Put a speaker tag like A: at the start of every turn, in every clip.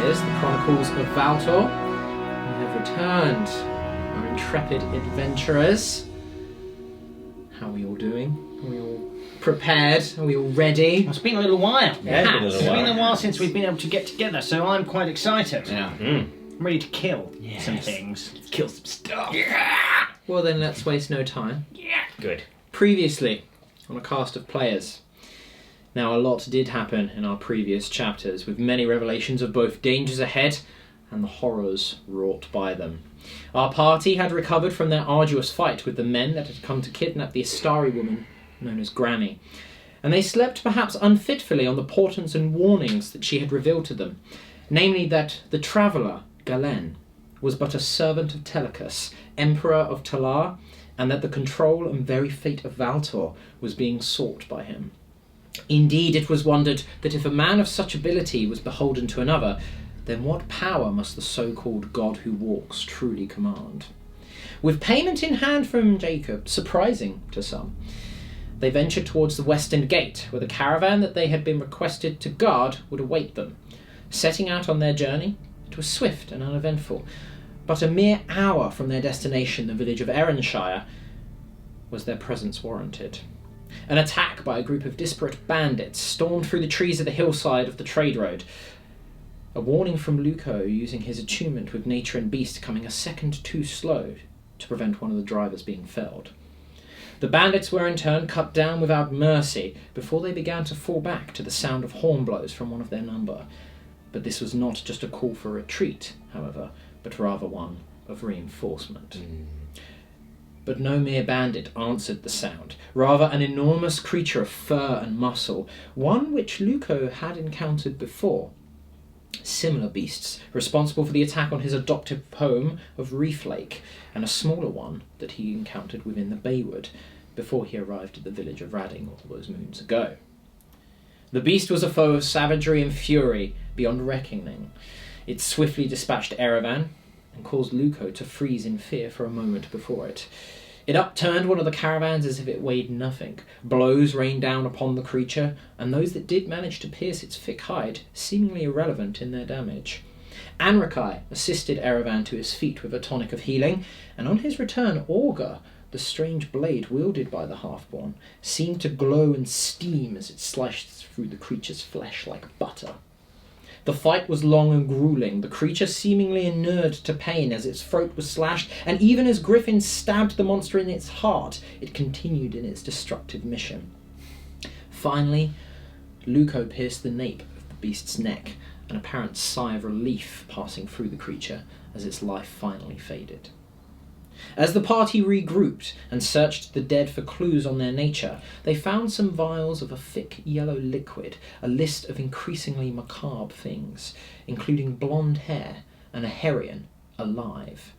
A: is the Chronicles of Valtor. We have returned, our intrepid adventurers. How are we all doing? Are we all prepared? Are we all ready?
B: It's been a little while.
C: Yeah, it's been a little while.
B: It's been a while since we've been able to get together, so I'm quite excited.
C: Yeah.
B: I'm ready to kill some things.
C: Kill some stuff.
A: Well then, let's waste no time.
C: Good.
A: Previously, on a cast of players. Now, a lot did happen in our previous chapters, with many revelations of both dangers ahead and the horrors wrought by them. Our party had recovered from their arduous fight with the men that had come to kidnap the Astari woman known as Granny, and they slept perhaps unfitfully on the portents and warnings that she had revealed to them, namely that the traveller, Galen, was but a servant of Telecus, Emperor of Talar, and that the control and very fate of Valtor was being sought by him. Indeed, it was wondered that if a man of such ability was beholden to another, then what power must the so-called God who walks truly command? With payment in hand from Jacob, surprising to some, they ventured towards the western gate, where the caravan that they had been requested to guard would await them. Setting out on their journey, it was swift and uneventful. But a mere hour from their destination, the village of Erinshire, was their presence warranted. An attack by a group of disparate bandits stormed through the trees of the hillside of the trade road. A warning from Luco using his attunement with nature and beast coming a second too slow to prevent one of the drivers being felled. The bandits were in turn cut down without mercy before they began to fall back to the sound of horn blows from one of their number. But this was not just a call for retreat, however, but rather one of reinforcement. But no mere bandit answered the sound, rather an enormous creature of fur and muscle, one which Luco had encountered before. Similar beasts, responsible for the attack on his adoptive home of Reef Lake, and a smaller one that he encountered within the Baywood, before he arrived at the village of Radding all those moons ago. The beast was a foe of savagery and fury beyond reckoning. It swiftly dispatched Erevan, and caused Luco to freeze in fear for a moment before it. It upturned one of the caravans as if it weighed nothing. Blows rained down upon the creature, and those that did manage to pierce its thick hide, seemingly irrelevant in their damage. Anrakai assisted Erevan to his feet with a tonic of healing, and on his return, Augur, the strange blade wielded by the half-born, seemed to glow and steam as it sliced through the creature's flesh like butter. The fight was long and grueling, the creature seemingly inured to pain as its throat was slashed, and even as Griffin stabbed the monster in its heart, it continued in its destructive mission. Finally, Luco pierced the nape of the beast's neck, an apparent sigh of relief passing through the creature as its life finally faded. As the party regrouped and searched the dead for clues on their nature, they found some vials of a thick yellow liquid, a list of increasingly macabre things, including blonde hair and a Herian alive.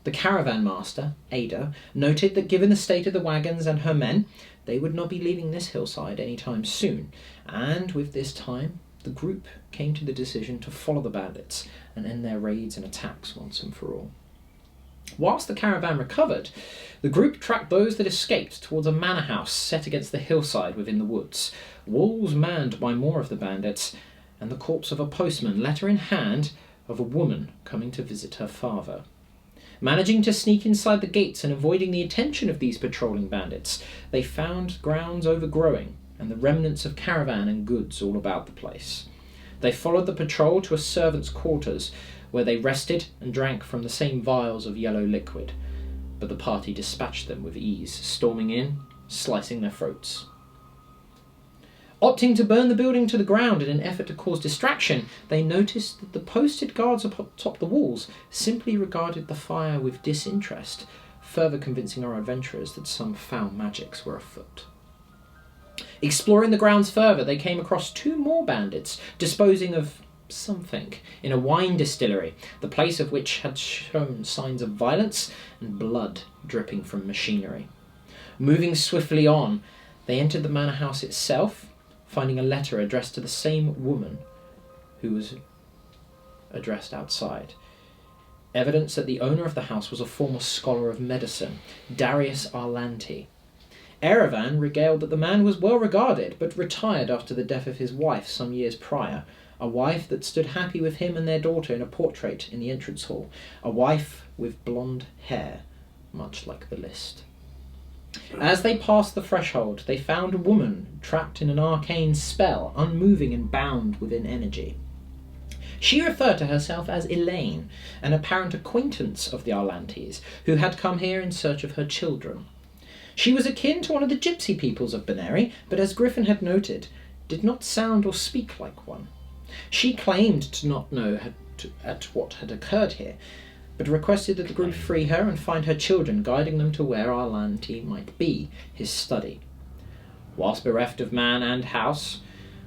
A: The caravan master, Ada, noted that given the state of the wagons and her men, they would not be leaving this hillside anytime soon, and with this time, the group came to the decision to follow the bandits and end their raids and attacks once and for all. Whilst the caravan recovered, the group tracked those that escaped towards a manor house set against the hillside within the woods, walls manned by more of the bandits, and the corpse of a postman, letter in hand, of a woman coming to visit her father. Managing to sneak inside the gates and avoiding the attention of these patrolling bandits, they found grounds overgrowing and the remnants of caravan and goods all about the place. They followed the patrol to a servant's quarters, where they rested and drank from the same vials of yellow liquid, but the party dispatched them with ease, storming in, slicing their throats. Opting to burn the building to the ground in an effort to cause distraction, they noticed that the posted guards atop the walls simply regarded the fire with disinterest, further convincing our adventurers that some foul magics were afoot. Exploring the grounds further, they came across two more bandits, disposing of something in a wine distillery, the place of which had shown signs of violence and blood dripping from machinery. Moving swiftly on, they entered the manor house itself, finding a letter addressed to the same woman who was addressed outside. Evidence that the owner of the house was a former scholar of medicine, Darius Arlanti. Erevan regaled that the man was well regarded, but retired after the death of his wife some years prior. A wife that stood happy with him and their daughter in a portrait in the entrance hall. A wife with blonde hair, much like the list. As they passed the threshold, they found a woman trapped in an arcane spell, unmoving and bound within energy. She referred to herself as Elaine, an apparent acquaintance of the Arlantes, who had come here in search of her children. She was akin to one of the gypsy peoples of Beneri, but as Griffin had noted, did not sound or speak like one. She claimed to not know at what had occurred here, but requested that the group free her and find her children, guiding them to where Arlanti might be, his study. Whilst bereft of man and house,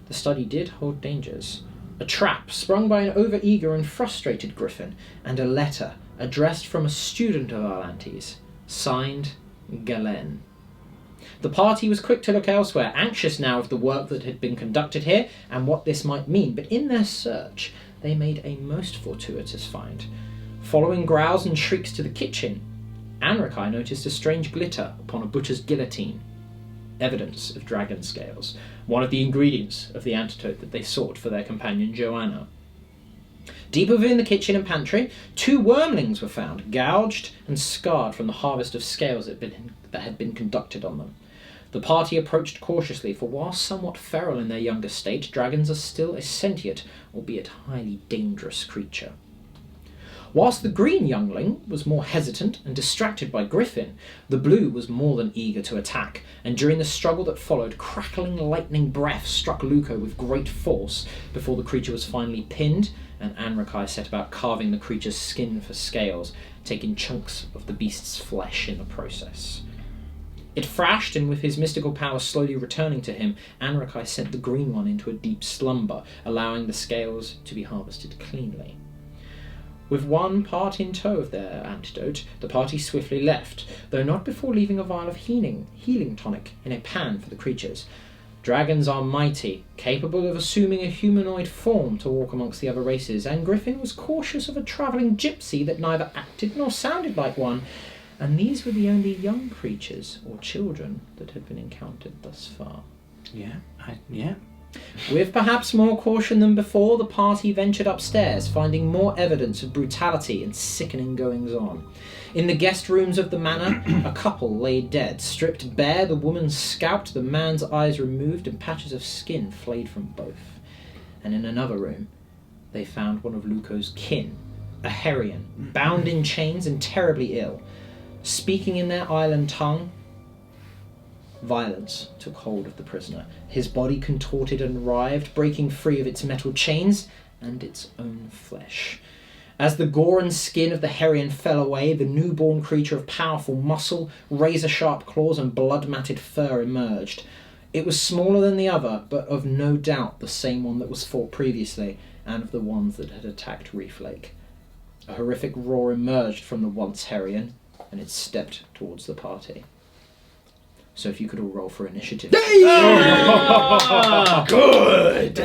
A: the study did hold dangers. A trap sprung by an over-eager and frustrated Griffin, and a letter addressed from a student of Arlanti's, signed Galen. The party was quick to look elsewhere, anxious now of the work that had been conducted here and what this might mean, but in their search they made a most fortuitous find. Following growls and shrieks to the kitchen, Anrakai noticed a strange glitter upon a butcher's guillotine. Evidence of dragon scales, one of the ingredients of the antidote that they sought for their companion Joanna. Deep within the kitchen and pantry, 2 wormlings were found, gouged and scarred from the harvest of scales that had been conducted on them. The party approached cautiously, for while somewhat feral in their younger state, dragons are still a sentient, albeit highly dangerous creature. Whilst the green youngling was more hesitant and distracted by Griffin, the blue was more than eager to attack, and during the struggle that followed, crackling lightning breath struck Luco with great force before the creature was finally pinned, and Anrakai set about carving the creature's skin for scales, taking chunks of the beast's flesh in the process. It thrashed, and with his mystical power slowly returning to him, Anrakai sent the green one into a deep slumber, allowing the scales to be harvested cleanly. With one part in tow of their antidote, the party swiftly left, though not before leaving a vial of healing tonic in a pan for the creatures. Dragons are mighty, capable of assuming a humanoid form to walk amongst the other races, and Griffin was cautious of a travelling gypsy that neither acted nor sounded like one, and these were the only young creatures or children that had been encountered thus far.
B: Yeah.
A: With perhaps more caution than before, the party ventured upstairs, finding more evidence of brutality and sickening goings-on. In the guest rooms of the manor, a couple lay dead, stripped bare, the woman scalped, the man's eyes removed, and patches of skin flayed from both. And in another room, they found one of Luco's kin, a Herian, bound in chains and terribly ill. Speaking in their island tongue, violence took hold of the prisoner. His body contorted and writhed, breaking free of its metal chains and its own flesh. As the gore and skin of the Herian fell away, the newborn creature of powerful muscle, razor-sharp claws and blood-matted fur emerged. It was smaller than the other, but of no doubt the same one that was fought previously, and of the ones that had attacked Reef Lake. A horrific roar emerged from the once Herian, and it stepped towards the party. So if you could all roll for initiative.
C: Oh, good!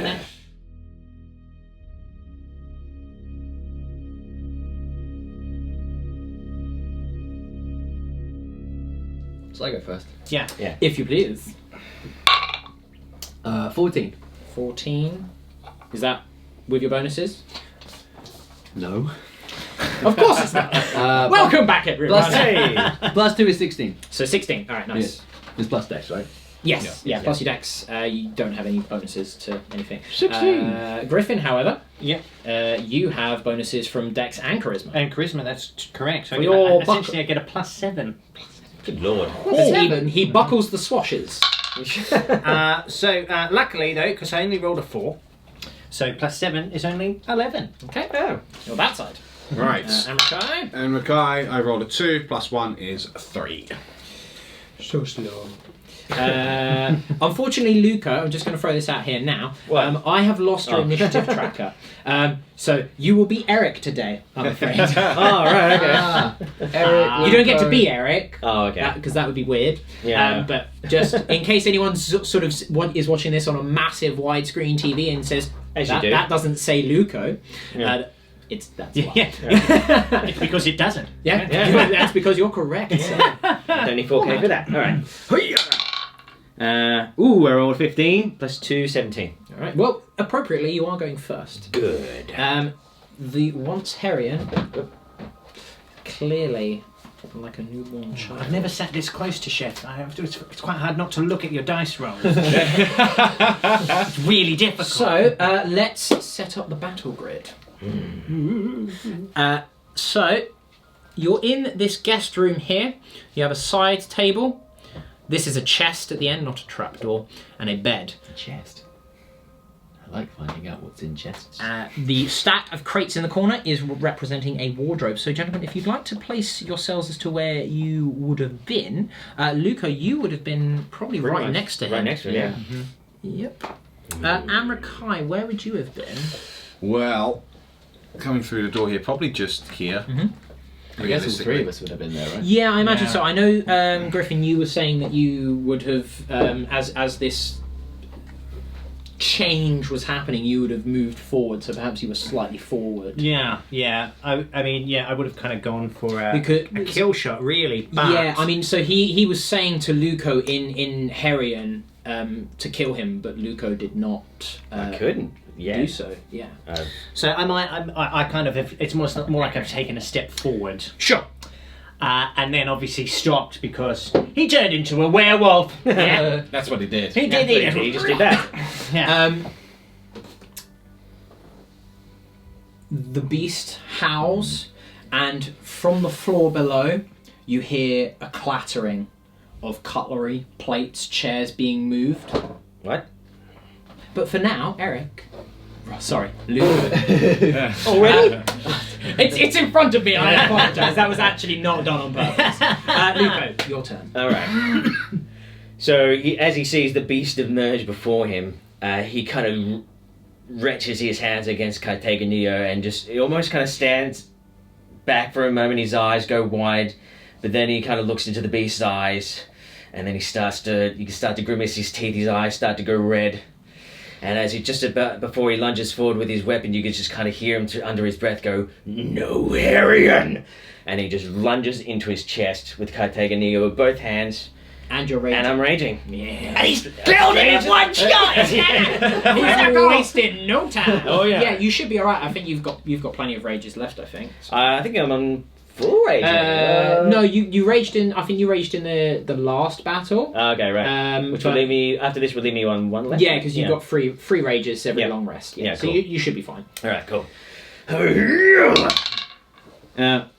D: So I go first.
B: Yeah.
A: If you please.
D: 14.
A: 14. Is that with your bonuses?
D: No.
A: Of course it's not. Welcome back, everyone.
D: Plus 2 is 16.
A: So 16. All right, nice.
D: Yes. It's plus dex, right?
A: Yes, yeah, plus your dex. You don't have any bonuses to anything.
D: 16.
A: Griffin, however,
B: Yeah.
A: you have bonuses from dex and charisma.
B: And charisma, that's correct. So
A: For your
B: essentially I get a +7.
C: Good lord.
A: He buckles the swashes.
B: Luckily though, because I only rolled a 4, so +7 is only 11.
A: Okay, you're that side.
C: Right.
A: Amrakai?
C: And Mackay, I rolled a 2, plus 1 is 3.
E: So slow.
A: Unfortunately, Luca, I'm just going to throw this out here now.
C: What?
A: I have lost your initiative tracker. So you will be Eric today, I'm afraid.
D: Oh, right, okay. Eric,
A: You don't get to be Eric.
D: Oh, okay.
A: Because that would be weird.
D: Yeah.
A: But just in case anyone sort of is watching this on a massive widescreen TV and says, that doesn't say Luco, that's why.
B: It's because it doesn't.
A: Yeah, that's because you're correct.
D: Only 4K for that. All right.
B: I rolled 15 plus 2, 17.
A: All right. Well, appropriately, you are going first.
B: Good.
A: The once Herian, clearly like a newborn child.
B: I've never sat this close to Chef. It's quite hard not to look at your dice rolls. It's really difficult.
A: So let's set up the battle grid. So you're in this guest room here. You have a side table. This is a chest at the end, not a trapdoor, and a bed.
D: A chest. I like finding out what's in chests.
A: The stack of crates in the corner is representing a wardrobe. So, gentlemen, if you'd like to place yourselves as to where you would have been, Luca, you would have been probably right next to him.
B: Right next to him, yeah.
A: Mm-hmm. Yep. Amrakai, where would you have been?
C: Well, coming through the door here, probably just here.
A: Mm-hmm.
D: I guess all three of us would have been there, right?
A: Yeah, I imagine
C: Yeah.
A: so. I know, Griffin, you were saying that you would have, as this change was happening, you would have moved forward, so perhaps you were slightly forward.
B: Yeah. I mean, I would have kind of gone for a
A: Because-
B: kill shot, really. But
A: Yeah, I mean, so he was saying to Luco in Herian to kill him, but Luco did not
B: I couldn't. Yeah.
A: do so. Yeah.
B: So I kind of have, it's more like I've taken a step forward.
A: Sure.
B: And then obviously stopped because he turned into a werewolf. Yeah.
C: That's what he did.
B: He did it.
F: He just did that.
B: Yeah.
A: The beast howls, and from the floor below, you hear a clattering of cutlery, plates, chairs being moved.
F: What?
A: But for now, Eric. Sorry, Luca.
F: Already?
A: It's in front of me. I apologise. That was actually not done on purpose. Luca, your turn.
F: All right. So as he sees the beast emerge before him, he kind of wrenches his hands against Cartaganeo and he almost kind of stands back for a moment. His eyes go wide, but then he kind of looks into the beast's eyes, and then you can start to grimace his teeth. His eyes start to go red. And as before he lunges forward with his weapon, you can just kind of hear him under his breath go, "No, Herian!" And he just lunges into his chest with Cartaganeo with both hands.
A: And you're raging.
F: And I'm raging.
A: Yeah.
F: And he's killed him in one shot!
A: He's wasted no time.
F: Oh, yeah.
A: Yeah, you should be alright. I think you've got plenty of rages left, I think.
F: I think I'm on full rage.
A: No, you raged in. I think you raged in the last battle.
F: Okay, right. Which will leave me, after this will leave me on one left?
A: Yeah, because you've got free rages every long rest. Yeah, so
F: cool.
A: you should be fine.
F: Alright, cool.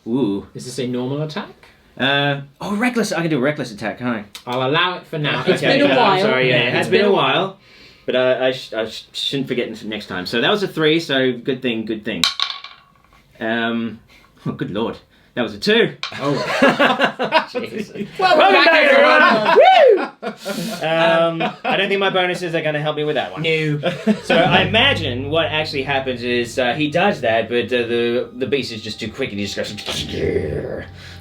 B: Ooh.
A: Is this a normal attack?
B: Reckless. I can do a reckless attack, can't I?
A: I'll allow it for now. It's
F: Okay,
A: been a while.
F: I'm sorry, yeah, it has
A: It's
F: been a while. But I shouldn't forget next time. So that was a 3, so good thing. Oh, good lord. That was a 2.
A: Oh.
F: Jeez.
A: Welcome back, everyone.
F: Woo! I don't think my bonuses are going to help me with that one.
A: No.
F: So I imagine what actually happens is he does that, but the beast is just too quick, and he just goes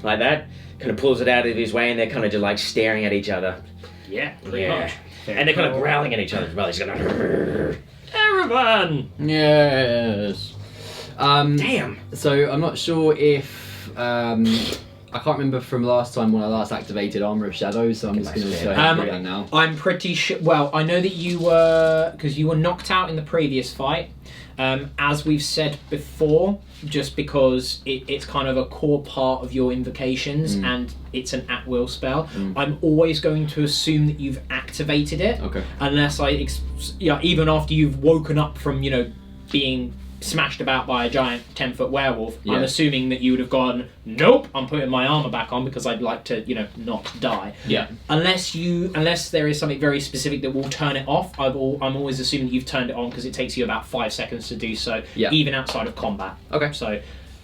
F: like that, kind of pulls it out of his way, and they're kind of just like staring at each other.
B: Yeah, pretty
F: Yeah.
B: much.
F: And they're kind of growling at each other as well. He's going, everyone!
D: Yes.
F: Damn.
D: So I'm not sure if I can't remember from last time when I last activated Armor of Shadows, so I'm just going to go ahead and do that now.
A: I'm pretty sure. Well, I know that you were knocked out in the previous fight. As we've said before, just because it's kind of a core part of your invocations and it's an at-will spell, I'm always going to assume that you've activated it.
D: Okay.
A: Unless even after you've woken up from being smashed about by a giant 10-foot werewolf,
D: Yeah.
A: I'm assuming that you would have gone, nope, I'm putting my armor back on because I'd like to, not die.
D: Yeah.
A: Unless there is something very specific that will turn it off, I'm always assuming that you've turned it on because it takes you about 5 seconds to do so, even outside of combat.
D: Okay.
A: So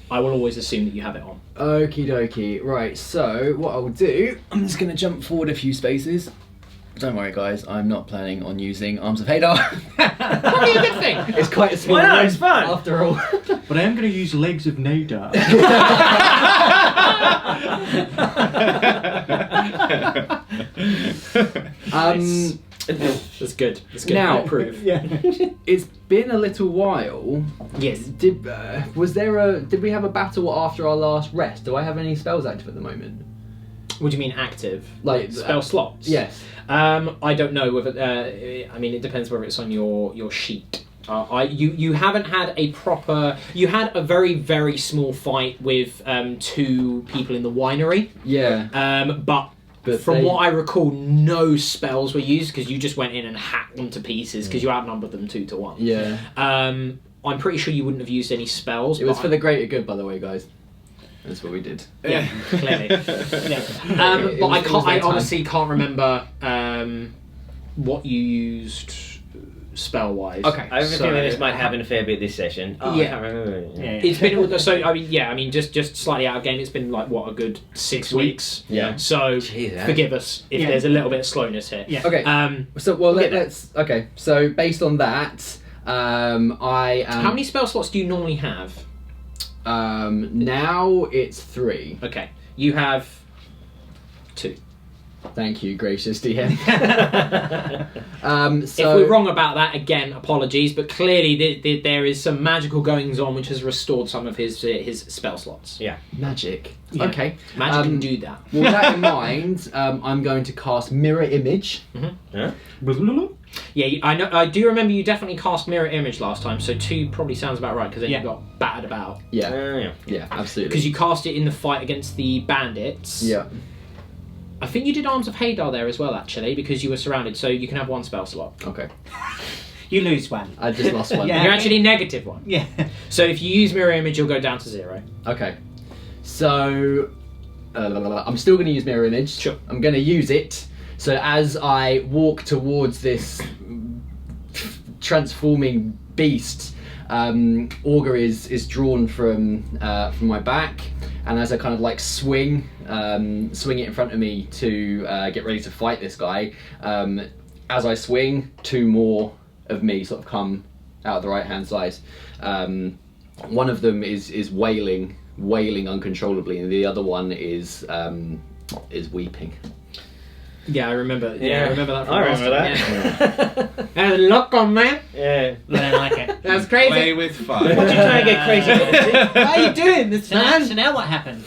A: I will always assume that you have it on.
D: Okie dokie. Right, so what I will do, I'm just going to jump forward a few spaces. Don't worry, guys, I'm not planning on using Arms of Hadar.
A: Probably a good thing.
D: It's quite a small
F: Why not?
D: room,
F: It's fun.
D: after all.
B: But I am going to use Legs of Nadar.
A: That's good. That's good.
D: Now-
A: I approve.
D: It's been a little while.
A: Yes.
D: Did we have a battle after our last rest? Do I have any spells active at the moment?
A: What do you mean active?
D: Like
A: Spell slots?
D: Yes.
A: I don't know whether. I mean, it depends whether it's on your sheet. You haven't had a proper. You had a very very small fight with 2 people in the winery.
D: Yeah.
A: But from what I recall, no spells were used because you just went in and hacked them to pieces because you outnumbered them 2 to 1.
D: Yeah.
A: I'm pretty sure you wouldn't have used any spells.
D: It was for the greater good, by the way, guys. That's what we did.
A: Yeah, clearly. Yeah. But I honestly can't remember what you used spell-wise.
F: Okay, I have a feeling this might happen a fair bit this session.
A: Yeah.
F: I can't remember.
A: It's been so. I mean, just slightly out of game. It's been like what, a good 6 weeks.
D: Yeah.
A: So forgive us if there's a little bit of slowness here.
B: Yeah.
D: Okay. So let's. Okay. So based on that, I am.
A: How many spell slots do you normally have?
D: Now it's 3.
A: Okay. You have 2.
D: Thank you, gracious DM.
A: If we're wrong about that, again, apologies. But clearly, there is some magical goings on which has restored some of his spell slots.
F: Yeah.
D: Magic.
A: Yeah.
D: Okay.
A: Magic can do that.
D: With that in mind, I'm going to cast Mirror Image.
F: Huh?
A: Yeah, I know. I do remember you definitely cast Mirror Image last time, so 2 probably sounds about right because then you got battered about.
D: Yeah. Yeah, absolutely.
A: Because you cast it in the fight against the bandits.
D: Yeah.
A: I think you did Arms of Hadar there as well, actually, because you were surrounded, so you can have 1 spell slot.
D: Okay.
B: You lose 1.
D: I just lost 1.
B: Yeah.
A: You're actually negative 1.
B: Yeah.
A: So if you use Mirror Image, you'll go down to 0.
D: Okay. So I'm still going to use Mirror Image.
A: Sure.
D: I'm going to use it. So as I walk towards this transforming beast, Augur is drawn from my back, and as I kind of like swing it in front of me to get ready to fight this guy, as I swing, 2 more of me sort of come out of the right hand side. One of them is wailing uncontrollably, and the other one is weeping.
A: Yeah, I remember.
F: Yeah,
A: I remember that. From
F: I
A: last
F: remember
A: time. There's luck on, man.
F: Yeah.
B: I don't like it.
A: That's crazy.
C: Play with fire.
F: What you trying to get crazy with?
A: How are you doing, this man?
B: So now what happens?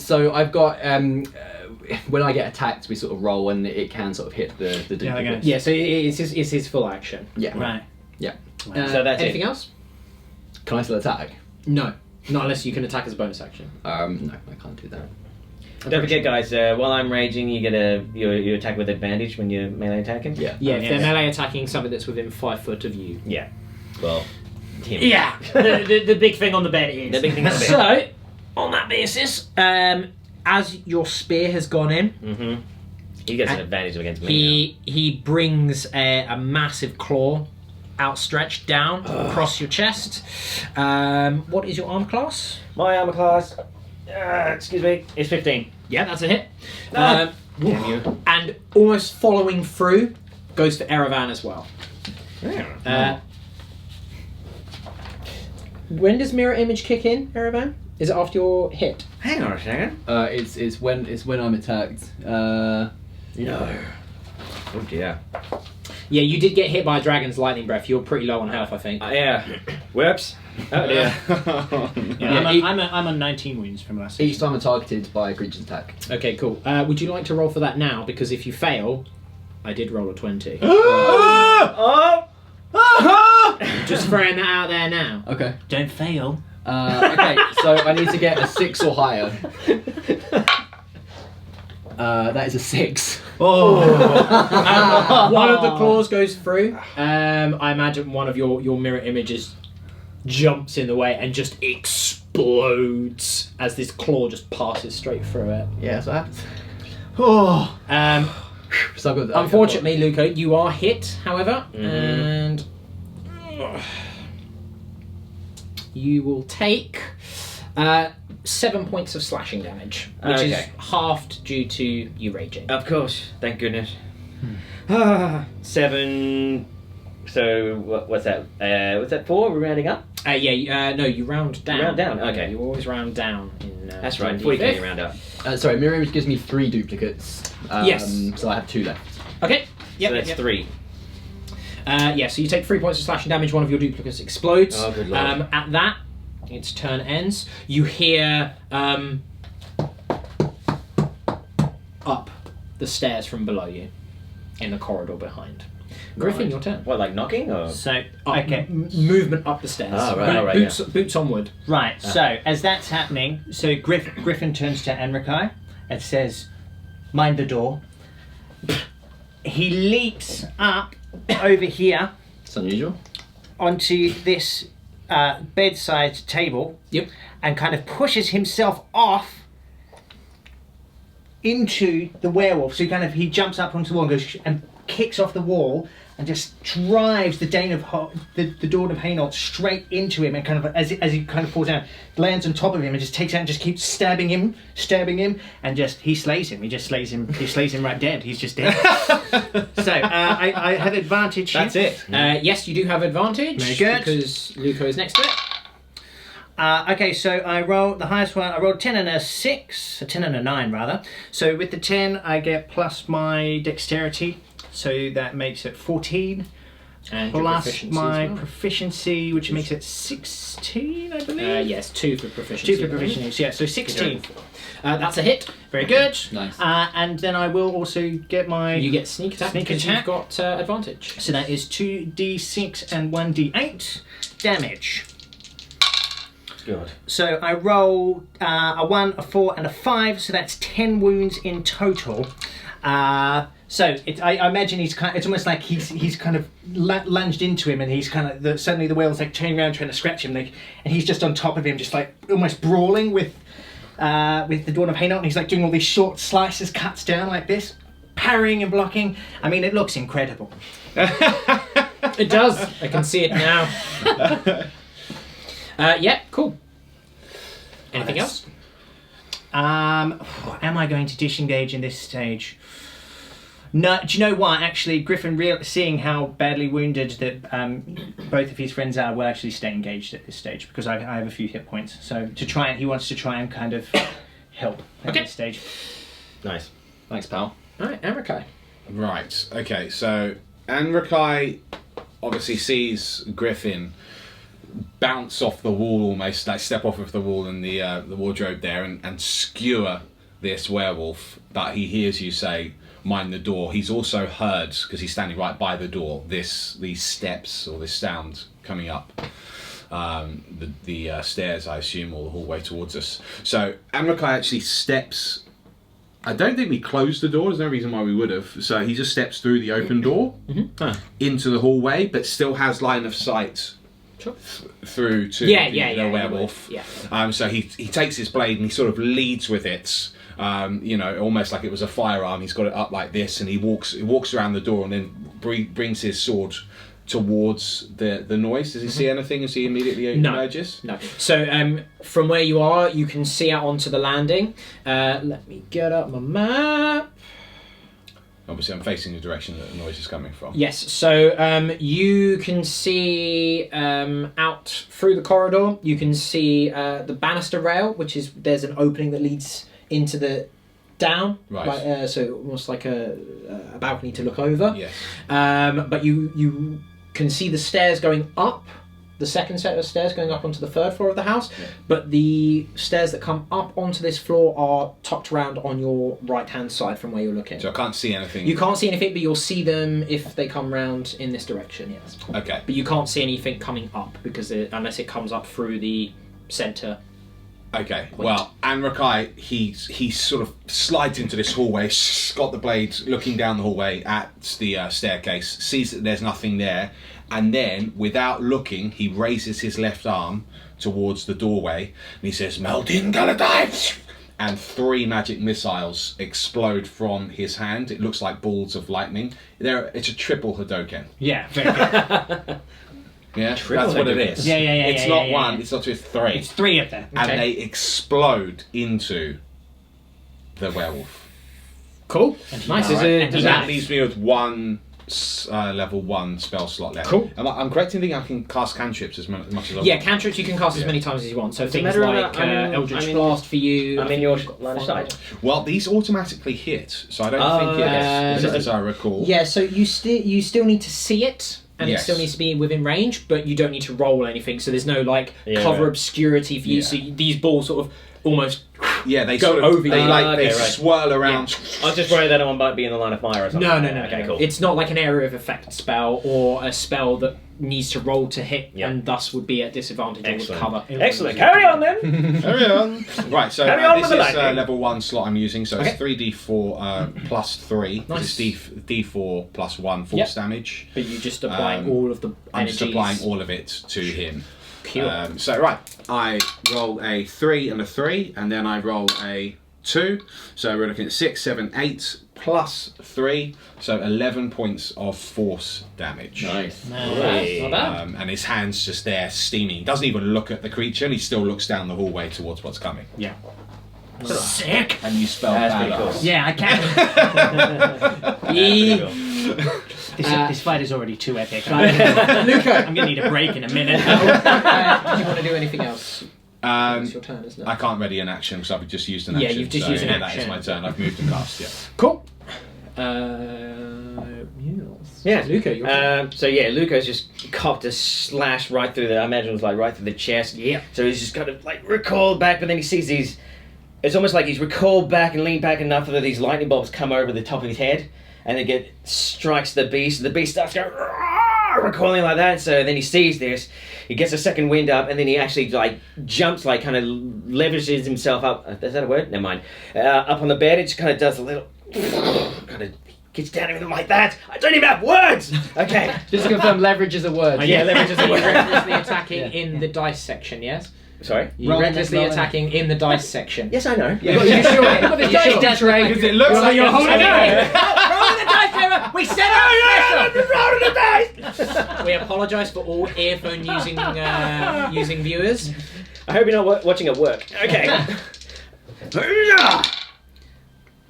D: So I've got when I get attacked, we sort of roll, and it can sort of hit the duplicate.
A: Yeah, so it's his full action.
D: Yeah.
B: Right.
D: Yeah.
F: So that's
A: anything
F: it.
A: else?
D: Can I still attack?
A: No, not unless you can attack as a bonus action.
D: No, I can't do that.
F: Don't forget, guys. While I'm raging, you get you attack with advantage when you're melee attacking.
D: Yeah.
A: Yeah, if they're melee attacking something that's within 5 foot of you.
F: Yeah. Well. Him.
B: Yeah. the big thing on the bed is.
F: The big thing on the bed.
A: So, on that basis, as your spear has gone in,
F: Mm-hmm. He gets an advantage against me.
A: he brings a massive claw outstretched down across your chest. What is your arm class?
F: My armor class. Excuse me. Is 15.
A: Yeah, that's a hit.
F: Damn you.
A: And almost following through goes for Erevan as well. When does Mirror Image kick in, Erevan? Is it after your hit?
F: Hang on a second.
D: It's when I'm attacked.
F: No. Oh dear.
A: Yeah, you did get hit by a dragon's lightning breath. You're pretty low on health, I think.
F: Yeah. Whoops. Oh dear.
B: I'm on 19 wounds from last
D: Each
B: season.
D: time I'm targeted by a creature's attack.
A: Okay, cool. Would you like to roll for that now? Because if you fail, I did roll a 20. Just throwing that out there now.
D: Okay.
B: Don't fail.
D: Okay, so I need to get a 6 or higher. That is a 6.
A: One of the claws goes through. I imagine one of your mirror images jumps in the way and just explodes as this claw just passes straight through it.
D: Yeah, that's what happens. So I've got,
A: Unfortunately, Luca, you are hit, however, and you will take 7 points of slashing damage, which is halved due to you raging.
F: Of course. Thank goodness. 7. So what's that? What's that for? We're rounding up.
A: No, you round down.
F: Round down, okay.
A: Yeah, you always round down.
F: That's right.
A: D&D.
F: Before you can round up.
D: sorry, Mirror Image gives me 3 duplicates.
A: Yes.
D: So I have 2 left.
A: Okay.
F: So that's 3.
A: So you take 3 points of slashing damage. One of your duplicates explodes.
F: Oh, good lord.
A: At that, its turn ends. You hear the stairs from below you in the corridor behind. Griffin,
F: Right.
A: your turn.
F: What, like knocking or?
B: So,
A: Up-
B: okay.
A: Movement up the stairs.
F: Ah, right, all right,
A: Boots onward.
B: Right, so as that's happening, so Griffin turns to Enrikai and says, mind the door. He leaps up over here
D: It's unusual.
B: onto this bedside table.
A: Yep.
B: And kind of pushes himself off into the werewolf. So he jumps up onto the wall and goes and kicks off the wall and just drives the Dawn of Hainault straight into him, and kind of as he kind of falls down, lands on top of him and just takes out and just keeps stabbing him, and he slays him. He slays him right dead. He's just dead. So I have advantage.
F: That's
B: here.
F: it.
A: Yes, you do have advantage.
B: Very good.
A: Because Luco is next to it.
B: Okay, so I rolled the highest one. I rolled a 10 and a 6, a 10 and a 9 rather. So with the 10, I get plus my dexterity, so that makes it 14.
A: And your
B: Plus
A: proficiency
B: my
A: as well.
B: proficiency, which makes it 16, I believe.
A: Yes, 2 for proficiency.
B: 2 for proficiency, yeah, so 16.
A: That's a hit.
B: Very good.
D: Nice.
B: And then I will also get my...
A: You get sneak attack
B: Sneak
A: because
B: attack.
A: you've got advantage.
B: So that is 2d6 and 1d8 damage.
F: Good.
B: So I roll a 1, a 4, and a 5, so that's 10 wounds in total. I imagine it's almost like he's kind of lunged into him, and he's kind of suddenly the whale's like turning around trying to scratch him, and he's just on top of him, just like almost brawling with the Dawn of Hainault, and he's like doing all these short slices, cuts down like this, parrying and blocking. I mean, it looks incredible.
A: It does. I can see it now. Yeah, cool. Anything else?
B: Am I going to disengage in this stage? No. Do you know what? Actually, Griffin, seeing how badly wounded that both of his friends are, will actually stay engaged at this stage because I have a few hit points. So he wants to try and kind of help at
A: Okay.
B: this stage.
F: Nice.
D: Thanks, pal.
A: Alright, Amrikai.
C: Right. Okay. So Anrakai obviously sees Griffin bounce off the wall, almost like step off of the wall in the wardrobe there, and skewer this werewolf. But he hears you say, "Mind the door." He's also heard, because he's standing right by the door, these steps or this sound coming up the stairs, I assume, or the hallway towards us. So Amrakai actually steps. I don't think we closed the door. There's no reason why we would have. So he just steps through the open door into the hallway, but still has line of sight through to the werewolf.
A: Yeah.
C: So he takes his blade and he sort of leads with it. Almost like it was a firearm. He's got it up like this, and he walks around the door and then brings his sword towards the noise. Does he see anything as he immediately emerges?
A: No. So from where you are, you can see out onto the landing. Let me get up my map.
C: Obviously, I'm facing the direction that the noise is coming from.
A: Yes, so you can see out through the corridor, you can see the banister rail, there's an opening that leads into the down,
C: Right.
A: So almost like a balcony to look over.
C: Yes.
A: But you can see the stairs going up, the second set of stairs going up onto the third floor of the house, but the stairs that come up onto this floor are tucked around on your right-hand side from where you're looking.
C: So I can't see anything.
A: You can't see anything, but you'll see them if they come round in this direction, yes.
C: Okay.
A: But you can't see anything coming up, because unless it comes up through the centre.
C: Okay. Well, Anrakai, he sort of slides into this hallway, got the blade, looking down the hallway at the staircase, sees that there's nothing there, and then, without looking, he raises his left arm towards the doorway, and he says, "Meldin Galadai!" And 3 magic missiles explode from his hand. It looks like balls of lightning. It's a triple Hadoken.
B: Yeah, very good.
C: Yeah, that's what it is.
B: Yeah.
C: It's not one. It's not two. It's 3.
B: It's 3 of them.
C: And they explode into the werewolf.
A: Cool. Nice.
C: That leaves me with 1 level 1 spell slot left.
A: Cool.
C: I'm correct in thinking I can cast cantrips as much as I want.
A: Yeah, cantrips you can cast as many times as you want. So things
F: matter of
A: like
F: that,
A: Eldritch Blast for you.
F: I'm in your line of sight.
C: Well, these automatically hit, so I don't think it is, as I recall.
A: Yeah, so you still need to see it, and
C: Yes.
A: it still needs to be within range, but you don't need to roll anything. So there's no cover obscurity for you.
C: Yeah.
A: So these balls sort of almost
C: Yeah, they
A: Go
C: sort of
A: over
C: they
A: you.
C: like they
F: Okay, right.
C: swirl around.
F: I was just worried that one might be in the line of fire or something.
A: No.
F: Okay, cool.
A: It's not like an area of effect spell or a spell that needs to roll to hit
F: Yeah.
A: and thus would be at disadvantage or would
F: Excellent.
A: cover.
F: Excellent. Carry on then.
C: Carry on. Right, so
F: Carry on
C: this
F: with the
C: is
F: lightning.
C: level 1 slot I'm using, so
A: Okay.
C: it's 3d4 plus 3.
A: Nice.
C: It's d4 plus 1 force damage.
A: But you just applying all of the
C: I'm
A: energies.
C: just applying all of it to him.
A: Pure.
C: So right, I roll a 3 and a 3, and then I roll a 2. So we're looking at 6, 7, 8 plus 3, so 11 points of force damage.
D: Nice.
F: Hey.
A: Not bad.
C: And his hand's just there steaming. He doesn't even look at the creature, and he still looks down the hallway towards what's coming.
A: Yeah.
B: Sick.
C: And you spell
F: That's pretty
C: badass.
F: cool.
B: Yeah, I can.
F: That's pretty cool.
B: This fight is already too epic.
A: Luca,
B: I'm gonna need a break in a minute.
A: do you want to do anything else? It's your turn, isn't it?
C: I can't ready an action because I've just used an
A: Yeah,
C: action.
A: you've just
C: so
A: used an
C: That
A: action.
C: is my turn. I've moved and cast. Yeah.
A: Cool. Luca, your turn.
F: So yeah, Luca's just copped a slash right through the. I imagine it was like right through the chest.
A: Yeah.
F: So he's just kind of like recoiled back, but then he sees these. It's almost like he's recoiled back and leaned back enough that these lightning bolts come over the top of his head, and it strikes the beast. The beast starts going recoiling like that. So then he sees this, he gets a second wind up, and then he actually like jumps, like kind of leverages himself up. Is that a word? Never mind. Up on the bed, it just kind of does a little, kind of gets down on him like that. I don't even have words. Okay.
D: Just to confirm, leverage is a word.
F: Yeah, leverage is a
A: You're
F: word.
A: recklessly attacking in the dice section, yes?
F: Sorry.
A: You're
B: Roll
A: recklessly
B: roll
A: attacking in the dice section.
F: Yes, I know.
A: You sure?
B: It does tray.
C: Because it looks like
A: you're holding
C: it.
B: Roll the dice, Sarah. We said it.
A: We apologise for all earphone using viewers.
F: I hope you're not watching at work. Okay.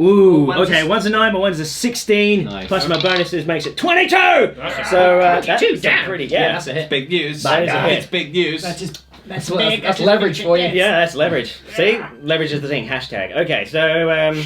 F: Ooh,
B: One's
F: okay,
B: a-
F: one's a 9, but one's a 16.
D: Nice.
F: Plus my bonuses makes it 22! So, that's
A: damn.
F: pretty,
A: Yeah, that's a hit.
C: Big news.
F: That is a hit.
C: It's big news.
B: That's
D: That's leverage for you.
F: Yeah, that's leverage. See? Leverage is the thing. Hashtag. Okay, so,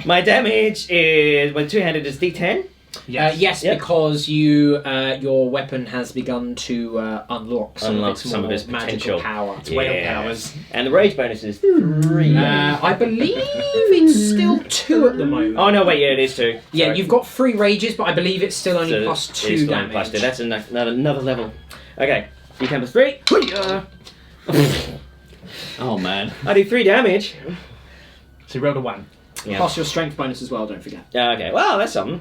F: my damage is, when two-handed, is D10.
A: Yes,
F: Yep.
A: because your weapon has begun to unlock some of its more
F: potential
A: magical power. Its whale powers.
F: And the rage bonus is 3.
A: I believe it's still 2 at the moment.
F: Oh, no, wait, yeah, it is 2.
A: Yeah,
F: Sorry.
A: you've got 3 rages, but I believe it's still only
F: So
A: plus
F: it's
A: 2
F: still only
A: damage.
F: plus 2. That's another level. Okay, D10 plus 3.
D: Oh man.
F: I do 3 damage.
B: So you rolled a 1.
F: Yeah.
A: Plus your strength bonus as well, don't forget.
F: Okay, well, that's something.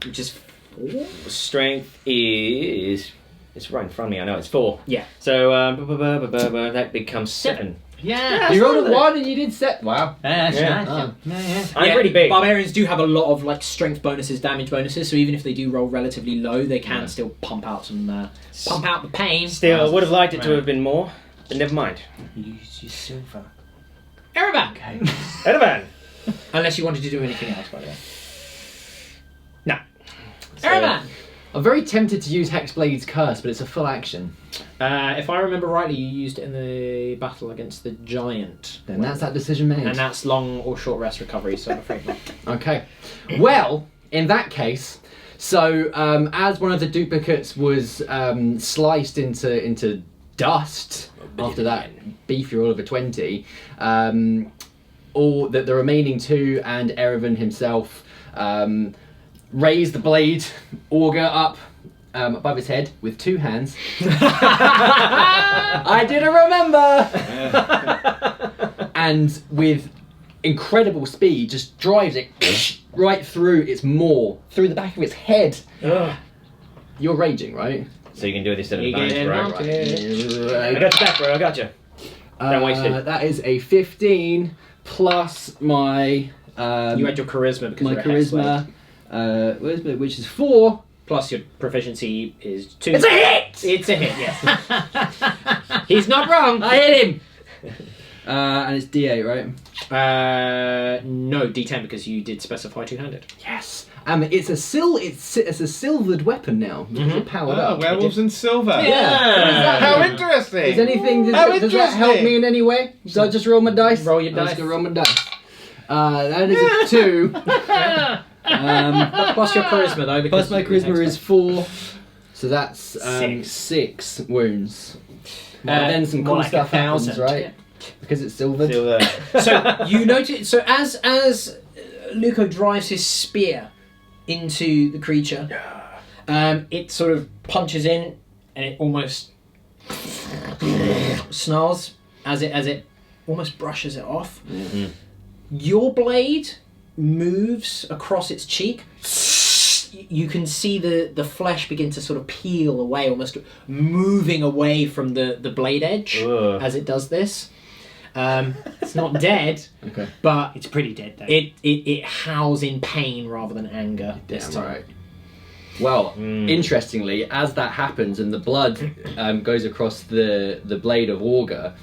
A: Which is 4.
F: Strength is... It's right in front of me, I know, it's 4.
A: Yeah.
F: So, that becomes 7.
B: Yeah.
D: You rolled a 1 and you did set. Wow.
B: That's
F: Yeah.
B: nice.
F: I'm pretty big.
A: Barbarians do have a lot of like strength bonuses, damage bonuses, so even if they do roll relatively low, they can still pump out some pump out the pain.
F: Still, would have liked it to have been more, but never mind.
B: Use your silver.
A: Erevan!
F: Erevan!
A: Unless you wanted to do anything else, by the way.
F: No.
A: Erevan!
D: I'm very tempted to use Hexblade's Curse, but it's a full action.
A: If I remember rightly, you used it in the battle against the giant.
D: Then that's that decision made.
A: And that's long or short rest recovery, so I'm afraid not.
D: Okay. Well, in that case, so as one of the duplicates was sliced into dust after that beefy roll of a 20, all the remaining 2 and Erevan himself raised the blade auger up above his head with 2 hands. I didn't remember. And with incredible speed, just drives it right through its maw, through the back of its head.
F: Ugh.
D: You're raging, right?
F: So you can do it instead of
A: You
F: advantage,
A: get
F: bro.
A: advantage.
F: I got your back, bro, I got you. Don't waste it.
D: That is a 15 plus my
A: You had your charisma because
D: my
A: you're a hexblade.
D: charisma, which is 4.
A: Plus your proficiency is 2.
D: It's a hit!
A: It's a hit, yes. He's not wrong.
D: I hit him. And it's D8, right?
A: No, D10 because you did specify 2-handed.
D: Yes. It's a silvered weapon now. It's powered up.
C: werewolves in silver.
D: Yeah.
C: How interesting.
D: Is anything? Does
C: How
D: that help
C: interesting.
D: me in any way? So I just roll my dice.
A: Roll your
D: I'm just
A: dice.
D: gonna roll my dice. That is a 2.
A: Plus your charisma though.
D: Plus
A: Because
D: my
A: you're a
D: charisma is
A: hexblade.
D: 4. So that's
B: 6.
D: 6 wounds. But then some
B: more
D: cool
B: like
D: stuff happens,
B: 1,000.
D: right? Because it's silvered.
F: Silver.
A: So you notice. So as Luco drives his spear into the creature, it sort of punches in, and it almost snarls as it almost brushes it off.
F: Mm-hmm.
A: Your blade moves across its cheek. You can see the flesh begin to sort of peel away, almost moving away from the blade edge as it does this. It's not dead,
D: Okay.
A: but
B: It's pretty dead though.
A: it howls in pain rather than anger this
D: Damn
A: time.
D: right. Well, interestingly, as that happens and the blood goes across the blade of Augur,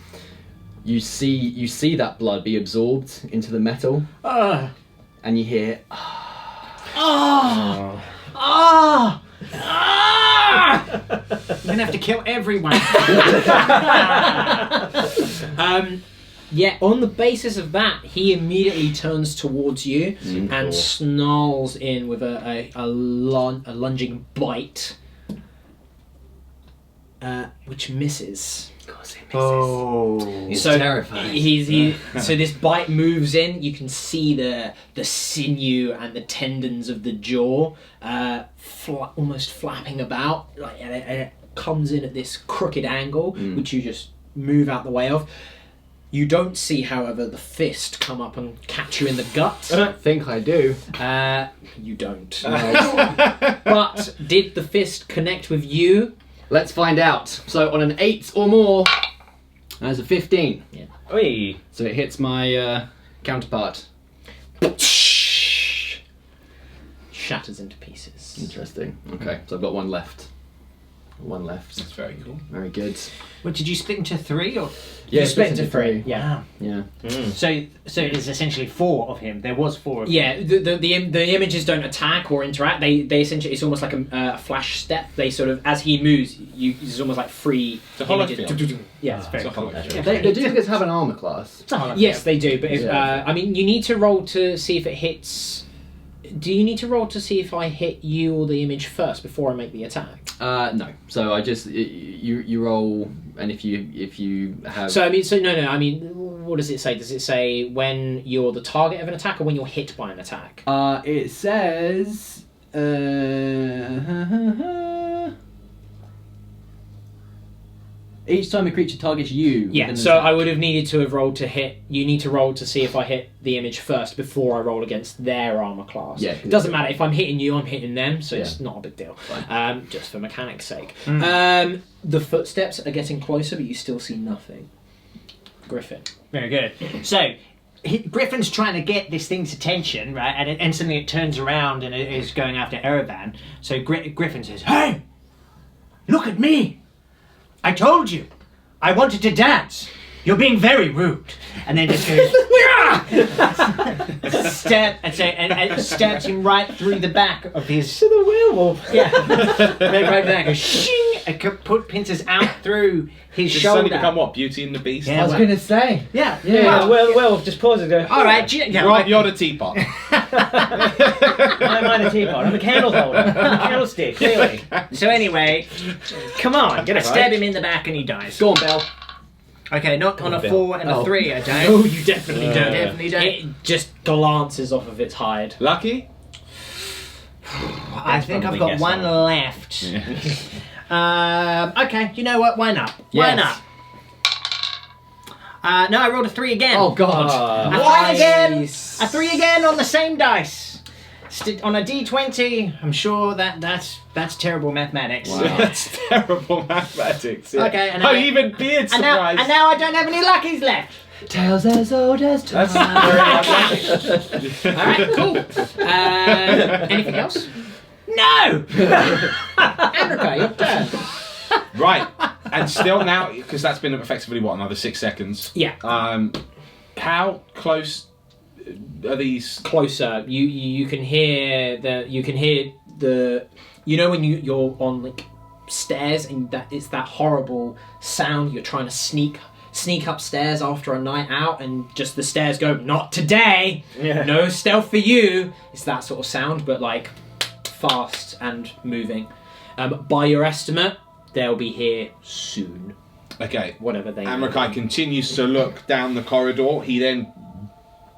D: you see that blood be absorbed into the metal, and you hear.
B: I'm gonna have to kill everyone.
A: Yeah, on the basis of that, he immediately turns towards you and snarls in with a lunging bite, which misses.
D: He's
A: So
D: terrifying.
A: So this bite moves in. You can see the sinew and the tendons of the jaw almost flapping about, and it comes in at this crooked angle, which you just move out the way of. You don't see, however, the fist come up and catch you in the gut.
D: I think I do.
A: You don't. But did the fist connect with you?
D: Let's find out. So on an 8 or more, that's a 15.
A: Yeah.
F: Oi.
D: So it hits my counterpart.
A: Shatters into pieces.
D: Interesting. Okay, so I've got one left. One left.
C: That's very cool.
D: Very good.
B: What, did you split into 3 or?
D: Yeah,
A: You split into
D: three.
A: three. Yeah.
D: Yeah.
B: So it's essentially 4 of him. There was 4 of him.
A: Yeah, the images don't attack or interact. They essentially, it's almost like a flash step. They sort of, as he moves, it's almost like free.
C: It's a hollow
A: images.
C: field.
A: Yeah, it's very
C: It's a hollow
A: cool.
C: field.
D: They do guys have an armor class?
A: Yes, they do. But if,
D: Yeah.
A: I mean, you need to roll to see if it hits. Do you need to roll to see if I hit you or the image first before I make the attack?
D: No. So I just you roll, and if you have.
A: So I mean, what does it say? Does it say when you're the target of an attack or when you're hit by an attack?
D: It says. Each time a creature targets you.
A: Yeah,
D: with an
A: so
D: attack.
A: I would have needed to have rolled to hit. You need to roll to see if I hit the image first before I roll against their armor class.
D: Yeah,
A: It doesn't matter if I'm hitting you, I'm hitting them, so it's not a big deal. Just for mechanics' sake. The footsteps are getting closer, but you still see nothing. Griffin.
B: Very good. So Griffin's trying to get this thing's attention, right? And suddenly it turns around and it is going after Erevan. So Griffin says, "Hey, look at me! I told you, I wanted to dance. You're being very rude." And then just goes, and stabs him right through the back of his.
F: To the werewolf.
B: Yeah, right there. Goes shing, and pincers out through his
C: Did
B: shoulder.
C: suddenly become what? Beauty and the Beast?
B: Yeah.
D: I was gonna say.
B: Yeah,
F: Yeah, well, werewolf just pauses and goes,
B: All right,
C: You're the teapot.
F: I'm a teapot. I'm a candle holder. I'm a candlestick, clearly.
B: So anyway,
F: Come on, get
B: I
F: it
B: stab
F: right.
B: him in the back and he dies.
D: Go on, Belle.
B: Okay, not on a
F: Bill.
B: 4 and a
D: Oh.
B: 3, I
A: No,
B: don't.
A: you definitely don't.
B: Definitely don't.
A: It just glances off of its hide.
C: Lucky?
B: I think I've
F: probably
B: got
F: guess
B: one
F: on.
B: left. Okay, you know what? Why not? Why
D: Yes.
B: not? No, I rolled a 3 again.
D: Oh God.
B: A 3 again. A 3 again on the same dice. On a D20. I'm sure that's terrible mathematics.
D: Wow.
C: That's terrible mathematics. Yeah.
B: Okay, and
C: Oh,
B: I-
C: even Beard's
B: And now,
C: surprised.
B: and now I don't have any luckies left.
D: Tales as old as time.
A: Alright, cool. Anything else?
B: No!
A: Andrika, your turn.
C: Right. And still now, because that's been effectively, what, another 6 seconds?
A: Yeah.
C: How close are these?
A: Closer. You can hear the you know when you're on like stairs and that it's that horrible sound. You're trying to sneak upstairs after a night out and just the stairs go, not today.
F: Yeah.
A: No stealth for you. It's that sort of sound, but like fast and moving. By your estimate, they'll be here soon.
C: Okay.
A: whatever they.
C: Amrakai continues to look down the corridor. He then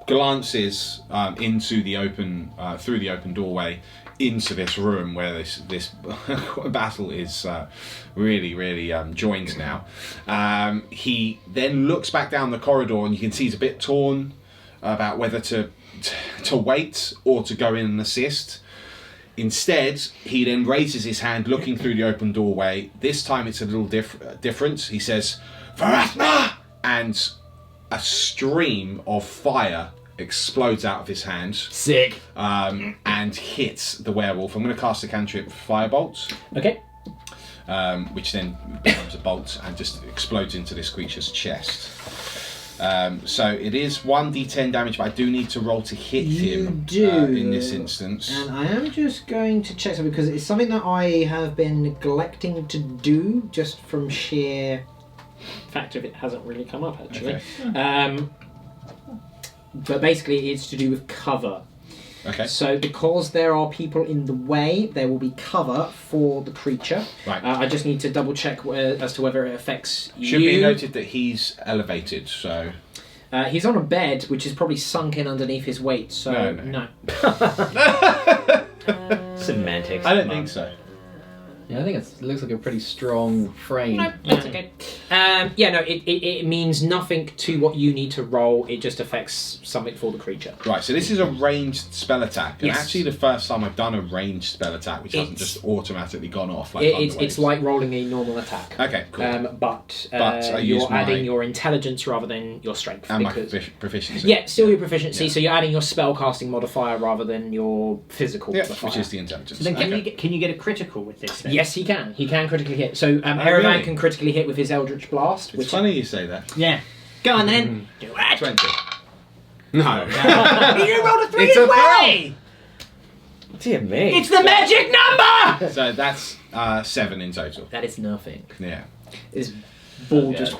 C: glances into the open through the open doorway into this room where this battle is really joined now. He then looks back down the corridor, and you can see he's a bit torn about whether to wait or to go in and assist. Instead, he then raises his hand, looking through the open doorway. This time it's a little different. He says, "Varathna!" And a stream of fire explodes out of his hand.
D: Sick.
C: And hits the werewolf. I'm going to cast a cantrip Firebolt,
A: Okay.
C: which then becomes a bolt and just explodes into this creature's chest. So it is 1d10 damage, but I do need to roll to hit him in this instance.
A: And I am just going to check something because it's something that I have been neglecting to do just from sheer fact of it hasn't really come up actually.
C: Okay.
A: But basically it's to do with cover.
C: Okay.
A: So because there are people in the way, there will be cover for the creature.
C: Right.
A: I just need to double check as to whether it affects you.
C: Should be noted that he's elevated, so...
A: He's on a bed, which is probably sunk in underneath his weight, so no.
F: Semantics.
C: I don't think so.
D: Yeah, I think it looks like a pretty strong frame.
A: No, that's okay. It means nothing to what you need to roll. It just affects something for the creature.
C: Right, so this is a ranged spell attack. And
A: Yes.
C: actually the first time I've done a ranged spell attack, which hasn't just automatically gone off like
A: It's
C: Thunderwaves.
A: like rolling a normal attack.
C: Okay, cool.
A: But
C: I use
A: you're
C: my-
A: adding your intelligence rather than your strength.
C: and my
A: because,
C: proficiency.
A: yeah, still your proficiency,
C: Yeah.
A: so you're adding your spellcasting modifier rather than your physical
C: Yeah,
A: modifier.
C: which is the intelligence.
B: So then
C: Okay.
B: can you get a critical with this then?
A: Yes, he can. He can critically hit. So Erevan
C: really?
A: can critically hit with his Eldritch Blast.
C: It's funny you say that.
B: Yeah. Go on then. Do it.
C: 20. No.
B: You rolled a 3
C: It's
B: as
C: a
B: well!
F: Dear me.
B: It's the magic number!
C: So that's 7 in total.
A: That is nothing.
C: Yeah.
A: This ball just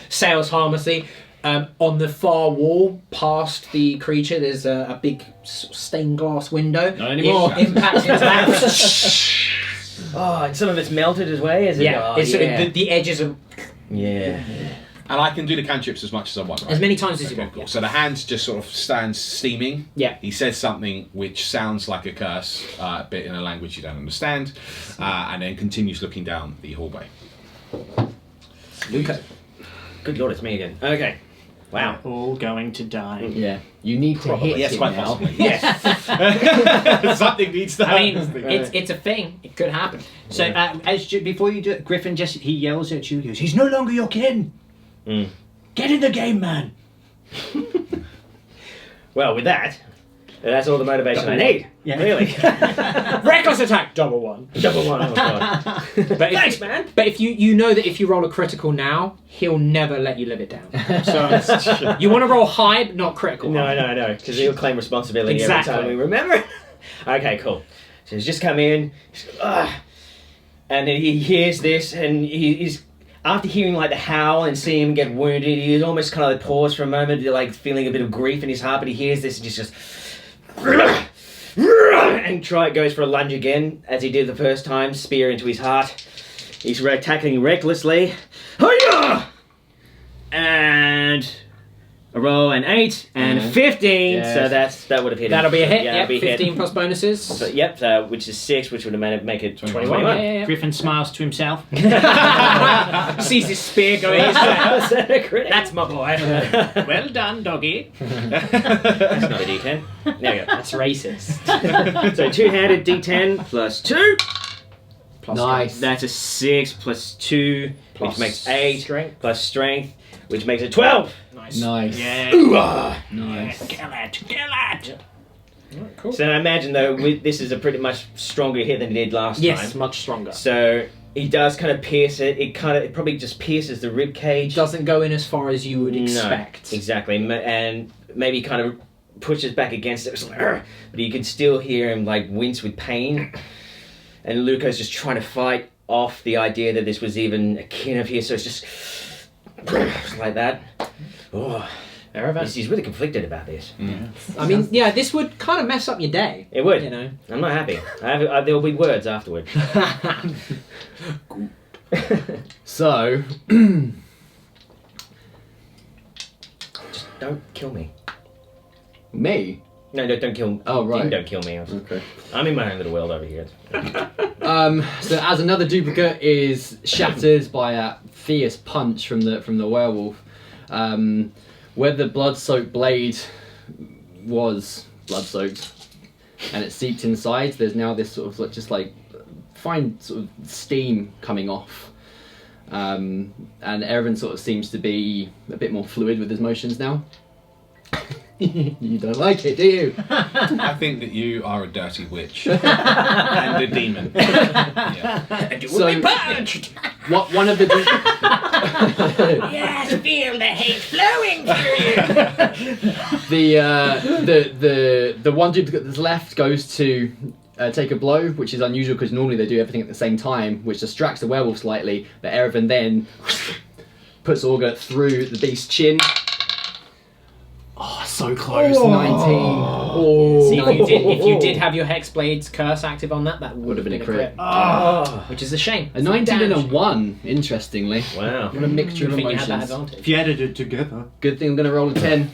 A: sails harmlessly. On the far wall, past the creature, there's a big stained glass window.
F: Not anymore.
A: It impacts into that.
F: Oh, and some of it's melted as well, is it?
A: Yeah,
F: Oh,
A: it's sort
F: yeah.
A: of the edges of
F: Yeah.
C: And I can do the cantrips as much as I want, right?
A: as many times as you
C: Okay,
A: want.
C: cool.
A: Yeah.
C: So the hand just sort of stands steaming.
A: Yeah.
C: He says something which sounds like a curse, but in a language you don't understand, and then continues looking down the hallway.
A: Luca.
F: Good lord, it's me again. Okay. Wow.
B: We're all going to die.
D: Yeah, you need to hit
C: Yes,
D: him
C: quite
D: now.
C: possibly. Yes. Something needs to
A: I
C: happen.
A: mean, it's a thing. It could happen.
B: So before you do it, Griffin he yells at you. He goes, "He's no longer your kin. Get in the game, man."
F: Well, with that's all the motivation I need.
B: Yeah.
F: Really.
A: Reckless attack, double one.
F: Double one. Oh my god.
A: But
F: Thanks, man.
A: But if you know that if you roll a critical now, he'll never let you live it down. So you want to roll high, but not critical.
F: No, because he'll claim responsibility
A: Exactly.
F: every time we remember. Okay, cool. So he's just come in, and then he hears this, and he's after hearing like the howl and seeing him get wounded, he's almost kind of like paused for a moment, like feeling a bit of grief in his heart. But he hears this and just and goes for a lunge again as he did the first time, spear into his heart. He's tackling recklessly. Hiya! And a roll, an 8 and 15,
D: Yes.
F: so that would have hit him.
A: That'll be a hit.
F: Yeah,
A: Yeah,
F: that'll be a
A: 15
F: hit.
A: plus bonuses.
F: So, which is 6, which would have make it 21.
A: Yeah.
B: Griffin smiles to himself.
A: Sees his spear going.
F: That's a critical.
A: That's my boy.
B: Well done, doggy.
F: That's not a D10. There we go.
A: That's racist.
F: So two-handed D10 plus 2.
A: Plus
D: Nice.
F: That's a 6 plus 2,
A: Plus
F: which makes 8.
A: strength.
F: Plus strength, which makes it 12.
A: Nice.
D: Nice.
B: Yeah.
D: Nice.
B: Kill it.
A: Alright, cool.
F: So I imagine though this is a pretty much stronger hit than he did last
A: Yes,
F: time.
A: much stronger.
F: So he does kind of pierce it. It probably just pierces the rib cage.
A: Doesn't go in as far as you would
F: No,
A: expect.
F: exactly, and maybe kind of pushes back against it. It's like, "Argh," but you can still hear him like wince with pain. And Luca's just trying to fight off the idea that this was even a kin of his. So it's just like that. Oh, he's really conflicted about this.
A: I mean, yeah, this would kind of mess up your day.
F: It would.
A: You know.
F: I'm not happy. There will be words afterward.
D: So,
F: Don't kill me.
D: Me?
F: No, don't kill.
D: Oh, right.
F: You don't kill me.
D: Okay.
F: I'm in my own little world over here.
D: So as another duplicate is shattered by a fierce punch from the werewolf, where the blood-soaked blade was blood-soaked, and it seeped inside. There's now this sort of just like fine sort of steam coming off, and Erevan sort of seems to be a bit more fluid with his motions now. You don't like it, do you?
C: I think that you are a dirty witch and a demon. Yeah.
F: And you
D: So-
F: will be punished.
D: What one of the
F: Yes, feel the hate flowing through you.
D: the one duplicate that's left goes to take a blow, which is unusual because normally they do everything at the same time, which distracts the werewolf slightly. But Erevan then puts Augur through the beast's chin. Oh, so close! 19. Oh,
A: See, if you did have your Hexblade's curse active on that would have been a crit.
F: Oh.
A: Which is a shame.
D: a 19 and a
A: Damage.
D: 1. Interestingly,
F: Wow.
D: what a mixture
A: I
D: of
A: think you had that
D: emotions.
A: advantage.
E: If you added it together.
D: Good thing I'm going to roll a 10.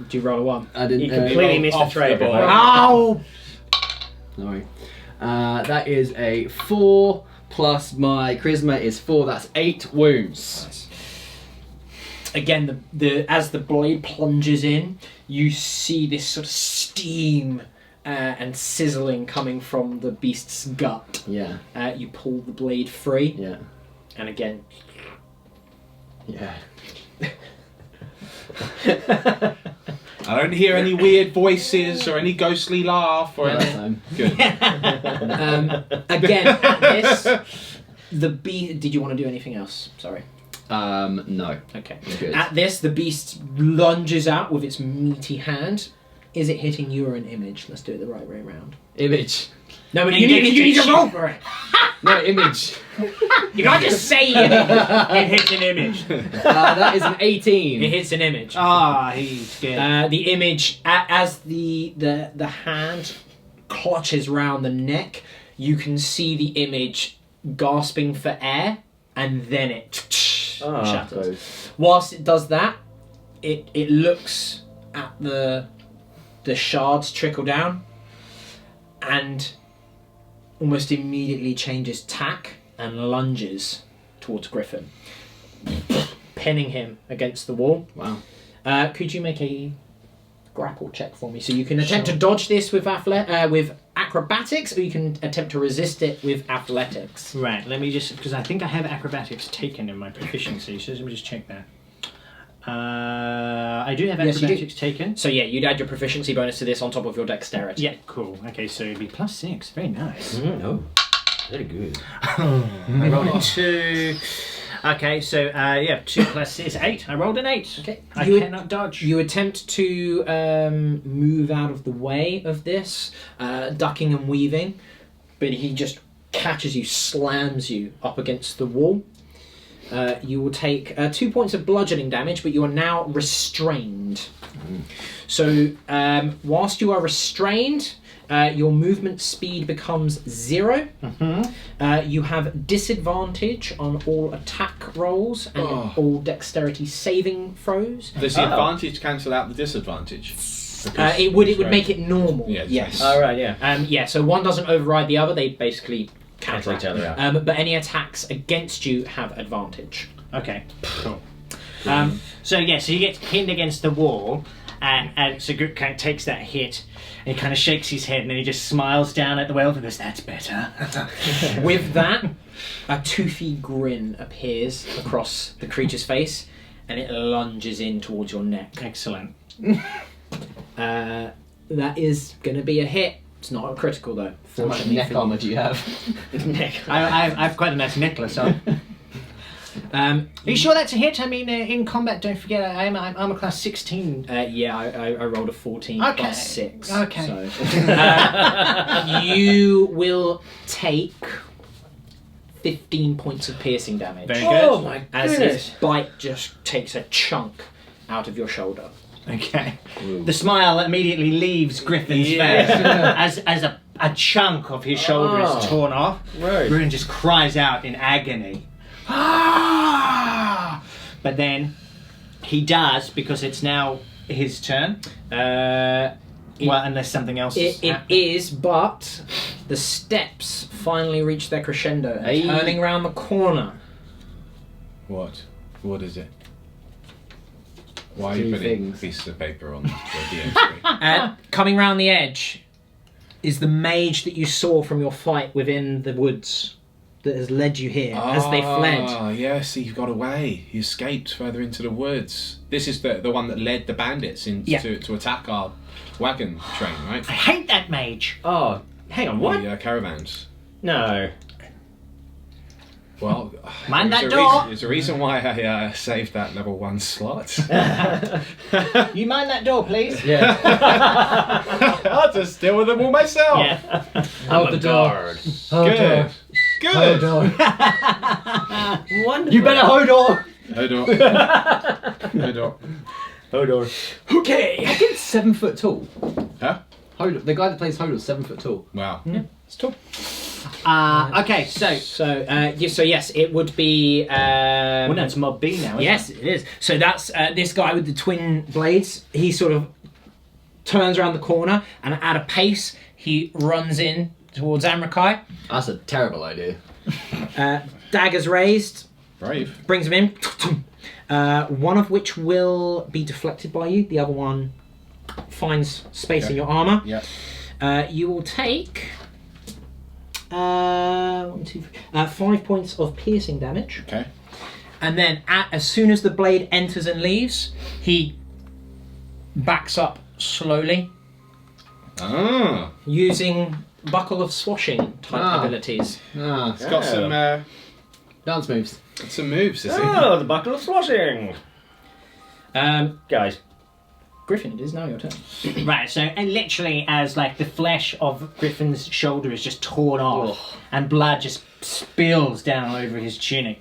A: Do you roll a 1?
D: I didn't.
F: You completely
C: rolled
F: missed the
C: off
F: trade.
C: the ball.
A: Ow!
D: Sorry. That is a 4 plus my charisma is 4. That's 8 wounds.
A: Again, as the blade plunges in, you see this sort of steam and sizzling coming from the beast's gut.
D: Yeah.
A: You pull the blade free,
D: Yeah.
A: and again.
D: Yeah.
C: I don't hear any weird voices or any ghostly laugh or
D: That
C: anything.
D: time.
C: Good.
A: Again, at this, the beast. Did you want to do anything else? Sorry.
D: No.
A: Okay.
D: Good.
A: At this, the beast lunges out with its meaty hand. Is it hitting you or an image? Let's do it the right way around.
D: Image.
A: No, but
E: And
A: you
E: you
A: need
E: get
A: to roll for it.
D: No, image.
A: You can't just say it.
E: It hits an image.
D: That is an 18.
A: It hits an image.
E: Ah, he's scared.
A: The image, as the hand clutches round the neck, you can see the image gasping for air, and then it shatters.
D: Close.
A: Whilst it does that, it looks at the shards trickle down, and almost immediately changes tack and lunges towards Griffin, pinning him against the wall.
D: Wow.
A: Could you make a grapple check for me? So you can attempt to dodge this with acrobatics, or you can attempt to resist it with athletics.
E: Right, let me just, because I think I have acrobatics taken in my proficiency, so let me just check that. I do have
A: Yes, you do.
E: acrobatics taken.
A: So yeah, you'd add your proficiency bonus to this on top of your dexterity.
E: Yeah, cool. Okay, so it'd be +6. Very nice.
F: No. Very good.
E: I rolled a 2. Okay, so 2 plus 6 is 8. I rolled an 8.
A: Okay.
E: I
A: You-
E: cannot dodge.
A: You attempt to move out of the way of this, ducking and weaving, but he just catches you, slams you up against the wall. You will take 2 points of bludgeoning damage, but you are now restrained. So, whilst you are restrained, your movement speed becomes 0. You have disadvantage on all attack rolls and all dexterity saving throws.
C: Does the advantage cancel out the disadvantage?
A: It would make it normal.
C: Yeah,
A: yes.
F: All right. Yeah.
A: Yeah. So one doesn't override the other. They basically
F: Cancel each
A: counteract.
F: other out.
A: But any attacks against you have advantage.
E: Okay, cool. So he gets pinned against the wall, and so Groot kind of takes that hit, and he kind of shakes his head, and then he just smiles down at the werewolf and goes, "That's better."
A: With that, a toothy grin appears across the creature's face, and it lunges in towards your neck.
E: Excellent.
A: That is going to be a hit. It's not a critical though.
D: How much
A: Fortunately
D: neck
A: for you.
D: armor do you have?
E: I have quite a nice necklace on. Are you sure that's a hit? I mean, in combat, don't forget, I'm armor class 16.
A: Yeah, I rolled a 14
E: Okay.
A: plus 6.
E: Okay.
A: So, you will take 15 points of piercing damage.
E: Very
F: Oh
E: good.
F: my
A: As
F: goodness.
A: his bite just takes a chunk out of your shoulder.
E: Okay. The smile immediately leaves Griffin's face as a chunk of his shoulder is torn off.
F: Right.
E: Ruin just cries out in agony. Ah! But then He does, because it's now his turn. Well, unless something else
A: It is, but the steps finally reach their crescendo. And
D: Hey.
A: turning around the corner.
C: What? What is it? Why are you
D: Two
C: putting
D: things.
C: pieces of paper on the DM screen?
A: Coming round the edge is the mage that you saw from your fight within the woods that has led you here as they fled.
C: Ah, yes, he got away. He escaped further into the woods. This is the one that led the bandits to attack our wagon train, right?
E: I hate that mage.
F: Oh, hang on, what?
C: The caravans.
F: No.
C: Well,
E: Mind
C: there's
E: that
C: a
E: door.
C: There's a reason why I saved that level 1 slot.
E: You mind that door, please?
D: Yeah.
C: I'll just deal with them all myself.
E: Yeah.
D: Hold the door.
C: Good. Good.
F: Wonderful.
D: You better hold on.
C: Hold on. Hold on.
F: Hold on.
D: Okay. I think 7 foot tall.
C: Huh?
D: Hodor, the guy that plays Hodor is 7 foot tall.
C: Wow.
A: It's tall.
E: Okay, so
A: So yes, it would be.
E: well, no, it's Mob B now. Isn't
A: Yes, it is. So that's this guy with the twin blades. He sort of turns around the corner, and at a pace, he runs in towards Amrakai.
D: That's a terrible idea.
A: Daggers raised,
C: Brave.
A: brings him in. One of which will be deflected by you. The other one finds space in your armor.
C: Yeah.
A: You will take 5 points of piercing damage.
C: Okay.
A: And then, as soon as the blade enters and leaves, he backs up slowly,
C: Ah.
A: using Buckle of Swashing type abilities.
D: Ah,
C: It's got
D: dance moves.
C: some moves, is it?
F: Oh, the buckle of swashing. Guys.
A: Griffin, it is now your turn.
E: Right, so and literally as like the flesh of Griffin's shoulder is just torn off and blood just spills down over his tunic,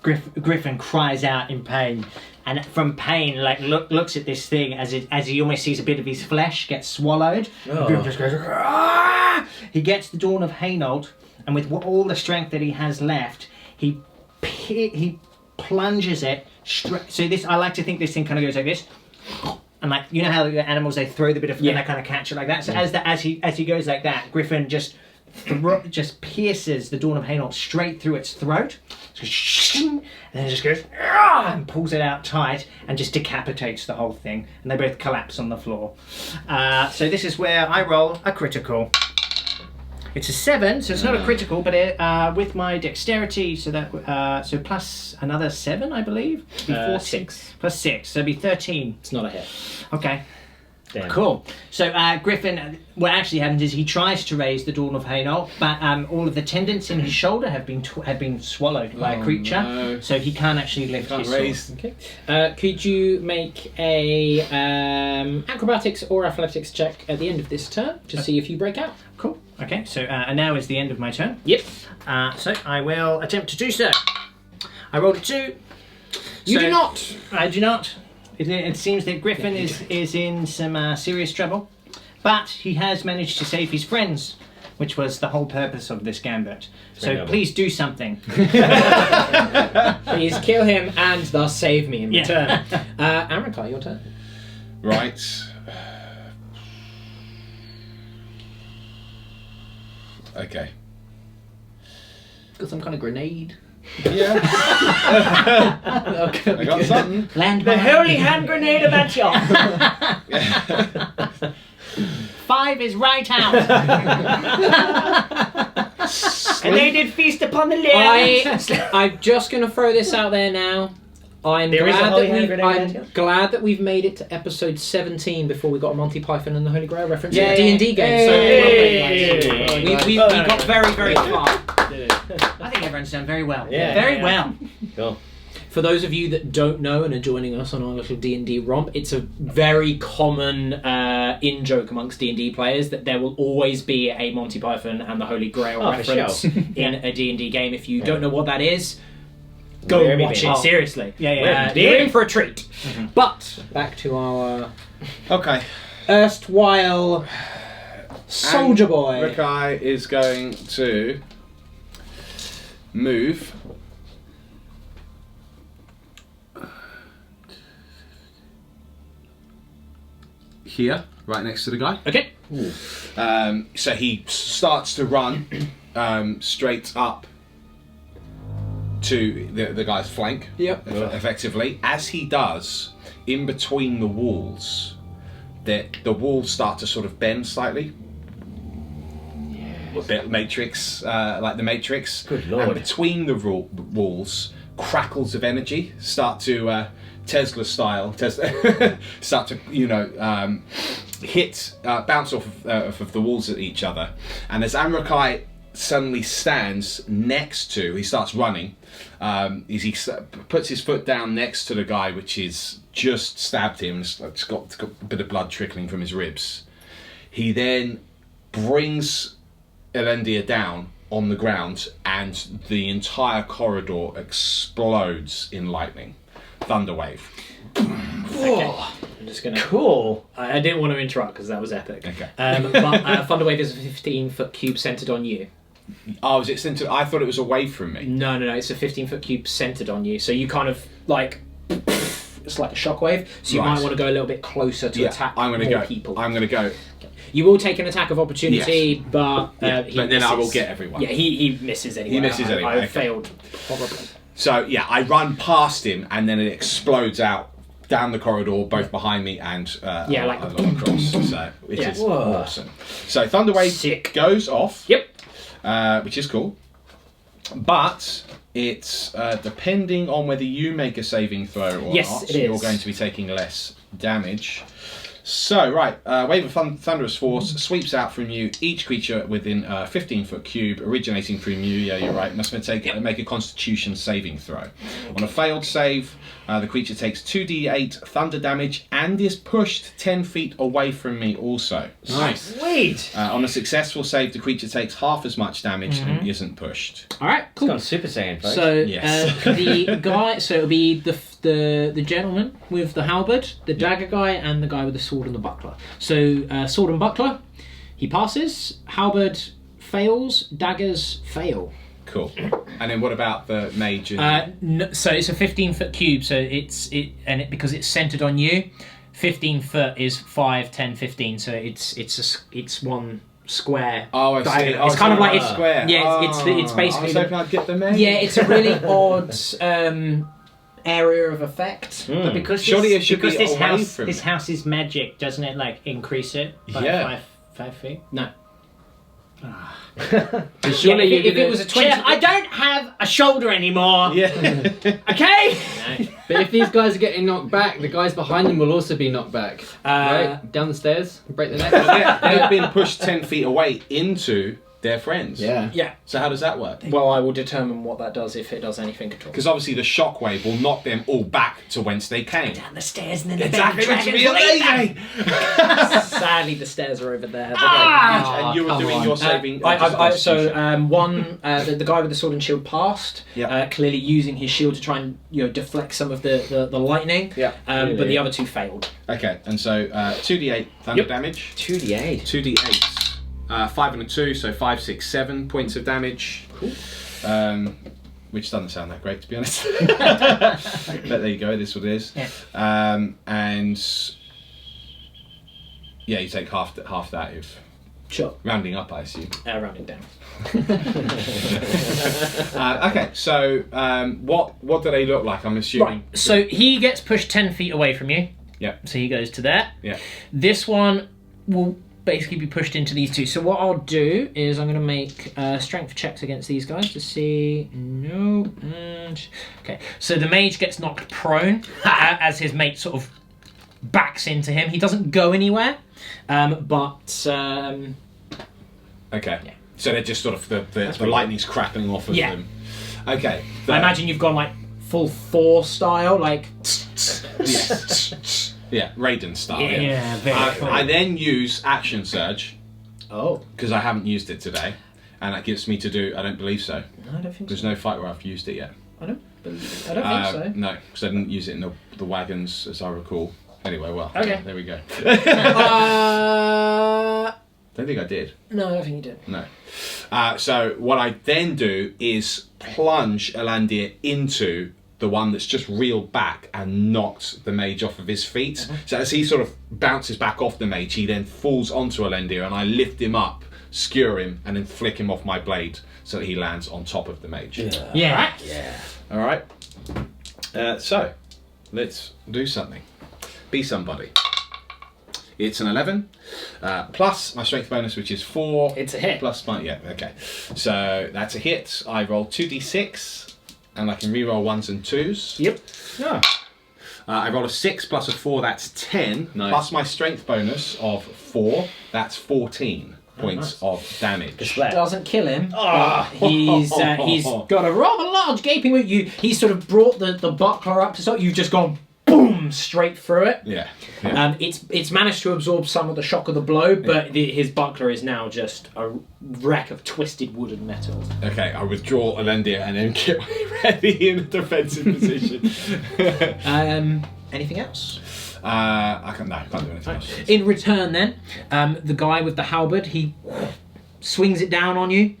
E: Griffin cries out in pain, and from pain like looks at this thing as he almost sees a bit of his flesh get swallowed. Griffin just goes, "Ah!" He gets the Dawn of Hainault, and with all the strength that he has left, he plunges it straight. So this, I like to think this thing kind of goes like this. And like, you know how the animals, they throw the bit of and they kind of catch it like that. So as he goes like that, Griffin just pierces the Dawn of Hainault straight through its throat, and then it just goes and pulls it out tight and just decapitates the whole thing, and they both collapse on the floor. So this is where I roll a critical. It's a 7, so it's not a critical, but with my dexterity, so that so plus another 7, I believe. It'd be 14.
A: 6.
E: Plus 6, so it'd be 13.
A: It's not a hit.
E: Okay.
F: Damn.
E: Cool. So Griffin, what actually happens is he tries to raise the Dawn of Hainault, but all of the tendons in his shoulder have been swallowed by a creature,
C: no.
E: so he can't actually lift
C: Can't
E: his sword.
C: raise.
A: Okay. Could you make a acrobatics or athletics check at the end of this turn to see if you break out?
E: Cool. Okay. So and now is the end of my turn.
A: Yep.
E: So I will attempt to do so. I rolled a 2.
A: You
E: So-
A: do not.
E: I do not. It seems that Griffin is in some serious trouble, but he has managed to save his friends, which was the whole purpose of this gambit. So
F: noble.
E: please do something.
A: Please kill him and thus save me in
E: Yeah.
A: return. Amrakai, your turn.
C: Right. Okay.
D: Got some kind of grenade.
C: Yeah.
D: Okay.
C: I got something.
E: Land
F: The
E: behind.
F: holy hand grenade of Antioch.
E: 5 is right out.
F: And they did feast upon the land.
A: I'm just going to throw this out there now. I'm
F: There is a
A: glad
F: holy
A: that
F: hand
A: we've,
F: grenade
A: I'm
F: Antioch?
A: glad that we've made it to episode 17 before we got a Monty Python and the Holy Grail reference in
F: Yay.
A: a D&D game.
F: Hey.
A: So we got very, very far.
E: I think everyone's done very well.
F: Yeah.
E: Very
F: Yeah.
E: well.
F: Cool.
A: For those of you that don't know and are joining us on our little D&D romp, it's a very common in-joke amongst D&D players that there will always be a Monty Python and the Holy Grail
F: Oh, for
A: reference
F: sure.
A: in a D&D game. If you don't know what that is, go
F: Where
A: and
F: have
A: watch
F: you
A: it,
F: been?
A: seriously.
E: Yeah.
A: You're in for a treat. But, back to our
C: Okay.
A: erstwhile soldier boy.
C: Rakai is going to move here, right next to the guy.
A: Okay.
C: So he starts to run straight up to the guy's flank.
A: Yep.
C: Effectively, as he does, in between the walls, the walls start to sort of bend slightly. A bit Matrix, like the Matrix.
F: Good lord.
C: And between the walls, crackles of energy start to Tesla style, start to hit, bounce off of the walls at each other. And as Amrakai suddenly stands next to, he starts running. He puts his foot down next to the guy which is just stabbed him. It's got a bit of blood trickling from his ribs. He then brings Elendia down on the ground, and the entire corridor explodes in lightning. Thunderwave.
A: Okay. I'm just gonna.
F: Cool.
A: I didn't want to interrupt because that was epic.
C: Okay.
A: But Thunderwave is a 15-foot cube centered on you.
C: Oh, is it centered? I thought it was away from me.
A: No. It's a 15-foot cube centered on you. So you kind of like. It's like a shockwave. So you
C: Right.
A: might want to go a little bit closer to attack more people.
C: I'm going to go.
A: You will take an attack of opportunity, but
C: but then I will get everyone.
A: Yeah, he misses anyway.
C: He misses anyway,
A: I
C: okay.
A: failed horribly.
C: So yeah, I run past him, and then it explodes out down the corridor, both behind me and
A: like
C: along across. So it is
F: Whoa.
C: awesome. So Thunderwave
A: Sick.
C: goes off.
A: Yep.
C: Which is cool, but it's depending on whether you make a saving throw or
A: Yes,
C: not.
A: it
C: You're
A: is.
C: going to be taking less damage. So, right, wave of thunderous force sweeps out from you each creature within a 15-foot cube, originating from you. Yeah, you're right. Must make a Constitution saving throw. On a failed save, the creature takes 2d8 thunder damage and is pushed 10 feet away from me also.
D: Nice.
F: Sweet.
C: On a successful save, the creature takes half as much damage and isn't pushed.
A: All right.
F: It's
A: Cool.
F: gone Super Saiyan, folks.
A: So
C: Yes.
A: the guy, so it'll be the gentleman with the halberd, the dagger guy, and the guy with the sword and the buckler. So sword and buckler, he passes. Halberd fails. Daggers fail.
C: Cool. And then what about the mage? And
E: So it's a 15-foot cube. So because it's centered on you. 15 foot is 5, 10, 15. So it's one square.
C: oh, I see.
E: diagonal.
C: Oh,
E: It's kind of like
C: a square.
E: yeah, it's
C: I
E: basically
C: was hoping I'd get the mage.
E: yeah, it's a really odd area of effect.
B: But because
C: Surely it should be
B: this
C: away
B: house,
C: from
B: this
C: it.
B: house is magic, doesn't it? Like increase it by
C: Yeah.
B: 5 feet.
A: No.
D: Surely
E: Yeah,
D: you're
E: if it
D: gonna-
E: was a 20,
B: Chef, I don't have a shoulder anymore.
C: Yeah.
B: Okay.
D: But if these guys are getting knocked back, the guys behind them will also be knocked back. Right? Down the stairs, break the neck.
C: They've been pushed 10 feet away into their friends.
D: Yeah.
A: Yeah.
C: So how does that work?
A: Well, I will determine what that does if it does anything at all.
C: Because obviously the shockwave will knock them all back to whence they came.
B: Down the stairs and then the
C: Exactly,
B: big
C: which would be
B: dragons will eat them.
C: amazing.
A: Sadly, the stairs are over there.
C: And you were
D: come
C: doing
D: on.
C: your saving.
A: the guy with the sword and shield passed,
C: Yeah.
A: clearly using his shield to try and deflect some of the lightning.
C: Yeah.
A: But the other two failed.
C: Okay, and so 2d8 thunder damage.
F: 2d8.
C: 2d8. 5 and a 2, so 5, 6, 7 points of damage.
A: Cool.
C: Which doesn't sound that great, to be honest. But there you go, it is what it is.
B: Yeah.
C: And yeah, you take half that if
A: Sure.
C: rounding up, I assume.
A: Rounding down.
C: Okay, so what do they look like? I'm assuming.
E: Right. So he gets pushed 10 feet away from you.
C: Yeah.
E: So he goes to there.
C: Yeah.
E: This one will basically be pushed into these two. So what I'll do is I'm going to make strength checks against these guys to see. No. And okay. So the mage gets knocked prone as his mate sort of backs into him. He doesn't go anywhere, but
C: Okay. So they're just sort of the lightning's crackling off of
E: Yeah.
C: them. Okay.
E: I imagine you've gone like full Thor style, like
C: Yeah, Raiden style.
E: yeah, very cool.
C: I then use Action Surge
A: Oh.
C: because I haven't used it today, and that gives me to do. I don't believe so.
A: No, I don't think
C: There's
A: so.
C: no fight where I've used it yet.
A: I don't think so.
C: No, because I didn't use it in the wagons, as I recall. Anyway, well,
A: Okay.
C: there we go.
A: Uh,
C: Don't think I did.
A: no, I don't think you did.
C: No. So what I then do is plunge Elandir into the one that's just reeled back and knocked the mage off of his feet. So as he sort of bounces back off the mage, he then falls onto Alendir, and I lift him up, skewer him, and then flick him off my blade so that he lands on top of the mage.
E: Yeah.
C: All right. So let's do something. Be somebody. It's an 11, plus my strength bonus, which is 4.
A: It's a hit.
C: Plus my, yeah, okay. So that's a hit. I roll 2d6, and I can re-roll 1s and 2s.
A: Yep.
C: Yeah. I roll a 6 plus a 4, that's 10.
D: Nice.
C: Plus my strength bonus of 4, that's 14 points of damage.
A: Doesn't kill him. But he's got a rather large gaping wound. He sort of brought the buckler up to stop. You've just gone boom straight through it.
C: Yeah.
A: It's managed to absorb some of the shock of the blow, but his buckler is now just a wreck of twisted wood and metal.
C: Okay, I withdraw Alendir and then get ready in a defensive position.
A: Anything else?
C: I can't do anything else.
A: In return, then, the guy with the halberd, he swings it down on you.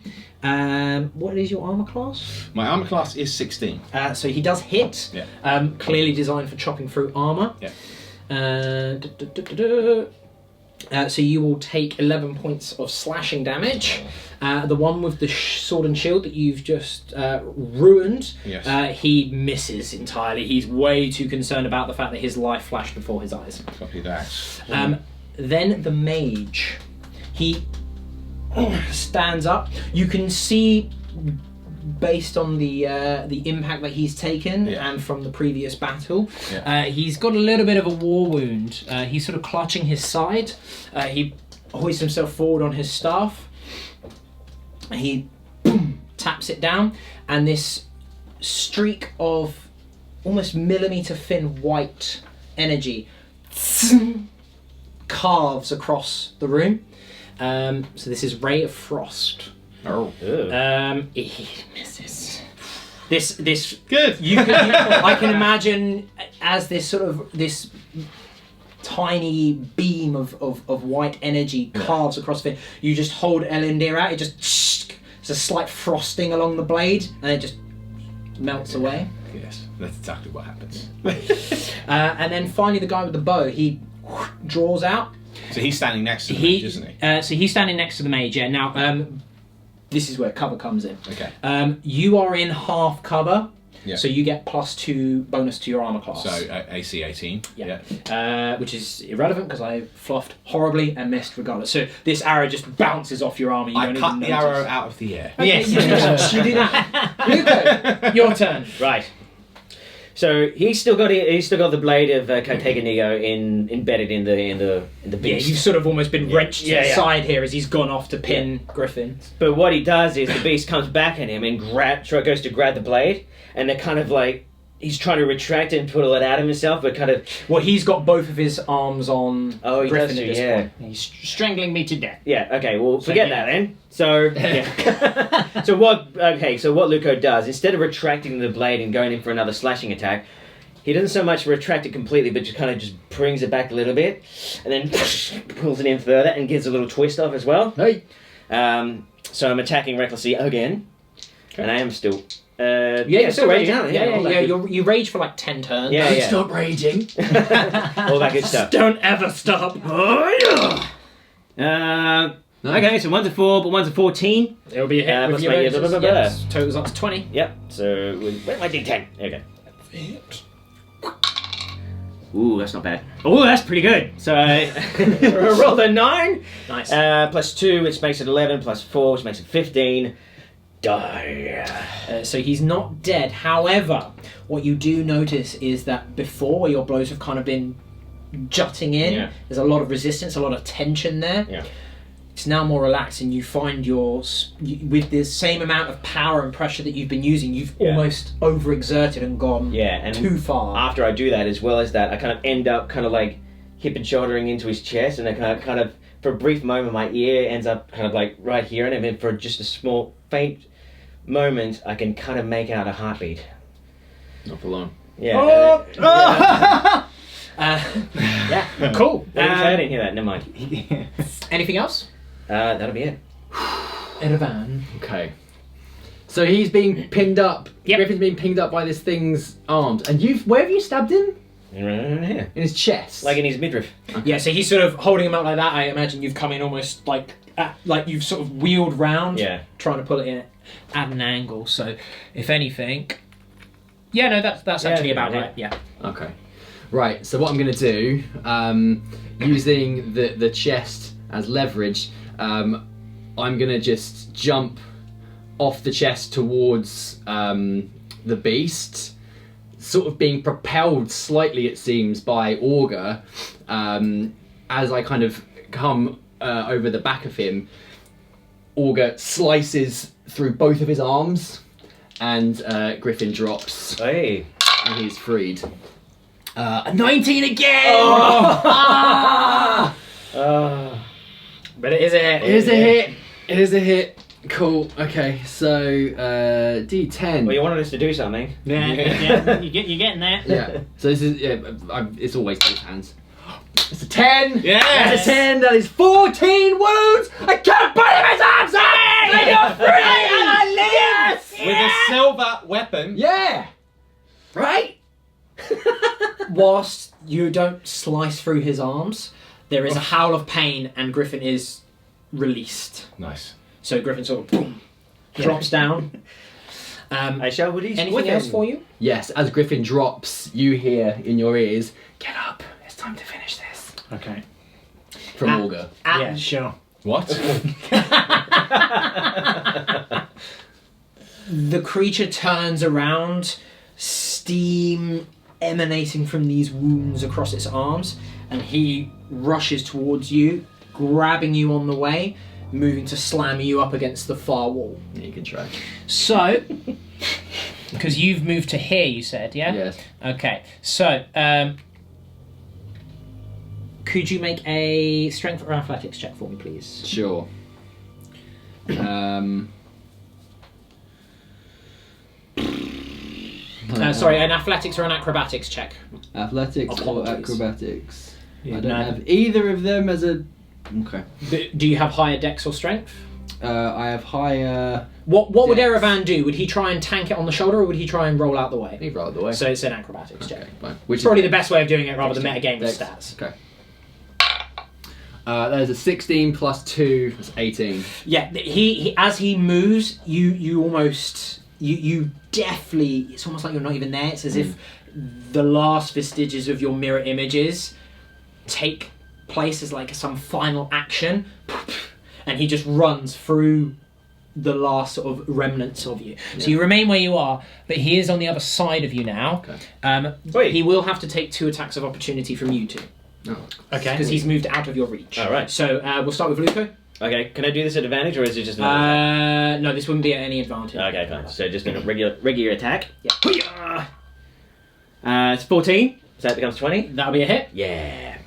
A: What is your armor class?
C: My armor class is 16.
A: So he does hit.
C: Yeah.
A: Clearly designed for chopping through armor.
C: Yeah.
A: So you will take 11 points of slashing damage. The one with the sword and shield that you've just ruined,
C: Yes.
A: he misses entirely. He's way too concerned about the fact that his life flashed before his eyes.
C: Copy that.
A: Then the mage, he stands up. You can see, based on the impact that he's taken and from the previous battle, he's got a little bit of a war wound. He's sort of clutching his side. He hoists himself forward on his staff. He taps it down, and this streak of almost millimetre thin white energy carves across the room. So this is Ray of Frost. He misses. This
C: Good.
A: I can imagine as this tiny beam of white energy carves across the. You just hold Elindir out. It just there's a slight frosting along the blade, and it just melts away.
C: Yes, that's exactly what happens.
A: And then finally, the guy with the bow, he draws out.
C: So he's standing next to the mage, isn't he?
A: So he's standing next to the mage. Yeah. Now, this is where cover comes in.
C: Okay.
A: You are in half cover,
C: Yeah.
A: so you get +2 bonus to your armor class.
C: So AC 18.
A: Yeah. Which is irrelevant because I fluffed horribly and missed regardless. So this arrow just bounces off your armor. You
C: I
A: don't
C: cut
A: even
C: the
A: notice.
C: arrow out of the air.
A: Yes. You do that. Luco, your turn.
F: Right. So he's still got the blade of Cartaganeo embedded in the
A: Yeah,
F: beast.
A: you've sort of almost been wrenched to the
F: Yeah.
A: side here as he's gone off to pin Griffin.
F: But what he does is the beast comes back at him and goes to grab the blade, and they're kind of like he's trying to retract it and pull it out of himself, but kind of.
A: Well, he's got both of his arms on
F: Oh, he
A: Griffin
F: does
A: at
F: too,
A: this
F: yeah.
A: point. He's strangling me to death.
F: Yeah. Okay. Well, forget
A: yeah.
F: that then. So yeah. So what Luco does, instead of retracting the blade and going in for another slashing attack, he doesn't so much retract it completely, but just kind of just brings it back a little bit, and then pulls it in further and gives a little twist off as well.
D: Hey.
F: So I'm attacking recklessly again, and I am still.
A: You're still raging.
F: aren't I?
A: Yeah. You rage for like 10 turns.
F: Yeah.
D: Stop raging.
F: All that good stuff.
A: Don't ever stop.
F: Okay, so one's a 4, but one's a 14.
A: It'll be a hit with
F: plus
A: your
F: my-
A: bonuses.
F: blah, blah, blah, blah.
A: Yes, totals up to 20.
F: Yep. So where's my D10? Okay. Ooh, that's not bad. Oh, that's pretty good. So I rolled a 9.
A: Nice.
F: Plus 2, which makes it 11. Plus 4, which makes it 15. Die.
A: So he's not dead. However, what you do notice is that before, where your blows have kind of been jutting in, there's a lot of resistance, a lot of tension there.
F: Yeah.
A: It's now more relaxed, and you find with the same amount of power and pressure that you've been using, you've almost overexerted and gone
F: and
A: too far.
F: After I do that, as well as that, I kind of end up kind of like hip and shouldering into his chest, and I kind of for a brief moment, my ear ends up kind of like right here, and then for just a small, faint moment, I can kind of make out a heartbeat.
D: Not for long.
F: Yeah.
A: Yeah, cool.
F: I didn't hear that. Never mind.
A: Anything else?
F: That'll be it.
A: Erevan.
D: Okay. So he's being pinned up.
E: Yep.
D: Griffin's being pinned up by this thing's arms. And where have you stabbed him?
F: Right here.
D: In his chest.
F: Like in his midriff.
A: Yeah, so he's sort of holding him up like that. I imagine you've come in almost like you've sort of wheeled round,
F: Yeah.
A: trying to pull it in at an angle. So, if anything, yeah, no, that's actually about
F: yeah.
A: right. Yeah.
D: Okay. Right, so what I'm going to do, using the chest as leverage, I'm going to just jump off the chest towards the beast, sort of being propelled slightly, it seems, by Augur, as I kind of come over the back of him. Augur slices through both of his arms, and Griffin drops,
F: Hey.
D: and he's freed.
A: A 19 again! But it is a hit.
D: It is a hit. It is a hit. Cool. Okay, so D10.
F: Well, you wanted us to do something.
E: Yeah, you're getting there.
D: Yeah. So this is it's always both hands. It's a 10.
C: Yes!
D: It's a 10. That is 14 wounds. I can't bite him his arms out. And you're free. And I live.
C: With a silver weapon.
D: Yeah. Right.
A: Whilst you don't slice through his arms, there is a howl of pain, and Griffin is released.
C: Nice.
A: So Griffin sort of boom, drops down.
F: I shall release
A: Anything else for you?
D: Yes. As Griffin drops, you hear in your ears, "Get up. It's time to finish this."
E: Okay.
D: From Augur.
E: Yeah, sure.
C: What?
A: The creature turns around, steam emanating from these wounds across its arms, and he rushes towards you, grabbing you on the way, moving to slam you up against the far wall.
D: Yeah, you can try.
A: So, because you've moved to here, you said, yeah?
D: Yes.
A: Okay, so, could you make a strength or athletics check for me, please?
D: Sure.
A: Sorry, an athletics or an acrobatics check.
D: Athletics or
A: Apologies.
D: acrobatics?
E: Yeah,
D: I don't
E: no.
D: have either of them as a. Okay.
A: Do you have higher dex or strength?
D: I have higher.
A: What would
D: Dex.
A: Erevan do? Would he try and tank it on the shoulder, or would he try and roll out the way?
D: Leave right the way.
A: So it's an acrobatics check.
D: Okay, fine. Which
A: It's probably
D: is
A: the best way of doing it rather than metagame with
D: Dex.
A: stats.
D: Okay. That is a 16 plus 2. That's 18.
A: Yeah, he as he moves, you almost you definitely. It's almost like you're not even there. It's as if the last vestiges of your mirror images take place as like some final action, and he just runs through the last sort of remnants of you. So you remain where you are, but he is on the other side of you now.
D: Okay.
F: Wait.
A: He will have to take 2 attacks of opportunity from you two.
D: Oh.
A: Okay. Because he's moved out of your reach.
F: All right.
A: So we'll start with Luco.
F: Okay, can I do this at advantage, or is it just another
A: No, this wouldn't be at any advantage.
F: Okay, fine. So just a regular attack.
A: Yeah.
F: It's 14, so that becomes 20.
A: That'll be a hit.
F: Yeah.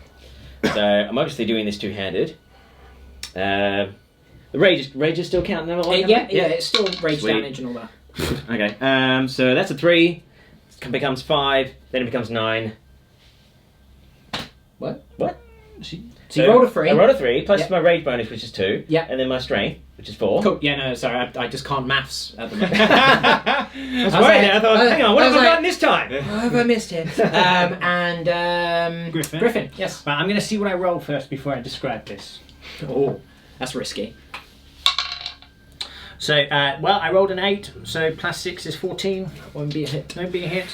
F: So I'm obviously doing this two-handed. The rage is still counting.
A: Yeah, it's still rage
F: Sweet.
A: damage and all that.
F: Okay. So that's a 3. It becomes 5. Then it becomes 9.
A: What?
F: What?
A: So you rolled a 3.
F: I rolled a 3 plus
A: Yeah.
F: my rage bonus, which is 2.
A: Yeah.
F: And then my strength, which is 4.
A: Cool. Yeah, no, sorry, I just can't maths at the moment.
F: I was worried there. I thought, hang on, what have I done this time?
A: Have I missed it?
E: Griffin.
A: Griffin, yes.
E: Right, I'm going to see what I roll first before I describe this.
A: Oh, that's risky.
E: So, I rolled an 8, so plus 6 is 14.
A: Won't be a hit.
E: Won't be a hit.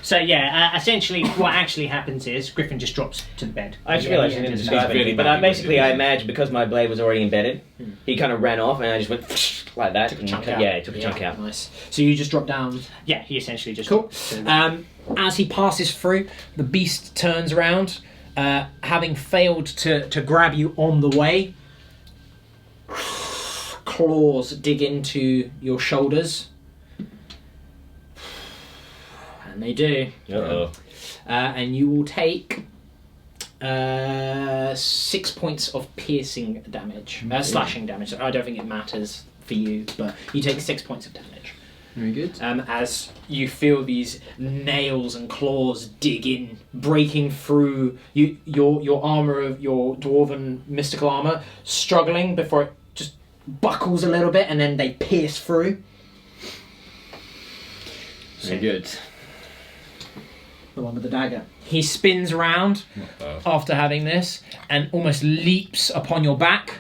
E: So, essentially, what actually happens is Griffin just drops to the bed.
F: I just realised I didn't describe
C: really
F: anything, but
C: bad
F: basically
C: when
F: I
C: you do that.
F: imagine because my blade was already embedded, he kind of ran off and I just went like that.
A: Took a
F: and
A: chunk
F: cut-
A: out.
F: Yeah, he took a chunk out.
A: Nice. So you just drop down.
E: Yeah, he essentially just
A: Cool.
E: drops to the bed.
A: As he passes through, the beast turns around, having failed to grab you on the way. Claws dig into your shoulders. And they do.
F: Uh-oh.
A: And you will take 6 points of piercing damage. Slashing damage. I don't think it matters for you, but you take 6 points of damage.
D: Very good.
A: As you feel these nails and claws dig in, breaking through your armour of your dwarven mystical armour, struggling before it just buckles a little bit, and then they pierce through.
D: So good.
E: The one with the dagger.
A: He spins round after having this and almost leaps upon your back.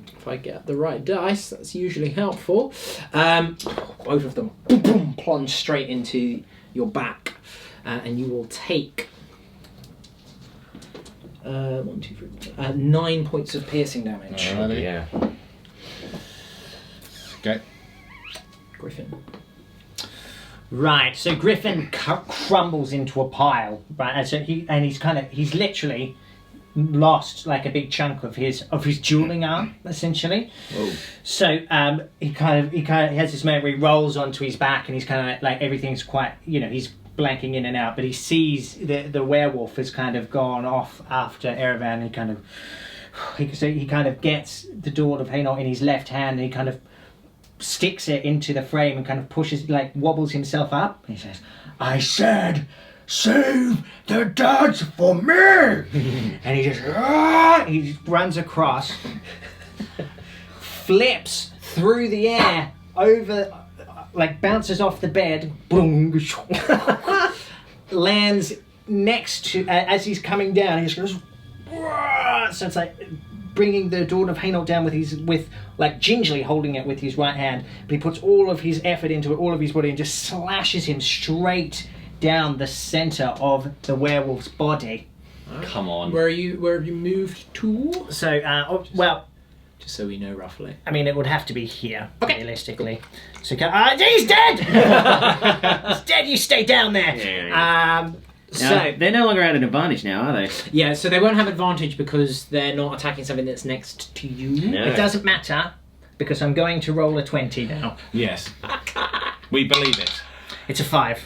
A: If I get the right dice, that's usually helpful. Both of them boom, boom, plunge straight into your back, and you will take 9 points of piercing damage.
F: Yeah.
C: Okay.
A: Griffin.
E: Right, so Griffin crumbles into a pile, right? And so he's literally lost like a big chunk of his dueling arm, essentially.
D: Whoa.
E: So he has this moment where he rolls onto his back, and he's kind of like everything's quite, he's blanking in and out, but he sees the werewolf has kind of gone off after Erevan. He kind of gets the Dawn of Hainault in his left hand, and he kind of sticks it into the frame and kind of pushes, like wobbles himself up. He says, "I said, save the duds for me!" And he just runs across, flips through the air over, like bounces off the bed, boom, lands next to, as he's coming down, he just goes, so it's like bringing the Dawn of Hainault down with like gingerly holding it with his right hand, but he puts all of his effort into it, all of his body, and just slashes him straight down the center of the werewolf's body.
D: Come on.
A: Where have you moved to?
E: So, well,
A: Just so we know roughly.
E: I mean, it would have to be here, realistically. So, he's dead! He's dead, you stay down there!
F: Yeah.
E: So,
F: They're no longer at an advantage now, are they?
A: Yeah, so they won't have advantage because they're not attacking something that's next to you.
F: No.
E: it doesn't matter, because I'm going to roll a 20 now.
C: Yes. We believe it.
E: It's a 5.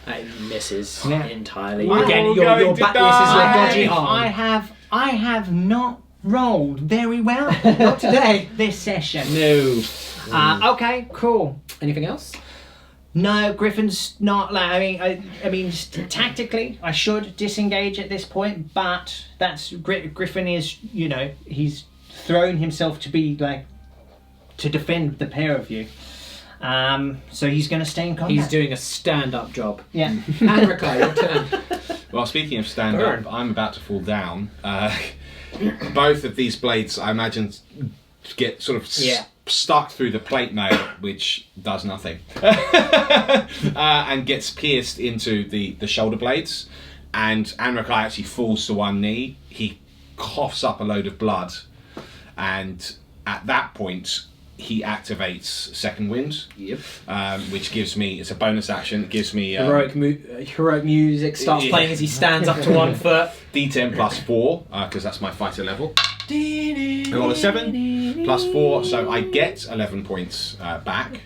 A: It misses
E: Yeah.
A: entirely.
C: We're
A: Again,
C: all
A: your
C: going to
A: back. This is your
C: die.
A: dodgy arm.
E: I have not rolled very well. Not today. This session.
A: No.
E: Okay, cool.
A: Anything else?
E: No, Griffin's not like. I mean, tactically, I should disengage at this point, but that's Griffin is. He's thrown himself to be like to defend the pair of you. So he's going to stay in combat.
A: He's doing a stand-up job.
E: Yeah.
A: Anrika, your turn.
C: Well, speaking of stand-up, I'm about to fall down. Both of these blades, I imagine, get sort of stuck through the plate mail, which does nothing, and gets pierced into the shoulder blades. And Anrakai actually falls to one knee. He coughs up a load of blood, and at that point, he activates Second Wind.
A: Yep.
C: Which gives me, it's a bonus action. It gives me
A: Heroic music starts playing as he stands up to 1 foot.
C: D10 plus 4, because that's my fighter level. I roll a 7 plus 4, so I get 11 points back.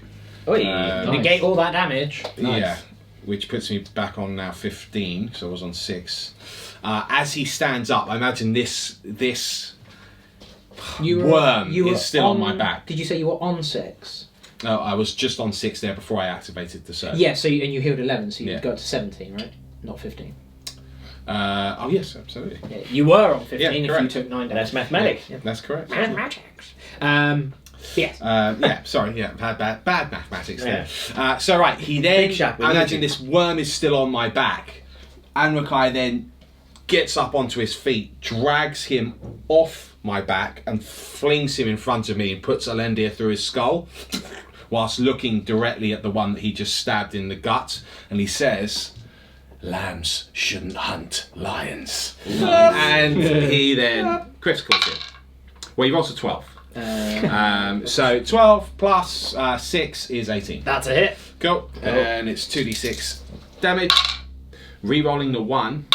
A: Negate all that damage.
C: Yeah, which puts me back on now 15, so I was on 6. As he stands up, I imagine this worm is still on my back.
A: Did you say you were on 6?
C: No, I was just on 6 there before I activated the surge.
A: Yeah, and you healed 11, so you
C: Yeah.
A: go up to 17, right? Not 15.
C: Oh yes, absolutely.
A: Yeah, you were on 15
C: Yeah,
A: if you
C: correct.
A: took 9 damage.
F: That's mathematics.
A: Yeah.
C: That's correct.
A: Mathematics. Yes.
C: Bad mathematics there. So right, he then,
F: Big shot,
C: I imagine this worm is still on my back. Anrakai then gets up onto his feet, drags him off my back and flings him in front of me and puts Alendir through his skull whilst looking directly at the one that he just stabbed in the gut, and he says, "Lambs shouldn't hunt lions." And he then criticals him. Well, he rolls a 12. So 12 plus 6 is 18.
A: That's a hit.
C: Cool. And it's 2d6 damage. Rerolling the 1.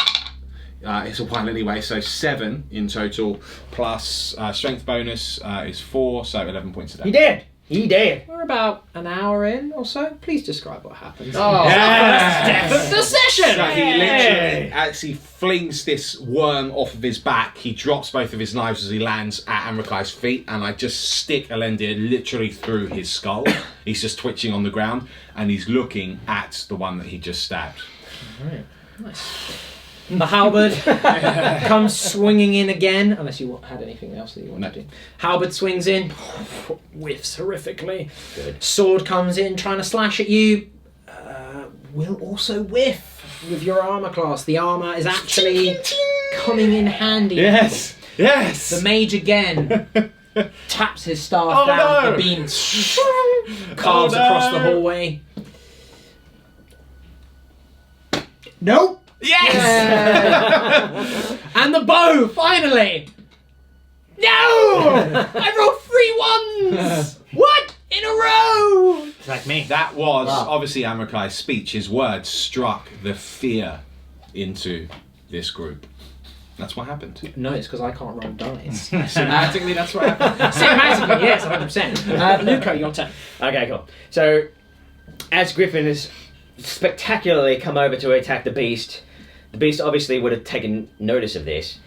C: It's a 1 anyway, so 7 in total. Plus strength bonus is 4, so 11 points of
E: He
C: damage.
E: did.
A: We're about an hour in or so. Please describe what happens.
E: Yes.
A: The session!
C: So he literally actually flings this worm off of his back. He drops both of his knives as he lands at Amrakai's feet, and I just stick Alendir literally through his skull. He's just twitching on the ground, and he's looking at the one that he just stabbed.
A: Right. Nice. The halberd comes swinging in again, unless you had anything else that you wanted to do. Halberd swings in, whiffs horrifically.
F: Good.
A: Sword comes in, trying to slash at you. Will also whiff with your armor class. The armor is actually coming in handy.
C: Yes. Yes.
A: The mage again taps his staff down.
C: no.
A: The beam carves across the hallway. Nope.
C: Yes.
A: And the bow, finally! No! I rolled 3 ones! What? In a row!
E: It's like me.
C: That was obviously Amrakai's speech. His words struck the fear into this group. That's what happened.
A: No, it's because I can't roll dice. Cinematically, that's what happened. Cinematically, yes, 100%. Luca, your turn.
F: Okay, cool. So, as Griffin has spectacularly come over to attack the beast obviously would have taken notice of this.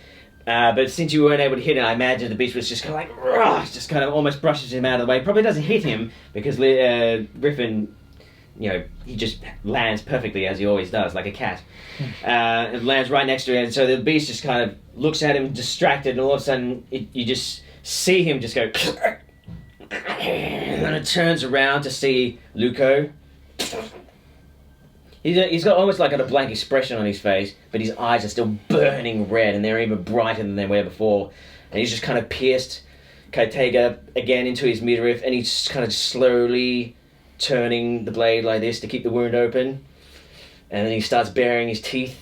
F: But since you weren't able to hit it, I imagine the beast was just kind of like, "Rah!" Just kind of almost brushes him out of the way. Probably doesn't hit him because Griffin, he just lands perfectly as he always does, like a cat. It lands right next to him, and so the beast just kind of looks at him, distracted, and all of a sudden you just see him just go, and it turns around to see Luco. He's got almost like a blank expression on his face, but his eyes are still burning red, and they're even brighter than they were before. And he's just kind of pierced Kaitega again into his midriff, and he's just kind of slowly turning the blade like this to keep the wound open. And then he starts baring his teeth.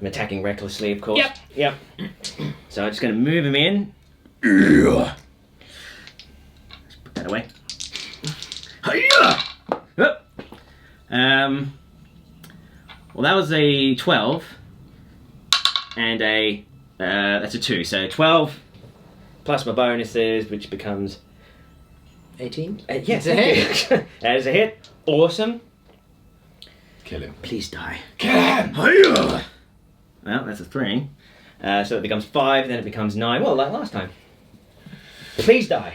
F: I'm attacking recklessly, of course. Yep. So I'm just going to move him in. Let's put that away. Well, that was a 12, and that's a 2. So 12 plus my bonuses, which becomes
A: 18?
F: yes, a hit. That is a hit. Awesome.
C: Kill him.
F: Please die.
C: Kill him.
F: Well, that's a 3. So it becomes 5, then it becomes 9. Well, like last time. Please die.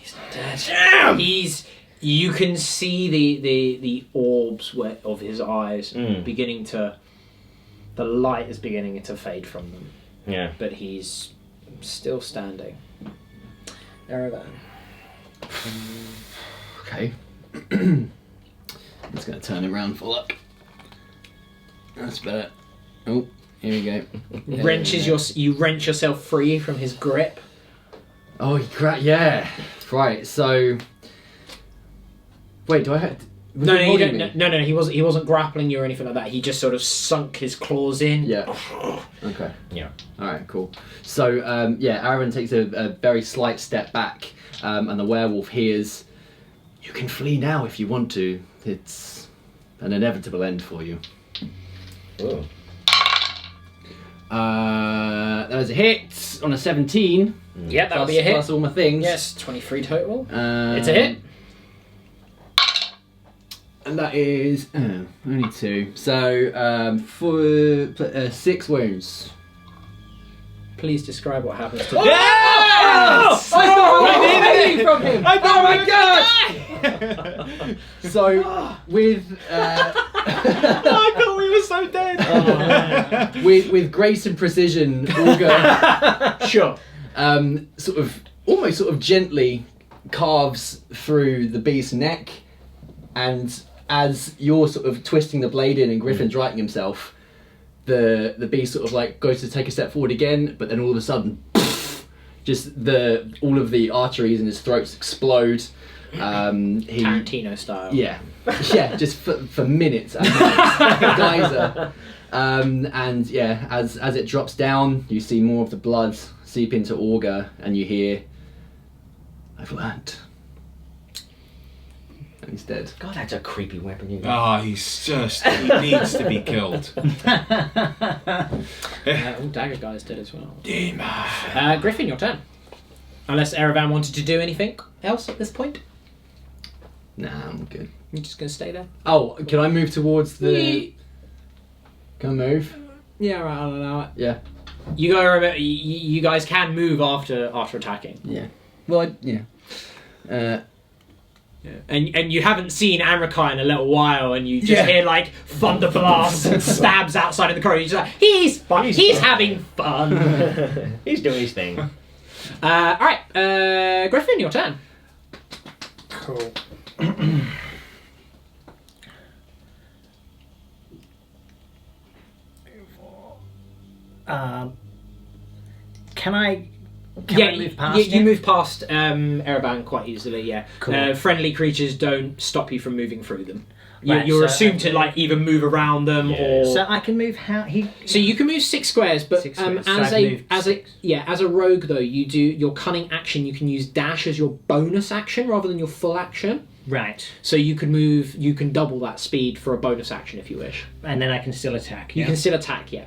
A: He's not dead.
F: Damn!
A: You can see the orbs of his eyes beginning to... The light is beginning to fade from them.
F: Yeah.
A: But he's still standing. Erevan.
D: Okay. I'm just going to turn him around for luck. That's better. Oh, here we go.
A: You wrench yourself free from his grip.
D: Oh, yeah. Right, so... Wait, do I have...
A: No, you don't. No, he wasn't grappling you or anything like that. He just sort of sunk his claws in.
D: Yeah. Okay.
F: Yeah.
D: Alright, cool. So, Aaron takes a very slight step back, and the werewolf hears, "You can flee now if you want to. It's an inevitable end for you."
F: Ooh.
D: That was a hit on a 17.
A: Yep, that'll be a hit.
D: Plus all my things.
A: Yes, 23 total.
D: It's
A: a hit.
D: And that is only 2. So for 6 wounds.
A: Please describe what happens to
D: Oh! I stole from him! Oh my god! So with
C: I thought we were so dead.
D: with grace and precision, Augur
A: Sure.
D: almost gently carves through the beast's neck, and as you're sort of twisting the blade in and Griffin's righting himself, the beast sort of like goes to take a step forward again, but then all of a sudden, just all of the arteries in his throat explode.
A: Tarantino style.
D: Yeah, just for minutes. Geyser. And yeah, as it drops down, you see more of the blood seep into Augur, and you hear, "I've learnt." And he's dead.
F: God, that's a creepy weapon you got.
C: Oh, he needs to be killed.
A: Dagger guy's dead as well.
C: Demon.
A: Griffin, your turn. Unless Erevan wanted to do anything else at this point.
D: Nah, I'm good.
A: You're just going to stay there?
D: Oh, can I move towards the... Can I move?
A: Yeah, right, I'll allow it.
D: Yeah.
A: You gotta remember, you guys can move after attacking.
D: Yeah. Well, yeah.
A: And you haven't seen Amrakai in a little while, and you just hear like thunder blasts and stabs outside of the corridor. You're just like, he's fun. He's having fun.
F: He's doing his thing.
A: All right, Griffin, your turn.
B: Cool. Can I move past
A: you
B: him?
A: move past Ereban quite easily. Yeah,
B: Cool.
A: friendly creatures don't stop you from moving through them.
B: Right,
A: You're
B: so-
A: assumed to like either move around them or.
B: So I can move how he.
A: So you can move 6 squares, but
B: 6 squares. So
A: as
B: I've
A: a
B: moved
A: as a as a rogue though, you do your cunning action. You can use dash as your bonus action rather than your full action.
B: Right,
A: So you can move. You can double that speed for a bonus action if you wish.
B: and then I can still attack.
A: You
B: yeah?
A: can still attack. Yeah.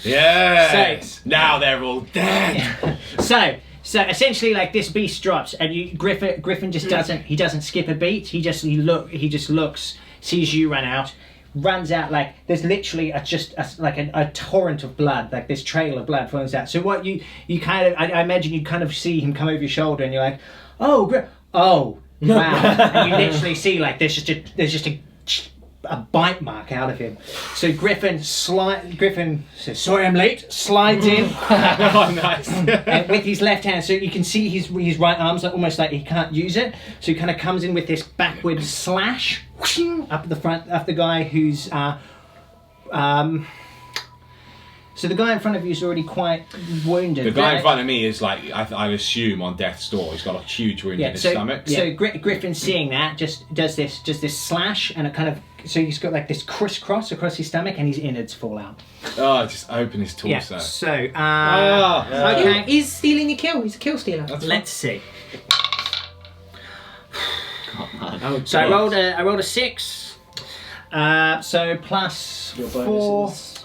C: Yes. Now they're all dead.
B: So essentially, like this beast drops, and Griffin just doesn't skip a beat. He just looks, sees you run out, runs out like there's literally a torrent of blood, like this trail of blood flows out. So what you kind of I imagine you kind of see him come over your shoulder, and you're like, oh wow, and you literally see like there's just a bite mark out of him. So Griffin says, sorry I'm late, slides in
C: Oh, nice.
B: and with his left hand, so you can see his right arm's like, almost like he can't use it. So he kind of comes in with this backward slash up the front of the guy who's so the guy in front of you is already quite wounded.
C: The guy in front of me is like, I assume on death's door. He's got a huge wound in his stomach.
B: So Griffin, seeing that, just does this slash, and it kind of, so he's got like this crisscross across his stomach, and his innards fall out.
C: Oh, just open his
B: Yeah.
C: torso.
B: So
A: Okay. He's stealing your kill. He's a kill stealer.
B: let's see.
A: Oh,
B: So I rolled a 6. So plus
A: Your
B: 4,
A: bonuses.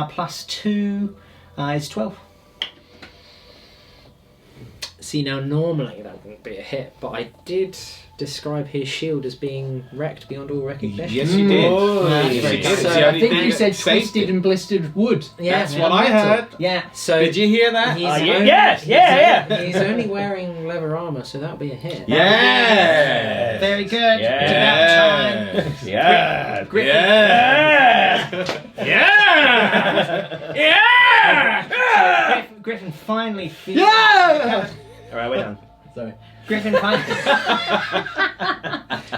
B: plus 2 is 12.
A: See, now normally that wouldn't be a hit, but I did describe his shield as being wrecked beyond all recognition.
C: Yes, you did.
A: That's
C: Yes,
A: very
C: you
A: good.
C: did.
A: So
C: It's the
D: I
C: only
D: think
C: thing
D: you
C: that
D: said
C: saved
D: twisted
C: him.
D: and blistered wood.
A: Yeah,
C: That's what I heard.
A: Yeah. So
C: Did you hear that?
A: He's
F: Yes.
A: He's only wearing leather armor, so that would be a hit.
C: Yeah.
B: Very good.
F: Yeah.
B: It's about time.
F: Yeah.
B: Griffin. Griffin finally feels.
D: Yeah!
F: All right, we're done.
D: Sorry.
B: Griffin finally.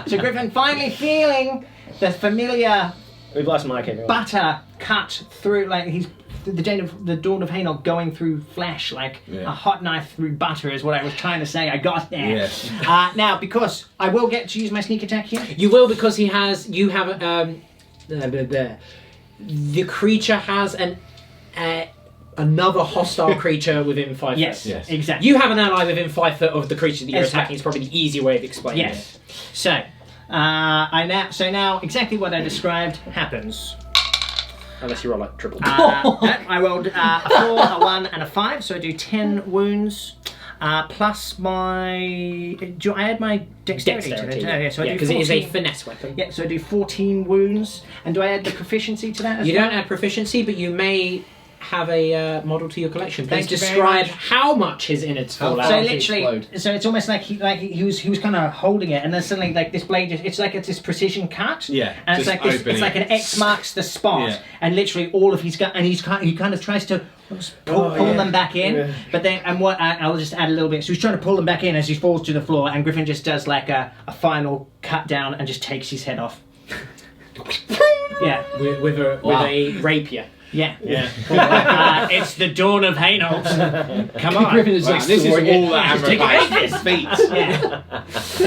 B: So Griffin finally feeling the familiar
F: We've lost Mike, everyone.
B: butter cut through, like he's the dawn of Hainok going through flesh, like
C: Yeah.
B: a hot knife through butter is what I was trying to say. I got there.
C: Yes.
B: Now, because I will get to use my sneak attack here.
A: You will, because you have the creature has another hostile creature within 5 foot.
B: Yes,
C: Yes.
B: exactly.
A: You have an ally within 5 foot of the creature that you're
B: Yes,
A: attacking. Is probably the easy way of explaining
B: Yes. So, now exactly what I described happens.
A: it. Unless you roll like triple.
B: I rolled a 4, a 1, and a 5, so I do 10 wounds. Plus my. Do I add my dexterity to
A: Dexterity.
B: it? Oh, yeah, so I do
A: because it is a
B: 14.
A: finesse weapon.
B: Yeah, so I do 14 wounds. And do I add the proficiency to that as
A: You
B: well?
A: don't add proficiency, but you may have a model to your collection. Please
B: Thank you very
A: describe
B: much.
A: how much his innards fall
D: So
A: out.
B: So
D: Arlanti
B: literally,
D: explode.
B: so it's almost like he was kind of holding it, and then suddenly like this blade, it's like it's this precision cut.
C: Yeah,
B: and it's
C: just
B: like this,
C: opening
B: it's like an
C: it.
B: X marks the spot,
C: Yeah.
B: and literally all of his gun, and he kind of tries to pull them back in, but then I'll just add a little bit. So he's trying to pull them back in as he falls to the floor, and Griffin just does like a final cut down and just takes his head off. Yeah,
A: with a rapier.
B: yeah.
F: Yeah.
B: It's the dawn of Hainolds. Come on.
D: Griffin is like
C: This is
D: soaring
C: all
D: it.
C: that
F: Take
C: Amrakai feet.
B: Yeah.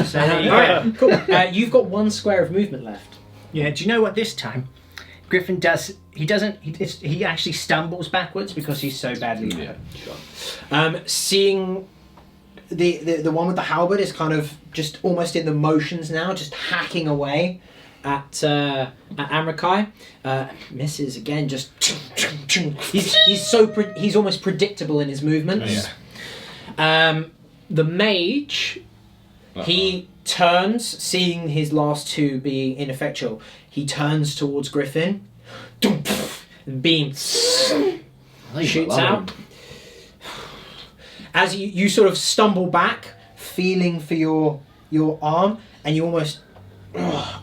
B: So there you go.
A: Alright, cool. You've got 1 square of movement left.
B: Yeah, do you know what this time Griffin does? He actually stumbles backwards because he's so badly hurt.
A: Seeing the one with the halberd is kind of just almost in the motions now, just hacking away at Amrakai. Misses again. Just he's almost predictable in his movements.
C: Yeah.
A: The mage, he turns, seeing his last 2 being ineffectual. He turns towards Griffin. Beam shoots out.
E: as you sort of stumble back, feeling for your arm, and you almost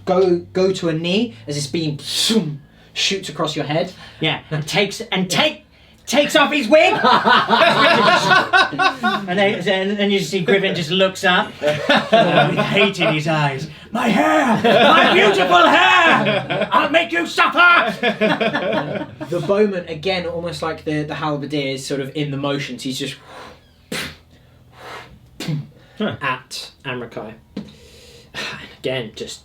E: go to a knee as this beam shoots across your head. Yeah, and takes off his wig. and then you see Griffin just looks up with hate in his eyes. My hair! My beautiful hair! I'll make you suffer! The bowman, again, almost like the halberdier, is sort of in the motions. He's just at Amrakai. And again, just...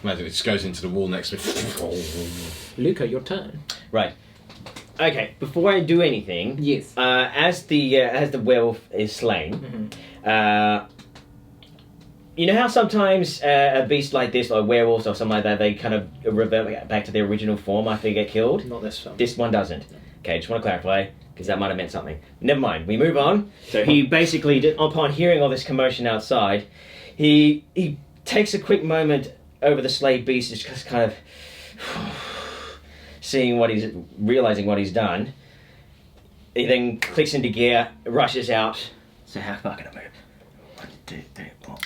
C: Imagine it just goes into the wall next to it.
E: Luca, your turn.
F: Right. Okay. Before I do anything,
E: Yes.
F: as the werewolf is slain, you know how sometimes a beast like this, like werewolves or something like that, they kind of revert back to their original form after they get killed?
E: Not this film.
F: This one doesn't. Okay, just want to clarify, because that might have meant something. Never mind, we move on. So he basically, upon hearing all this commotion outside, he takes a quick moment over the slave beast, just kind of realizing what he's done. He then clicks into gear, rushes out. So how far can I move? 1, 2, 3, 4,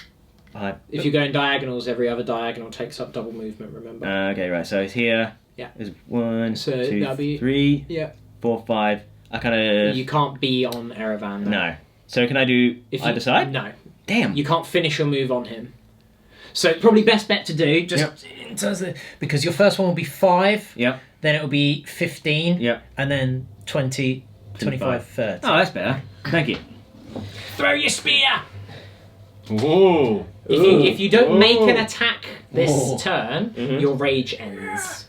F: 5.
E: If you're going diagonals, every other diagonal takes up double movement, remember?
F: Okay, right, so it's here.
E: Yeah.
F: There's 1,
E: So
F: 2,
E: that'll be-
F: 3,
E: Yeah.
F: 4, 5. I kind of...
E: You can't be on Erevan. though.
F: No. So can I do
E: If
F: either
E: you,
F: side?
E: No.
F: Damn.
E: You can't finish your move on him. So probably best bet to do, just
F: Yep.
B: In terms of, because your first one will be 5,
F: Yep.
B: then it will be 15,
F: Yep.
B: and then 20, 25, 30.
F: Oh, that's better. Thank you.
E: throw your spear!
C: Ooh.
E: If you don't make an
C: Ooh.
E: attack this turn, your rage ends.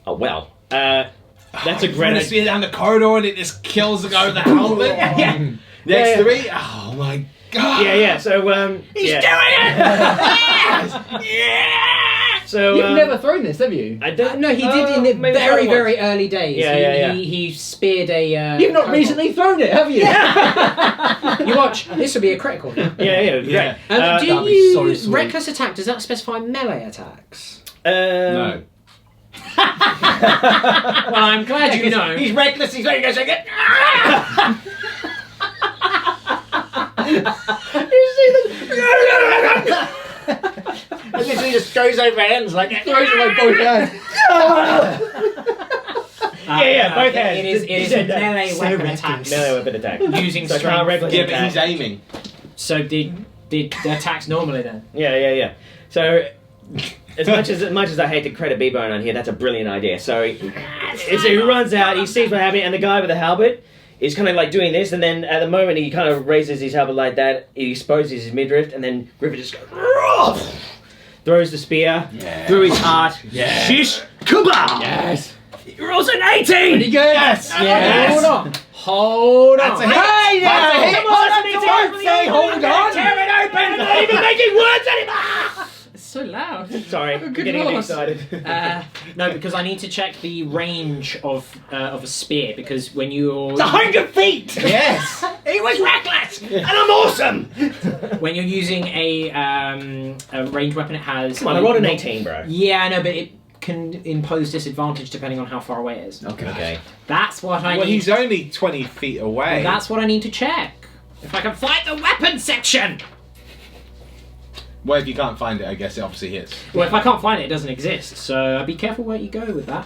F: Oh, well. That's a
C: Run
F: great
C: the spear down the corridor and it just kills the guy with the helmet.
F: Yeah.
C: Next
F: Yeah.
C: to me. Oh my god.
F: Yeah. So,
E: He's
F: yeah.
E: doing it!
F: So,
D: You've never thrown this, have you?
F: I don't.
E: No, he did in the
F: maybe
E: very,
F: once.
E: very early days.
F: Yeah.
E: He speared a...
D: You've not
E: kobold.
D: recently thrown it, have you?
E: You watch, this will be a critical.
F: Yeah.
C: Yeah.
F: Great.
E: Do
D: that'd
E: you
D: be so sweet.
E: reckless attack? Does that specify melee attacks?
C: No.
E: Well, I'm glad you know.
F: He's reckless. He's going to go get.
E: It literally just goes over hands like
D: Throws it like both hands.
F: Both hands.
E: It is a melee weapon attack.
F: Melee weapon attack.
E: Using
F: So I can't
E: strength.
F: reckless
C: Yeah, but
F: attack.
C: he's aiming.
E: So did the attacks normally then?
F: Yeah. So, as much as I hate to credit B-Bone on here, that's a brilliant idea. So he runs out, he sees what's happening, and the guy with the halberd is kind of like doing this, and then at the moment he kind of raises his halberd like that, he exposes his midriff, and then Griffin just goes, throws the spear through his heart.
C: Yeah.
F: Shish kabam!
D: Yes.
F: He rolls an 18!
D: Pretty good.
C: Yes.
E: Hold on. Hold on.
C: That's a hit.
D: Hey now!
C: That's a hit.
F: Come on, that's an
D: Don't say hold on.
F: Tear it open! I'm not even making words anymore!
E: It's so loud.
F: Sorry, I'm
D: Good
F: getting
D: lord.
F: excited.
E: No, because I need to check the range of a spear, because when you're
F: 100 feet!
C: Yes.
F: He was reckless! And I'm awesome!
E: when you're using a ranged weapon, it has.
F: Come on, I rolled an 18, bro.
E: Yeah, I know, but it can impose disadvantage depending on how far away it is.
F: Okay.
E: That's what I
C: Well,
E: need.
C: he's only 20 feet away.
E: That's what I need to check. If I can find the weapon section.
C: Well, if you can't find it, I guess it obviously hits.
E: Well, if I can't find it, it doesn't exist. So be careful where you go with that.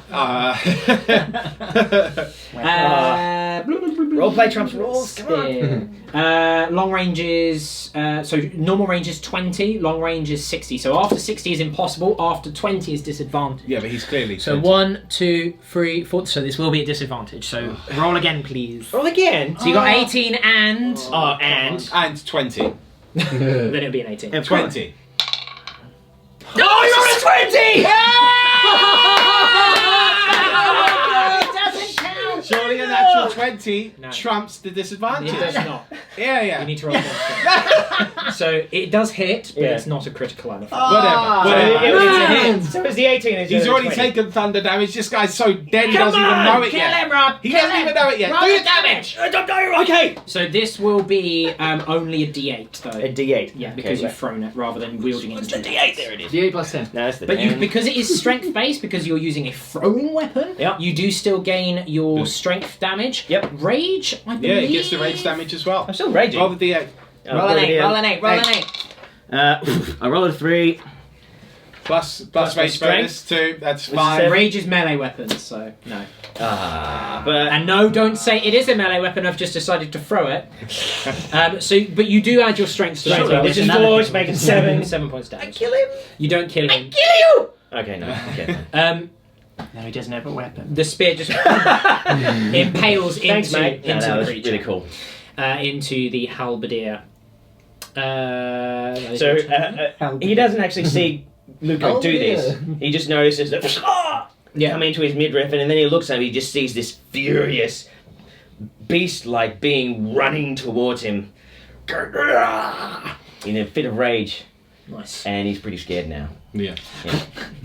F: Roleplay trumps rules, come on.
E: Long range is so normal range is 20, long range is 60. So after 60 is impossible, after 20 is disadvantage.
C: yeah, but he's clearly...
B: So 1, 2, 3, 4. So this will be a disadvantage. So roll again, please.
F: Roll again.
B: So you got 18 and.
F: Oh, and.
C: And 20.
E: Then it'll be an 18.
C: 20.
F: Oh, you're a 20!
C: Surely a natural 20
E: No.
C: trumps the disadvantage.
E: It does not.
C: Yeah.
E: You need to roll again. So it does hit, but
F: Yeah.
E: it's not a critical
C: Whatever.
F: It was a
D: Man.
F: hit. So it was the 18 and
C: He's
F: the
C: already
F: 20.
C: taken thunder damage. This guy's so dead he
E: Come
C: doesn't
E: on,
C: even know it
E: kill
C: yet.
E: him, Rob.
C: He
E: Kill
C: doesn't
E: him.
C: even know it yet.
E: Roll
C: Do
E: the
C: your damage.
F: Okay.
E: So this will be only a D8 though.
F: A D8.
E: Yeah, because
F: Okay,
E: you've thrown it rather than wielding it.
F: What's the D8? There it is.
D: D8 plus 10.
F: No, that's the
E: But
F: 10.
E: because it is strength based, because you're using a throwing weapon,
F: Yeah.
E: you do still gain your strength damage.
A: damage.
F: Yep.
A: Rage, I
C: Yeah,
A: believe.
C: it gets the rage damage as well.
F: I'm still raging.
C: Roll the d8.
E: Roll an 8, roll an 8, roll an 8.
F: I rolled a 3.
C: Plus
F: my
C: rage
F: strength.
C: bonus 2. That's
F: Which is
C: 5.
F: seven.
A: Rage is melee weapons, so no.
F: But
A: And no, don't say it is a melee weapon. I've just decided to throw it. But you do add your strength to that.
F: surely, which is 4, which makes it 7.
A: 7 points damage.
F: Kill him.
A: You don't kill him.
F: Kill you. Okay, no. Okay.
E: No, he doesn't have a weapon.
A: The spear just impales
F: Thanks,
A: into,
F: mate. No,
A: into
F: that
A: the
F: was
A: creature.
F: really cool.
A: Into the halberdier.
F: So he doesn't actually see Luco do this. He just notices that come into his midriff, and then he looks at him. He just sees this furious beast-like being running towards him in a fit of rage,
A: Nice.
F: and he's pretty scared now.
C: Yeah.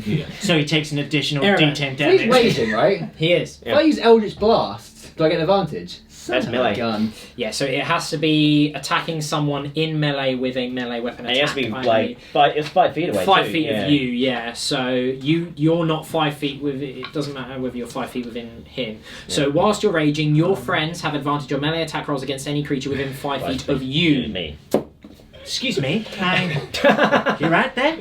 F: Yeah.
E: So he takes an additional
A: Aaron,
E: D10
D: He's
E: damage.
D: raging, right?
A: He is.
D: If I use Eldritch Blast, do I get an advantage?
F: That's
D: Son of a
F: melee.
D: Gun.
A: Yeah, so it has to be attacking someone in melee with a melee weapon
F: And
A: attack.
F: he has to be
A: I
F: like it's 5 feet away.
A: 5
F: too,
A: feet
F: yeah.
A: of you, yeah. So you're not 5 feet with it. Doesn't matter whether you're 5 feet within him. So whilst you're raging, your friends have advantage on melee attack rolls against any creature within 5 feet of you.
F: Me.
E: Excuse me, can you right there?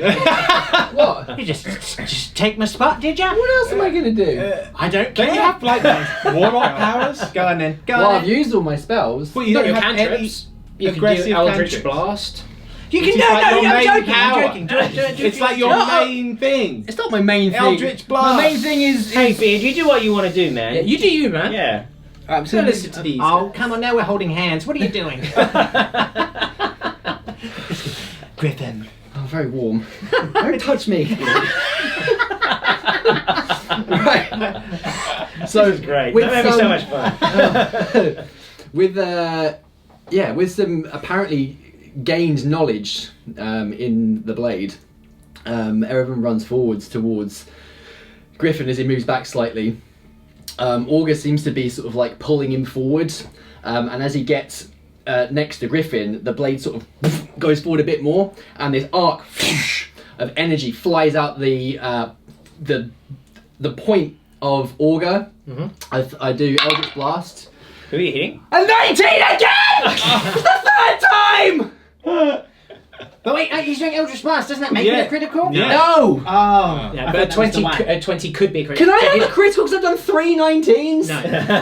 D: What?
E: You just take my spot, did ya?
D: What else am I going to do?
E: I don't
C: Don't
E: care.
C: you have like warlock powers?
E: Go on then. Go
D: Well,
E: on
D: I've
E: then.
D: used all my spells.
C: Well, you
A: Got
C: don't
A: your
C: have
A: cantrips. You can do
C: aggressive
A: Eldritch
C: cantrips.
A: Blast.
E: You
C: Which
E: can
C: is
E: no,
C: like
E: no,
C: your
E: I'm
C: main
E: joking.
C: power.
E: I'm joking. Do it.
C: It's like your main thing.
D: It's not my main thing.
C: Eldritch Blast.
D: My main thing is...
F: Hey, Beard, you do what you want to do, man.
A: Yeah, you do you, man.
F: Yeah.
D: I'm
A: Don't listen to these.
E: Oh, come on, now we're holding hands. What are you doing? Griffin.
D: Oh, very warm. Don't touch me. Right. So
F: Great.
D: with
F: That made me so
D: some-
F: much fun.
D: with some apparently gained knowledge in the blade, Erevan runs forwards towards Griffin as he moves back slightly. Augur seems to be sort of like pulling him forward, and as he gets next to Griffin, the blade sort of goes forward a bit more, and this arc of energy flies out the point of Augur. I do Eldritch Blast.
F: Who are you hitting?
D: A 19 again! It's the third time!
E: But wait, he's doing Eldritch Blast. Doesn't that make it
C: Yeah.
E: a critical?
C: Yeah.
D: No!
E: Oh.
A: Yeah,
E: I
A: but
E: thought that was the
A: 20,
E: one.
A: 20 could be a critical.
D: Can I have a critical because I've done 3 19s?
A: No.
E: Damn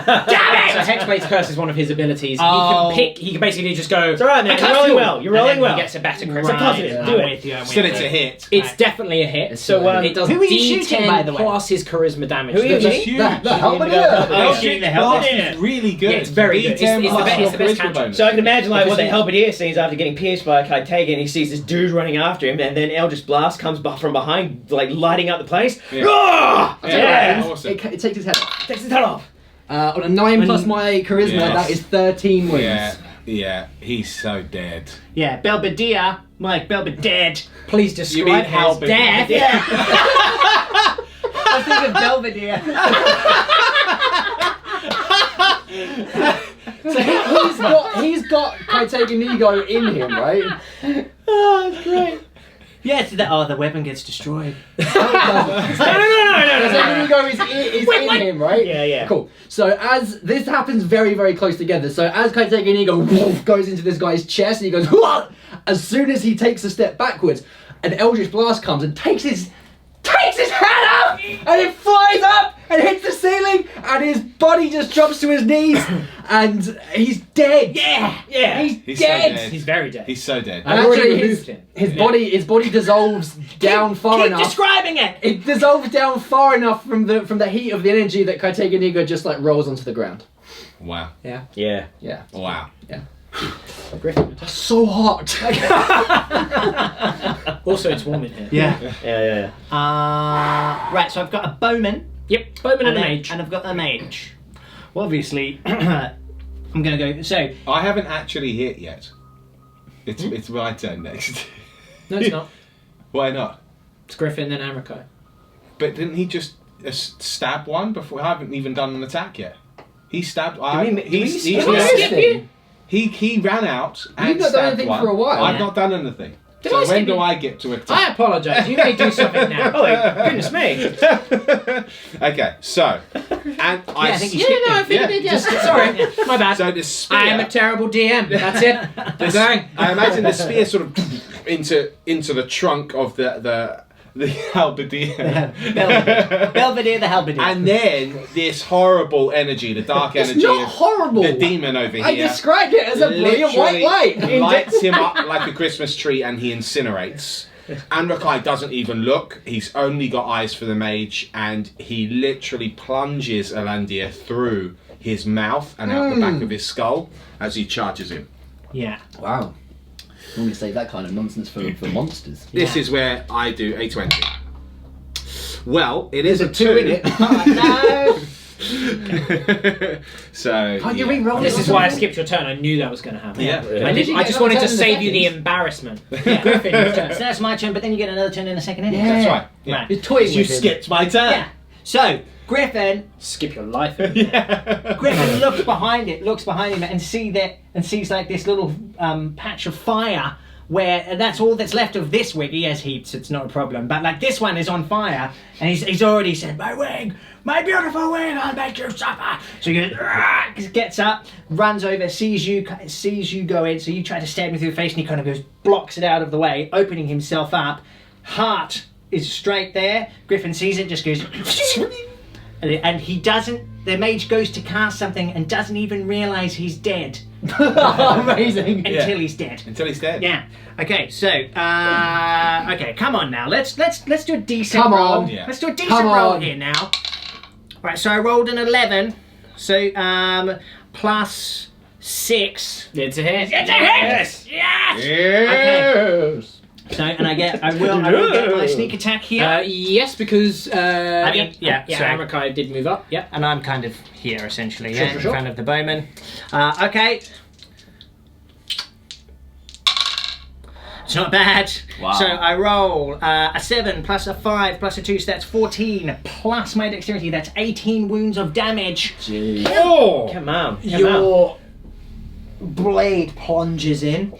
A: So
E: it!
A: Hexblade's Curse is one of his abilities.
E: Oh.
A: He can basically just go.
F: It's alright, man.
A: "I
F: You're
A: curse
F: rolling
A: you!"
F: well. You're
A: And
F: rolling
A: then
F: well.
A: He gets a better
F: It's
A: critical.
F: a positive.
E: I'm
F: Do it.
E: with you, I'm with
C: Still,
E: you.
C: it's a hit.
A: It's definitely a hit.
F: So,
A: it does
E: who are you shooting,
A: D10
E: by the way?
A: plus his charisma damage.
F: Who are you
A: So
F: shooting?
C: huge.
D: The helmet
C: Eldritch
E: shooting the
C: Blast
E: helmet.
C: is really good.
A: Yeah, it's very good.
C: D10
A: It's the
C: plus
A: best-
C: your
A: it's the best
C: charisma
A: cantrip.
C: bonus.
F: So I can imagine like what the
A: Because
F: Halberdier sees after getting pierced by a Kaitega, and he sees this dude running after him, and then Eldritch Blast comes from behind, like lighting up the place.
C: Yeah.
F: Ah!
C: Yeah,
F: And
C: awesome.
D: It takes his head off.
F: takes his head off.
D: On a 9 plus my charisma,
C: Yes.
D: that is 13 wounds.
C: Yeah, he's so dead.
E: Yeah, Belvedere. More like Belvedere.
A: Please
C: You
A: describe
C: mean
A: his
C: Halberd.
A: death.
E: Yeah. I think of Belvedere.
D: So he's got Kaitega in him, right?
E: Oh, that's great. Yes, the weapon gets destroyed.
F: No.
D: Kaitega is in him, right?
F: Yeah, yeah.
D: Cool. So as this happens very, very close together. So as Kaitega goes into this guy's chest and he goes, "Whoa!" As soon as he takes a step backwards, an Eldritch Blast comes and takes his head up, and it flies up and hits the ceiling, and his body just drops to his knees, and he's dead.
E: Yeah.
F: Yeah.
D: He's
C: so
D: dead.
C: dead.
A: He's very dead.
C: He's so dead.
D: And
A: I've already
D: actually,
A: removed him.
D: his body dissolves down far
E: Keep
D: enough.
E: describing it.
D: It dissolves down far enough from the heat of the energy that Kaitega just like rolls onto the ground.
C: Wow.
F: Yeah.
D: Yeah.
C: Wow.
A: Griffin.
D: So hot.
A: Also, it's warm in here.
E: Yeah.
F: Yeah.
E: Right, so I've got a bowman.
A: Yep. Bowman and a
E: then-
A: mage.
E: And I've got a mage. Well, obviously, I'm going to go. So,
C: I haven't actually hit yet. It's my turn next.
A: No, it's not.
C: Why not?
A: It's Griffin then Amrico.
C: But didn't he just stab one before? I haven't even done an attack yet. He stabbed.
D: Did we skip you?
C: He ran out and
D: You've not done
C: stabbed
D: anything
C: one.
D: for a while.
C: I've
D: Yeah.
C: not done anything.
A: Did
C: So
A: I
C: when
A: skip
C: do
A: you?
C: I get to
A: I
C: attack?
A: apologise. You may do something now.
F: Oh, goodness me.
C: Okay, so and
E: I think you
A: Yeah,
E: skipped
A: no, I
E: it.
A: think I did. Yes. Sorry, my bad.
C: so the spear.
A: I am a terrible DM. That's it.
C: the,
A: Bang.
C: I imagine the spear sort of into the trunk of the halberdier.
E: Belvedere the halberdier.
C: And then this horrible energy, the dark
D: It's
C: energy
D: not
C: of
D: horrible.
C: the demon over
D: I
C: here,
D: described it as a brilliant white
C: literally
D: light.
C: lights him up like a Christmas tree and he incinerates. Anrakai doesn't even look, he's only got eyes for the mage, and he literally plunges Alandir through his mouth and out the back of his skull as he charges him.
E: Yeah.
D: Wow. Normally save that kind of nonsense for monsters.
C: This
E: Yeah.
C: is where I do a 20. Well, it is
D: There's
C: a
D: 2 in it.
E: No.
C: So
D: Can't you
C: yeah.
D: re-roll
A: This
D: it?
A: is why I skipped your turn. I knew that was going to happen.
C: Yeah.
A: I,
D: Did you
A: I
D: get
A: just
D: another
A: wanted
D: turn
A: to
D: in the
A: save you the
D: seconds?
A: embarrassment.
E: Yeah.
A: Griffin's turn.
E: So that's my turn, but then you get another turn in a second anyway.
C: That's right. Yeah.
E: Right.
D: You're toying
C: You
D: with him.
C: skipped my turn.
E: Yeah. So Griffin
A: Skip your life.
E: Griffin looks behind him, and sees like this little patch of fire where that's all that's left of this wig. He has heaps, it's not a problem. But like this one is on fire, and he's already said, "My wig, my beautiful wig, I'll make you suffer." So he gets up, runs over, sees you go in. So you try to stab him through the face, and he kind of goes, blocks it out of the way, opening himself up. Heart is straight there. Griffin sees it, just goes. And he doesn't. The mage goes to cast something and doesn't even realise he's dead
D: Amazing.
E: until he's dead.
C: Until he's dead.
E: Yeah. Okay. So. Okay. Come on now. Let's do a decent
D: Come
E: roll.
D: on.
C: Yeah.
E: Let's do a decent
D: Come
E: roll
D: on.
E: here now. Right. So I rolled an 11. So plus 6.
A: It's a hit.
E: It's a hit. Yes.
C: Yes.
E: So and I will get my sneak attack here.
A: Yes, because
E: I mean, yeah,
A: so
E: sorry.
A: Amakai did move up. Yeah.
E: And I'm kind of here essentially,
A: Sure,
E: yeah,
A: sure,
E: in
A: sure.
E: front of the bowman. Okay. It's not bad.
D: Wow.
E: So I roll a 7 plus a 5 plus a 2, so that's 14 plus my dexterity. That's 18 wounds of damage.
D: Jeez.
A: Oh,
F: Come on.
A: your blade plunges in.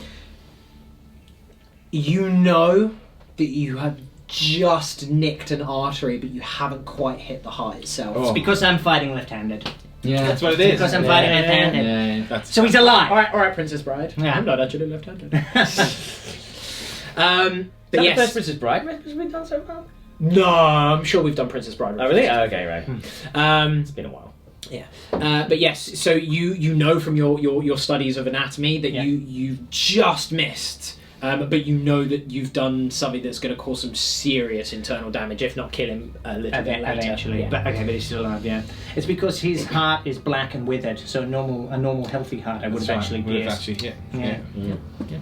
A: You know that you have just nicked an artery, but you haven't quite hit the heart itself.
C: Oh.
E: It's because I'm fighting left-handed.
D: Yeah.
C: That's what it is.
E: Because I'm fighting left-handed.
D: Yeah.
C: That's
E: So he's alive.
A: All right, Princess Bride.
E: Yeah.
A: I'm not actually left-handed. But
F: Is that the
A: yes.
F: first Princess Bride we've done so far?
A: No, I'm sure we've done Princess Bride.
F: Oh, really? Oh, okay, right. It's been a while.
A: But yes, so you know from your studies of anatomy that
E: Yeah.
A: you just missed. But you know that you've done something that's going to cause some serious internal damage, if not kill him a little bit later.
E: Eventually,
A: Yeah.
E: but he's still alive. Yeah, it's because his heart is black and withered. So a normal healthy heart, I would have actually
C: Would have
E: pierced.
C: actually hit.
E: Yeah.
C: Yeah.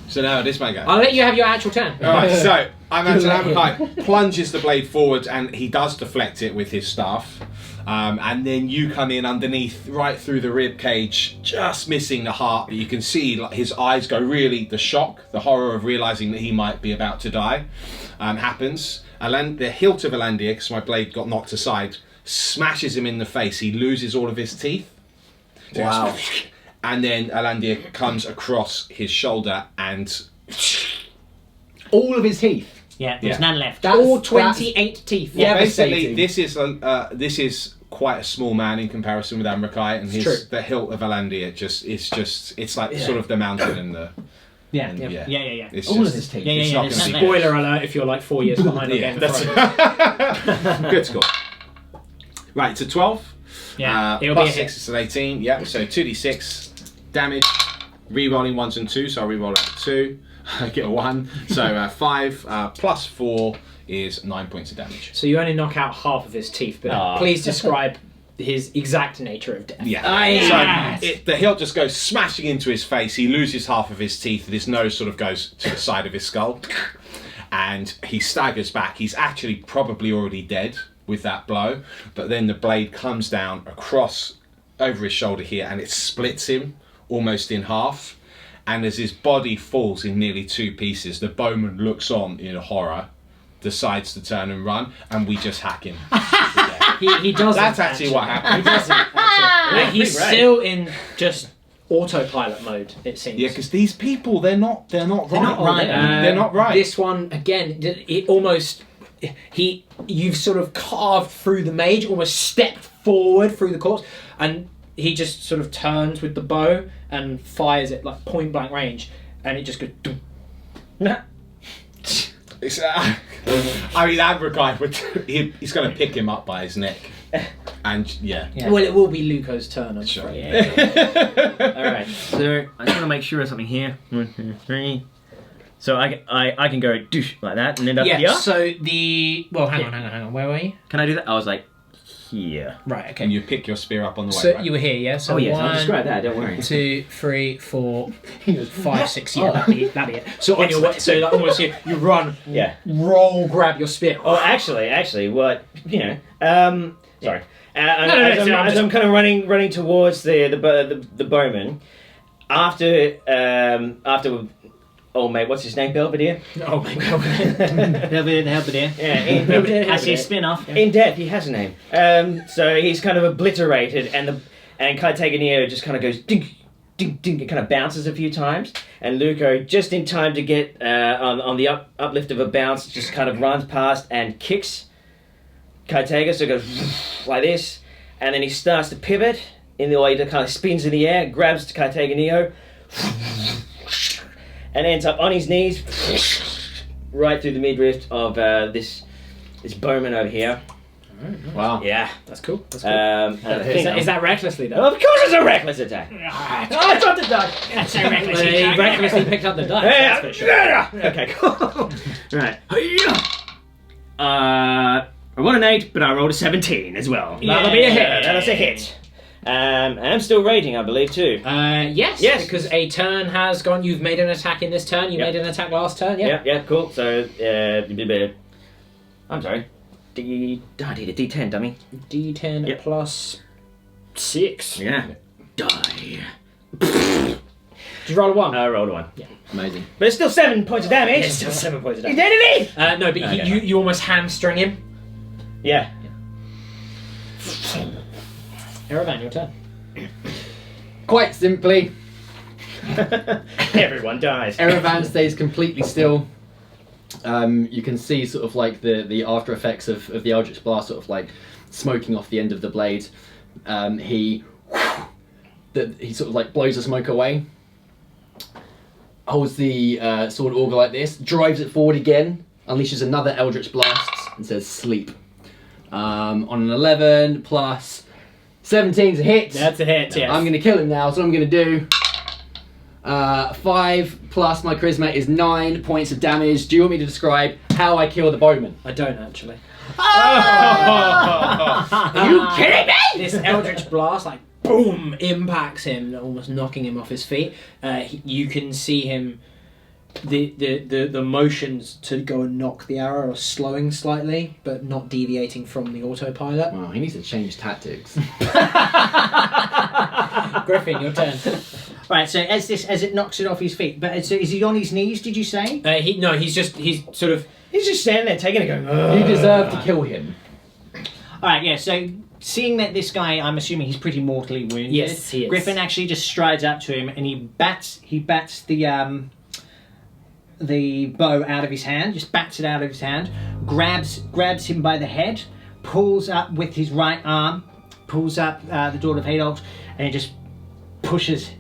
C: So now this man go.
A: I'll let you have your actual turn.
C: Alright, so I imagine
D: let him.
C: Amakai plunges the blade forward and he does deflect it with his staff. And then you come in underneath, right through the rib cage, just missing the heart. But you can see like his eyes go really, the shock, the horror of realising that he might be about to die happens. The hilt of Alandir, because my blade got knocked aside, smashes him in the face. He loses all of his teeth. So
D: Wow.
C: And then Alandir comes across his shoulder and
D: All of his teeth.
E: Yeah, there's
C: Yeah.
E: none left.
A: All 28 teeth.
D: Yeah.
C: basically
D: Devastating.
C: this is quite a small man in comparison with Amrakai, and
A: true.
C: the hilt of Alandir it's like sort of the mountain and the
E: Yeah,
C: and,
E: yeah.
C: It's
D: All
C: just,
D: of his teeth.
E: Yeah, yeah,
C: it's
E: yeah,
C: not
E: there's
C: gonna
E: none
C: be
E: left.
A: Spoiler alert if you're like 4 years behind on
C: Yeah,
A: Game of Thrones.
C: that's good score. Right, so 12.
E: Yeah, it'll
C: plus
E: be a hit.
C: 6 is an 18. Yeah, so 2d6 damage. Re-rolling 1s and 2s, so I'll re-roll it 2. I get a 1. So 5 plus 4 is 9 points of damage.
A: So you only knock out half of his teeth, but
F: Aw.
A: please describe his exact nature of death.
C: Yeah.
E: yes.
C: So the hilt just goes smashing into his face. He loses half of his teeth, and his nose sort of goes to the side of his skull. And he staggers back. He's actually probably already dead with that blow. But then the blade comes down across over his shoulder here, and it splits him almost in half. And as his body falls in nearly 2 pieces, the bowman looks on in horror, decides to turn and run, and we just hack him. to death.
A: He doesn't.
C: That's actually what happened.
A: He doesn't. Actually. He's
F: pretty great.
A: still in just autopilot mode, it seems.
C: Yeah, because these people, they're not right.
B: They're
C: not right.
A: This one, again, you've sort of carved through the mage, almost stepped forward through the corpse, and he just sort of turns with the bow and fires it like point blank range, and it just goes. Dum.
C: It's, I mean, Abrakai he's going to pick him up by his neck, and yeah.
A: Well, it will be Luco's turn, I'm
C: Sure.
A: afraid.
F: Alright, so I just want to make sure of something here. 1, 2, 3. So I can go douche like that and end up here.
A: So hang on, where were you?
F: Can I do that? I was like, here.
A: Right, okay.
C: And you pick your spear up on the way.
A: So
C: right?
A: you were here, yeah? So
F: Oh yes, I'll
A: 1,
F: describe that, don't worry.
A: 2, 3, 4, 5, 6. Yeah, that'd be it. So on your way, so like almost you run,
F: Yeah.
A: roll, grab your spear.
F: Oh, actually, what sorry.
A: No,
F: As I'm kind of running towards the bowman, after old mate, what's his name, Belvedere?
A: Oh my god.
E: Belvedere.
F: Yeah,
E: That's his spin-off.
F: in death, he has a name. So he's kind of obliterated, and Kaitaganio just kind of goes ding, ding, ding. It kind of bounces a few times, and Luco, just in time to get on the uplift of a bounce, just kind of runs past and kicks Kaitega, so it goes like this, and then he starts to pivot in the way that kind of spins in the air, grabs Kaitaganio, and ends up on his knees, right through the midriff of this bowman over here.
D: Wow.
F: Yeah.
A: That's cool. That's
F: Is
A: that recklessly done?
F: Of course it's a reckless attack. I dropped the die.
E: That's so reckless.
A: He recklessly picked up the dice. That's for sure.
F: Okay, cool. Right. I rolled an 8, but I rolled a 17 as well. That'll be a hit. That's a hit. And I'm still raging, I believe, too.
A: Yes, because a turn has gone. You've made an attack in this turn. You
F: Yep.
A: made an attack last turn. Yeah.
F: Yeah, cool. So, I'm sorry. I did a D10, dummy.
A: D10
F: Yep.
A: plus 6.
F: Yeah. Die.
A: Did you roll a 1?
F: I rolled a 1.
D: Amazing.
F: But it's still 7 points of damage.
A: It's still 7 points of
F: He's
A: damage.
F: dead indeed!
A: No, but
F: Okay.
A: you almost hamstring him.
F: Yeah.
A: Erevan, your turn.
D: Quite simply,
F: Everyone dies.
D: Erevan stays completely still. You can see sort of like the after effects of the Eldritch Blast sort of like smoking off the end of the blade. He sort of like blows the smoke away, holds the sword auger like this, drives it forward again, unleashes another Eldritch Blast and says sleep. On an 11 plus 17's a hit.
A: That's a hit, yes.
D: I'm going to kill him now, so what I'm going to do. 5 plus my charisma is 9 points of damage. Do you want me to describe how I kill the bowman?
A: I don't actually.
D: Are you kidding me?
A: This Eldritch Blast, like, boom, impacts him, almost knocking him off his feet. You can see him. The motions to go and knock the arrow are slowing slightly, but not deviating from the autopilot.
D: Well, he needs to change tactics.
A: Griffin, your turn.
E: Right, so as it knocks it off his feet, but so is he on his knees? Did you say?
A: He's sort of.
F: He's just standing there taking it going, "Ugh."
D: You deserve to kill him.
E: All right, yeah. So seeing that this guy, I'm assuming he's pretty mortally wounded.
A: Yes, he is.
E: Griffin actually just strides up to him and he bats the bow out of his hand, just bats it out of his hand, grabs him by the head, pulls up with his right arm, pulls up the Daughter of Hadolf, and he just pushes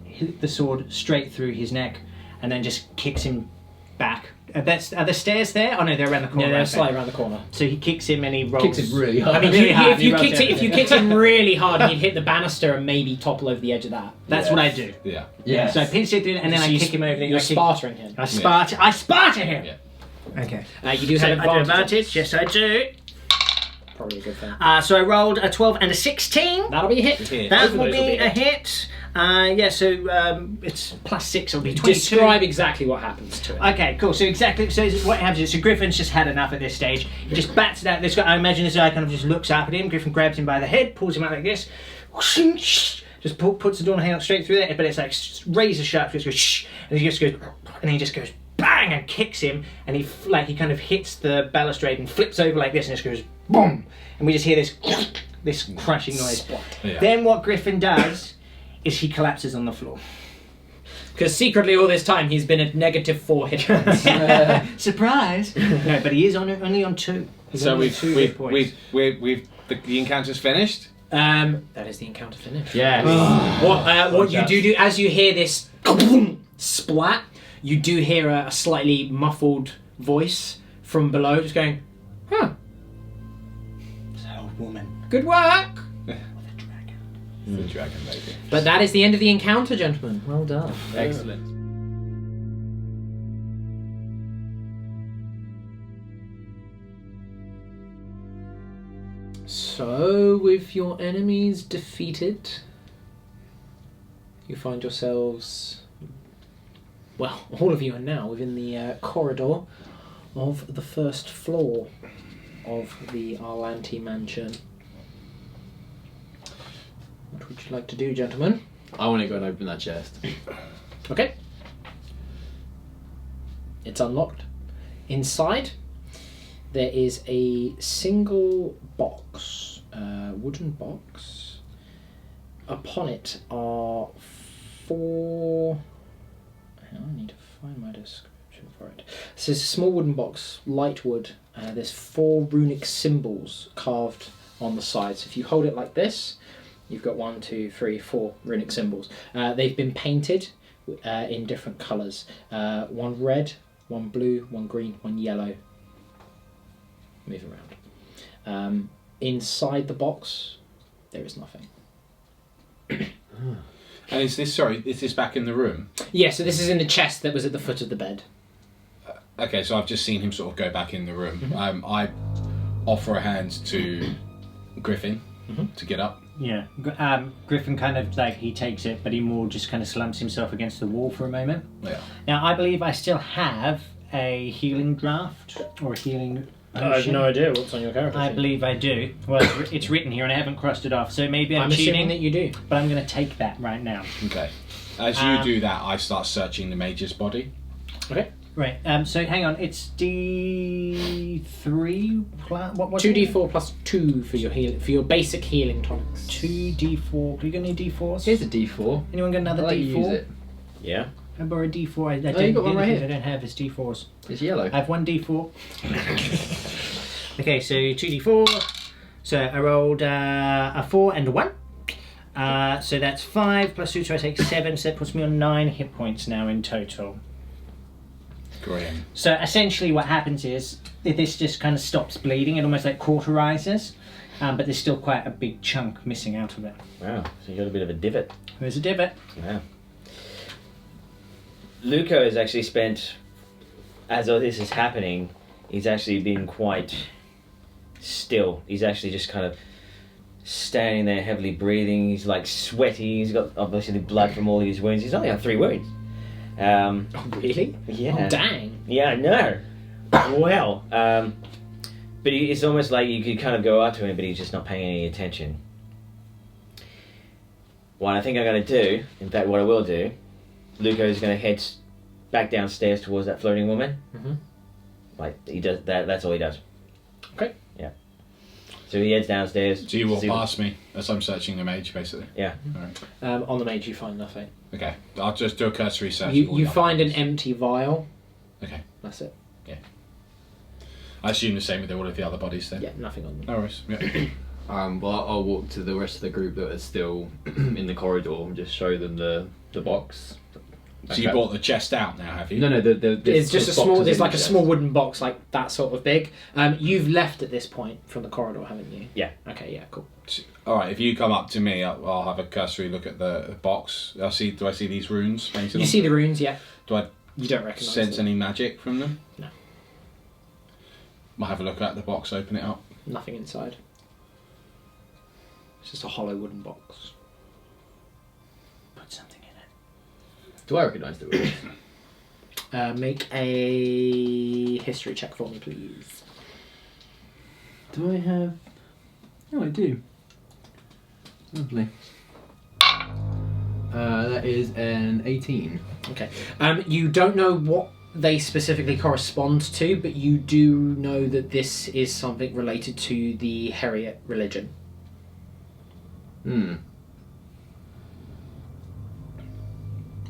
E: the sword straight through his neck, and then just kicks him back. Are the stairs there? Oh no, they're around the corner.
A: Yeah, they're
E: okay.
A: slightly around the corner.
E: So he kicks him and he rolls.
D: Kicks him really hard.
A: I mean,
E: Really hard,
A: if you
E: he rolls
A: kicked
E: down.
A: if you kicked him really hard, he'd hit the banister and maybe topple over the edge of that.
E: That's what I do.
C: Yeah.
D: Yes.
E: So I pinch it through and then I
A: So
E: kick him over the.
A: You're
E: I kick-
A: spartering him.
E: I Sparta him.
C: Yeah.
E: Okay.
A: You do
E: So
A: have
E: I do
A: advantage.
E: advantage. Yes, I do.
A: Probably a good thing.
E: So I rolled a 12 and a 16.
A: That'll be a hit.
C: Yeah.
E: That
A: Both of
E: will
A: those
E: be a hit. So it's plus 6, it'll be 22.
A: Describe exactly what happens to it.
E: Okay, cool. So what happens is, Griffin's just had enough at this stage. He just bats it out. This guy, I imagine this guy kind of just looks up at him. Griffin grabs him by the head, pulls him out like this. Just puts the door handle straight through there, but it's like razor sharp. Just goes shh, and he just goes, and he just goes bang and kicks him, and he kind of hits the balustrade and flips over like this, and just goes boom, and we just hear this crushing noise.
C: Yeah.
E: Then what Griffin does
B: is he collapses on the floor.
A: Because secretly all this time he's been at -4 hit points.
B: Surprise! No, but he is only on 2. He's
C: So
B: only on 2 hit points.
C: the encounter's finished.
A: That is the encounter finish.
D: Yes.
A: What you do as you hear this splat, you do hear a slightly muffled voice from below, just going, "Huh,
B: Oh, woman.
A: good work."
C: The dragon lady.
A: But that is the end of the encounter, gentlemen. Well done.
D: Excellent.
A: So, with your enemies defeated, you find yourselves, well, all of you are now within the corridor of the first floor of the Arlanti mansion. What would you like to do, gentlemen?
D: I want to go and open that chest.
A: Okay. It's unlocked. Inside, there is a single box, wooden box. Upon it are 4... I need to find my description for it. So it's a small wooden box, light wood. There's 4 runic symbols carved on the sides. If you hold it like this, you've got 1, 2, 3, 4 runic symbols. They've been painted in different colours. 1 red, 1 blue, 1 green, 1 yellow. Move around. Inside the box, there is nothing.
C: And is this back in the room?
A: Yeah, so this is in the chest that was at the foot of the bed.
C: Okay, so I've just seen him sort of go back in the room. I offer a hand to Griffin to get up.
B: Yeah. Griffin kind of like, he takes it, but he more just kind of slumps himself against the wall for a moment.
C: Yeah.
B: Now, I believe I still have a healing draft or a healing potion.
A: idea what's on your character
B: I believe I do. Well, it's written here and I haven't crossed it off, so maybe I'm
A: assuming
B: cheating,
A: that you do.
B: but I'm going to take that right now.
C: Okay. As you do that, I start searching the mage's body.
A: Okay.
B: Right, so hang on, it's D3 plus... What,
A: 2d4 plus 2 for your basic healing tonics.
B: 2d4. You got any d4s?
D: Here's a D4.
B: Anyone got another
D: I'll let
B: d4?
D: you use it.
F: Yeah.
B: I borrow a d4. I
D: you got one right here.
B: I don't have his d4s.
D: It's yellow.
B: I have 1 d4. Okay, so 2d4. So I rolled a 4 and a 1. So that's 5 plus 2, so I take 7. So that puts me on 9 hit points now in total.
C: Great.
B: So essentially what happens is this just kind of stops bleeding. It almost like cauterizes. But there's still quite a big chunk missing out of it.
F: Wow. So you got a bit of a divot.
B: There's a divot.
F: Wow. Luco has actually spent, as all this is happening, he's actually been quite still. He's actually just kind of standing there, heavily breathing. He's like sweaty. He's got obviously blood from all his wounds. He's only had 3 wounds.
A: Oh, really?
F: Yeah.
A: Oh, dang.
F: Yeah, I know. Well, but it's almost like you could kind of go up to him, but he's just not paying any attention. What I think I'm going to do, in fact, what I will do, Luco's going to head back downstairs towards that floating woman.
A: Mm-hmm.
F: Like he does that. That's all he does.
A: Okay.
F: Yeah. So he heads downstairs.
C: So you walk
F: see-
C: past me as I'm searching the mage, basically.
F: Yeah.
C: All right.
A: On the mage, you find nothing.
C: Okay. I'll just do a cursory search. of all
A: You
C: the
A: find
C: other
A: an
C: ones.
A: empty vial.
C: Okay.
A: That's it.
C: I assume the same with all of the other bodies then.
A: Yeah, nothing on them.
C: No worries. Yeah.
D: Well, I'll walk to the rest of the group that are still in the corridor and just show them the box.
C: So you brought the chest out now, have you?
D: No,
A: It's just a small.
D: boxes
A: There's
D: in
A: like
D: the
A: a
D: chest.
A: small wooden box, like that sort of big. You've left at this point from the corridor, haven't you?
F: Yeah.
A: Okay. Yeah. Cool.
C: All right. If you come up to me, I'll have a cursory look at the box. Do I see these runes painted?
A: You
C: on
A: see the runes, yeah.
C: Do I
A: You don't recognise
C: sense
A: them.
C: any magic from them?
A: No.
C: I'll have a look at the box. Open it up.
A: Nothing inside. It's just a hollow wooden box.
B: Put something in it.
D: Do I recognise the rules?
A: Make a history check for me, please.
D: Do I have... Oh, I do. Lovely. That is an 18.
A: Okay. You don't know what they specifically correspond to, but you do know that this is something related to the Heriot religion.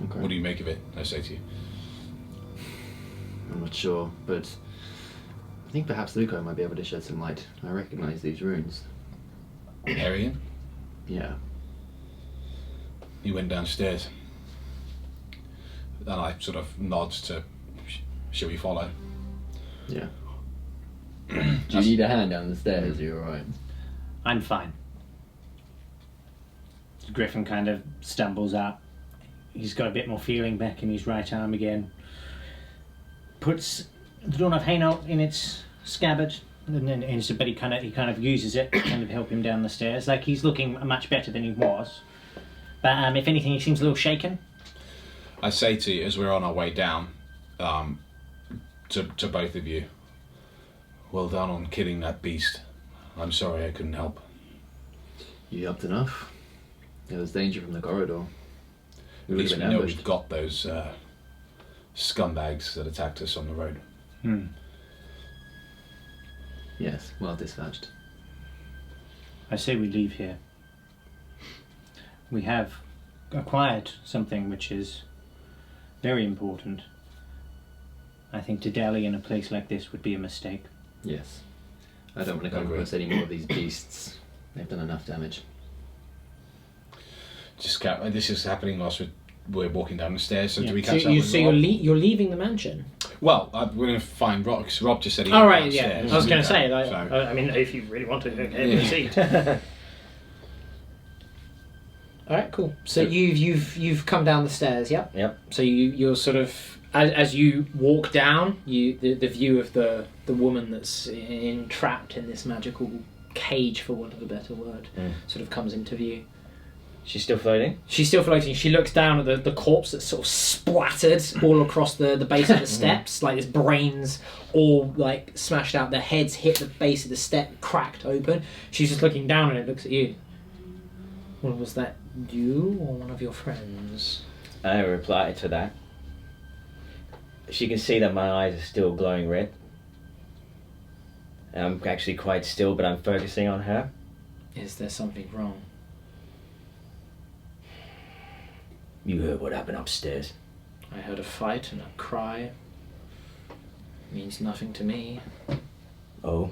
D: Okay.
C: What do you make of it? I say to you.
D: I'm not sure, but I think perhaps Luco might be able to shed some light. I recognise these runes.
C: Arian,
D: Yeah.
C: he went downstairs. And I sort of nods to, shall we follow?
D: Yeah. Do you need a hand down the stairs? Are you alright?
B: I'm fine. Griffin kind of stumbles up. He's got a bit more feeling back in his right arm again. Puts the Dawn of Hainault in its scabbard, and then but he kind of uses it to kind of help him down the stairs. Like he's looking much better than he was. But if anything, he seems a little shaken.
C: I say to you, as we're on our way down, to both of you, well done on killing that beast. I'm sorry I couldn't help.
D: You helped enough. There was danger from the corridor. We
C: At
D: would
C: least
D: have
C: we
D: been
C: know
D: ambushed.
C: we've got those scumbags that attacked us on the road.
D: Yes, well dispatched.
B: I say we leave here. We have acquired something which is very important. I think to dally in a place like this would be a mistake.
D: Yes. I don't want to come
C: Agree.
D: across any more of these beasts. They've done enough damage.
C: This is happening whilst we're walking down the stairs. So do we
A: So,
C: catch up with Rob?
A: you're leaving the mansion.
C: Well, we're going to find Rob because Rob just said he.
A: All
C: went
A: right, yeah.
C: downstairs.
A: I was going to
C: Okay,
A: say, like,
C: so-
A: I mean, if you really want to, okay,
C: Yeah.
A: proceed. All right, cool. So you've come down the stairs, yeah.
F: Yep.
A: So you're sort of as you walk down, the view of the woman that's entrapped in this magical cage, for want of a better word, sort of comes into view.
F: She's still floating?
A: She's still floating. She looks down at the corpse that's sort of splattered all across the base of the steps, like his brains all like smashed out. Their heads hit the base of the step, cracked open. She's just looking down and it looks at you. Well, was that you or one of your friends?
F: I reply to that. She can see that my eyes are still glowing red. And I'm actually quite still, but I'm focusing on her.
A: Is there something wrong?
F: You heard what happened upstairs.
A: I heard a fight and a cry. Means nothing to me.
F: Oh?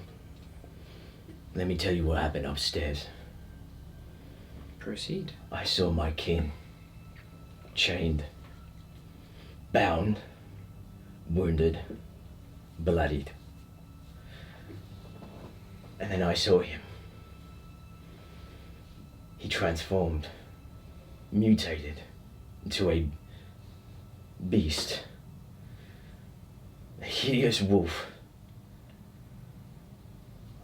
F: Let me tell you what happened upstairs.
A: Proceed.
F: I saw my kin. Chained. Bound. Wounded. Bloodied. And then I saw him. He transformed. Mutated. Into a beast. A hideous wolf.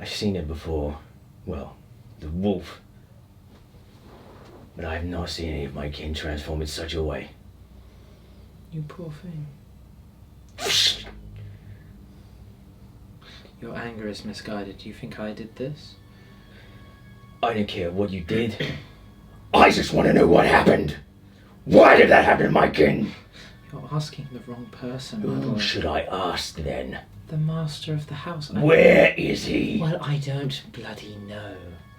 F: I've seen it before. Well, the wolf. But I have not seen any of my kin transform in such a way.
A: You poor thing. Your anger is misguided. Do you think I did this?
F: I don't care what you did. I just want to know what happened. Why did that happen to my king?
A: You're asking the wrong person, my
F: Who
A: boy.
F: should I ask then?
A: The master of the house.
F: Where is he?
A: Well, I don't bloody know,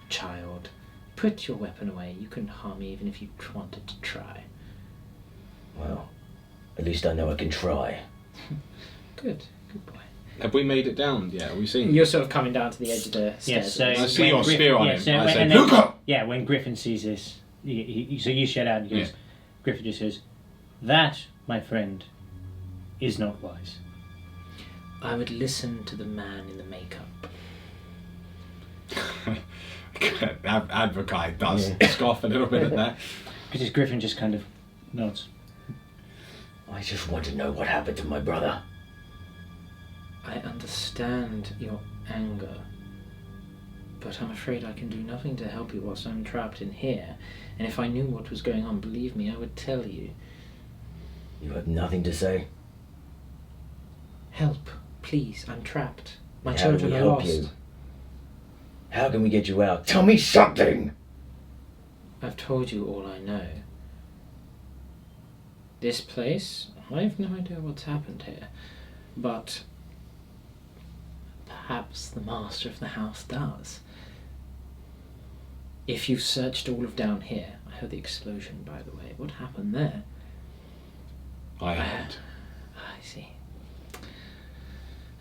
A: child. Put your weapon away. You couldn't harm me even if you wanted to try.
F: Well, at least I know I can try.
A: Good. Good boy.
C: Have we made it down? Yeah, have we seen?
A: You're sort of coming down to the edge of the
B: Yes,
A: stairs.
B: so
C: I see
B: when
C: your spear on him.
B: So
C: I
B: when,
C: say,
B: and then-
C: "Look up!"
B: Yeah, when Griffin sees this, so you shout out and he goes,
C: Yeah.
B: Griffin just says, "That, my friend, is not wise."
A: I would listen to the man in the makeup.
C: Advocate does scoff a little bit at that.
B: Because Griffin just kind of nods.
F: I just want to know what happened to my brother.
A: I understand your anger, but I'm afraid I can do nothing to help you whilst I'm trapped in here. And if I knew what was going on, believe me, I would tell you.
F: You have nothing to say?
A: Help, please, I'm trapped. My
F: How do
A: children
F: we
A: are
F: help
A: lost.
F: you? How can we get you out? Tell me something!
A: I've told you all I know. This place, I have no idea what's happened here, but perhaps the master of the house does. If you've searched all of down here, I heard the explosion, by the way. What happened there?
C: I haven't.
A: I see.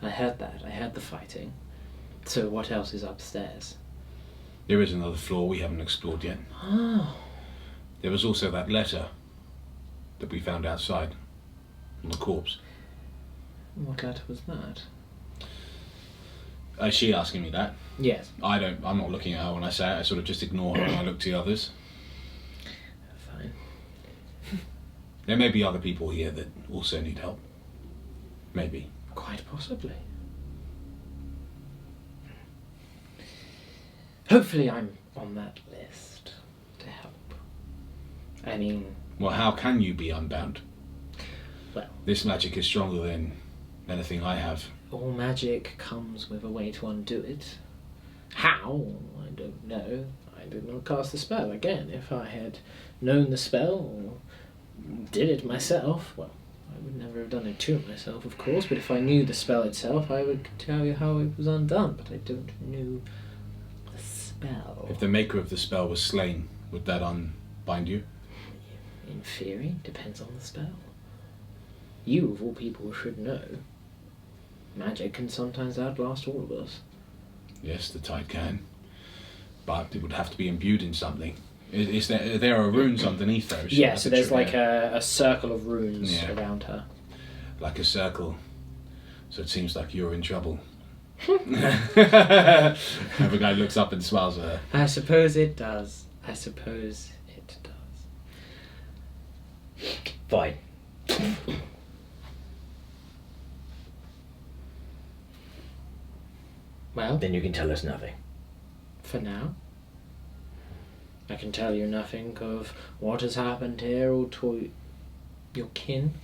A: I heard that. I heard the fighting. So what else is upstairs?
C: There is another floor we haven't explored yet.
A: Oh.
C: There was also that letter that we found outside on the corpse.
A: What letter was that?
C: Is she asking me that?
A: Yes.
C: I'm not looking at her when I say it. I sort of just ignore her and I look to the others.
A: Fine.
C: There may be other people here that also need help. Maybe.
A: Quite possibly. Hopefully I'm on that list to help. I mean...
C: Well, how can you be unbound?
A: Well...
C: This magic is stronger than anything I have.
A: All magic comes with a way to undo it. How? I don't know. I did not cast the spell. Again, if I had known the spell or did it myself, well, I would never have done it to myself, of course, but if I knew the spell itself, I would tell you how it was undone, but I don't know the spell.
C: If the maker of the spell was slain, would that unbind you?
A: In theory, depends on the spell. You, of all people, should know. Magic can sometimes outlast all of us.
C: Yes, the tide can. But it would have to be imbued in something. There are runes underneath those?
A: Yeah, so there's like a circle of runes around her.
C: Like a circle. So it seems like you're in trouble. Every guy looks up and smiles at her.
A: I suppose it does. I suppose it does.
F: Fine.
A: Well,
F: Then you can tell us nothing.
A: for now, I can tell you nothing of what has happened here or to your kin,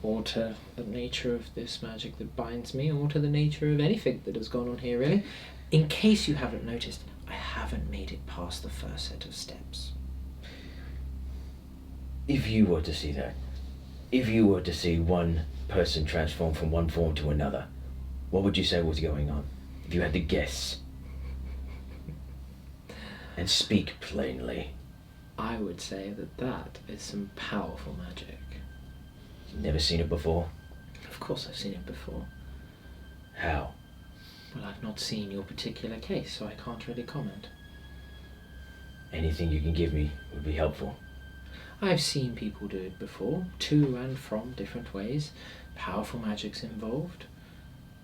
A: or to the nature of this magic that binds me, or to the nature of anything that has gone on here, really. In case you haven't noticed, I haven't made it past the first set of steps.
F: If you were to see that, if you were to see one person transform from one form to another, what would you say was going on? If you had to guess. And speak plainly.
A: I would say that that is some powerful magic.
F: You've never seen it before?
A: Of course I've seen it before.
F: How?
A: Well, I've not seen your particular case, so I can't really comment.
F: Anything you can give me would be helpful.
A: I've seen people do it before, to and from different ways. Powerful magic's involved.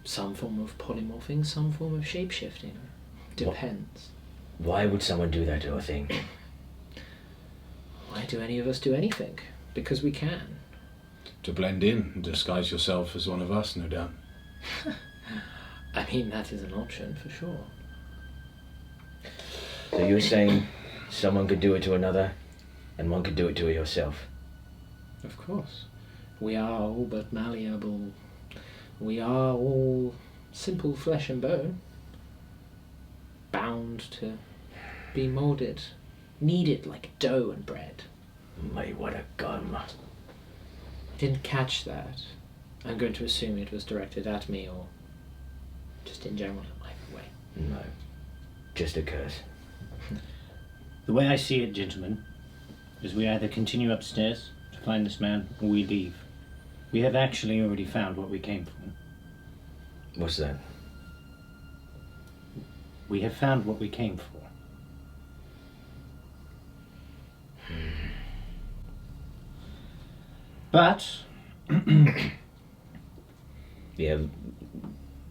A: Some form of polymorphing, some form of shapeshifting. Depends.
F: Why would someone do that to a thing?
A: Why do any of us do anything? Because we can.
C: To blend in and disguise yourself as one of us, no doubt.
A: I mean, that is an option for sure.
F: So you're saying someone could do it to another, and one could do it to yourself?
A: Of course. We are all but malleable. We are all simple flesh and bone. Bound to be moulded. Kneaded like dough and bread.
F: Mate, what a gum.
A: I didn't catch that. I'm going to assume it was directed at me or just in general either way.
F: No. Just a curse.
B: The way I see it, gentlemen, is we either continue upstairs to find this man, or we leave. We have actually already found what we came for.
F: What's that?
B: We have found what we came for. But
F: Yeah,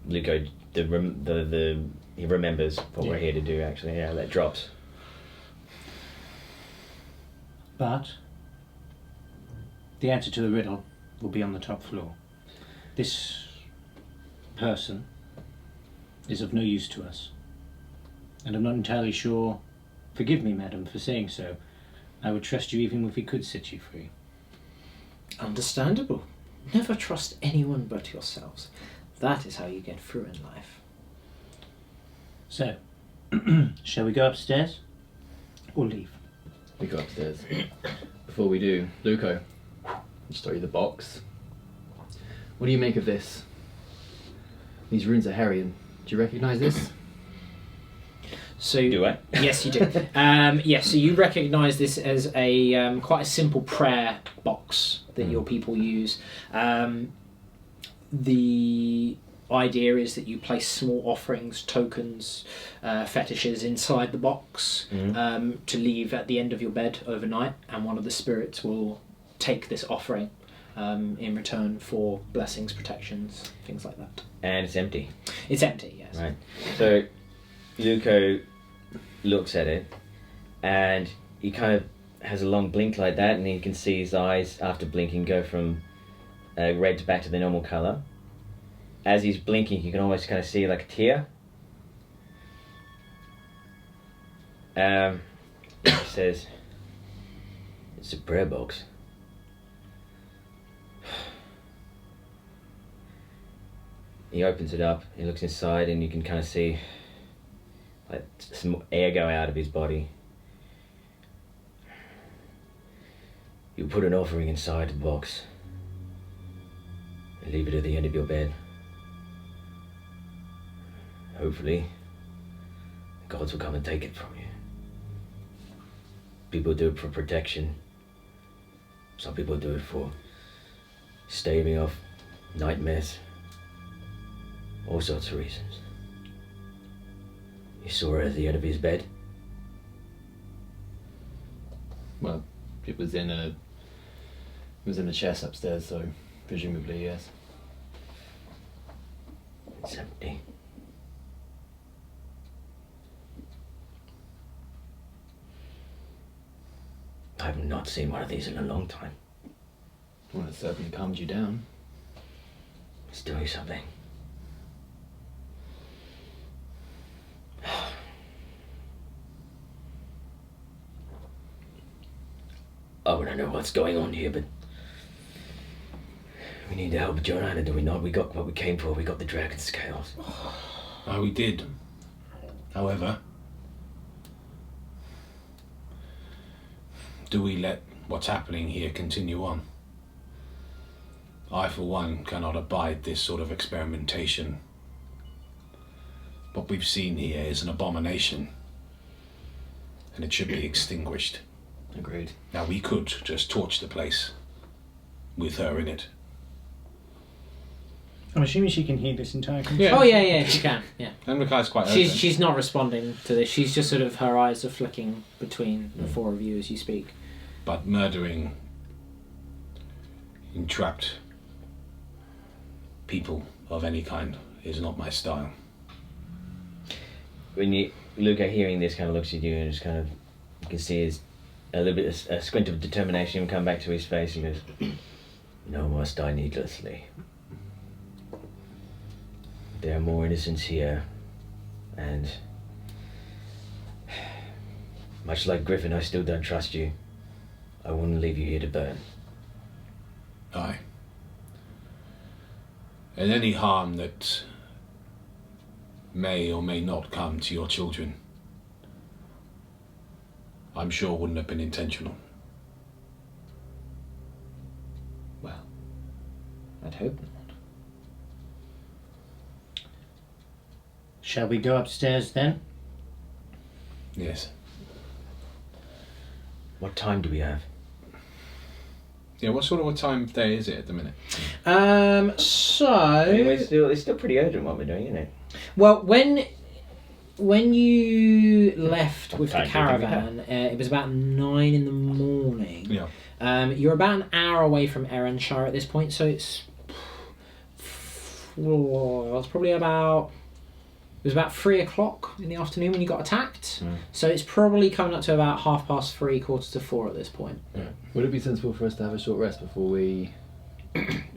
F: Luco, he remembers what we're here to do, actually. Yeah, that drops.
B: But the answer to the riddle will be on the top floor. This person is of no use to us. And I'm not entirely sure, forgive me, madam, for saying so, I would trust you even if we could set you free.
A: Understandable. Never trust anyone but yourselves. That is how you get through in life.
B: So, shall we go upstairs or leave?
D: We go upstairs. Before we do, Luco, I'll just throw you the box. What do you make of this? These runes are Harrian. Do you recognise this?
A: So
F: Do I?
A: Yes, you do. Yes, so you recognise this as a quite a simple prayer box that your people use. The idea is that you place small offerings, tokens, fetishes inside the box to leave at the end of your bed overnight, and one of the spirits will take this offering in return for blessings, protections, things like that.
F: And it's empty.
A: It's empty, yes.
F: Right. So Luco looks at it, and he kind of has a long blink like that, and you can see his eyes after blinking go from red back to the normal colour. As he's blinking, you can almost kind of see like a tear. He says, "It's a prayer box." He opens it up, he looks inside, and you can kind of see like some air go out of his body. You put an offering inside the box and leave it at the end of your bed. Hopefully, the gods will come and take it from you. People do it for protection. Some people do it for staving off nightmares. All sorts of reasons. You saw it at the end of his bed?
D: Well, it was in a chest upstairs, so presumably yes.
F: It's empty. I've not seen one of these in a long time.
D: Well, it certainly calmed you down.
F: It's doing something. I wouldn't know what's going on here, but we need to help Joanna, do we not? We got what we came for. We got the dragon scales.
C: We did. However, do we let what's happening here continue on? I, for one, cannot abide this sort of experimentation. What we've seen here is an abomination, and it should be extinguished.
D: Agreed.
C: Now, we could just torch the place with her in it.
B: I'm assuming she can hear this entire conversation.
A: Yeah. Oh yeah, she can. Yeah.
C: And Mikai's quite open.
A: She's not responding to this. She's just sort of, her eyes are flicking between the four of you as you speak.
C: But murdering entrapped people of any kind is not my style.
F: When Luca hearing this kind of looks at you and just kind of, you can see his a little bit a squint of determination come back to his face and goes, "No must die needlessly. There are more innocents here, and much like Griffin, I still don't trust you. I wouldn't leave you here to burn."
C: Aye. And any harm that may or may not come to your children, I'm sure wouldn't have been intentional.
A: Well, I'd hope not.
B: Shall we go upstairs then?
C: Yes.
F: What time do we have?
C: Yeah, what sort of a time of day is it at the minute?
A: So
F: I mean, it's still pretty urgent what we're doing, isn't it?
A: well, when you left with the
F: What time do you think we
A: caravan, it was about 9 in the morning.
C: Yeah.
A: You're about an hour away from Erenshire at this point, so it's probably about. It was about 3 o'clock in the afternoon when you got attacked. So it's probably coming up to about 3:30, 4:45 at this point.
D: Would it be sensible for us to have a short rest before we...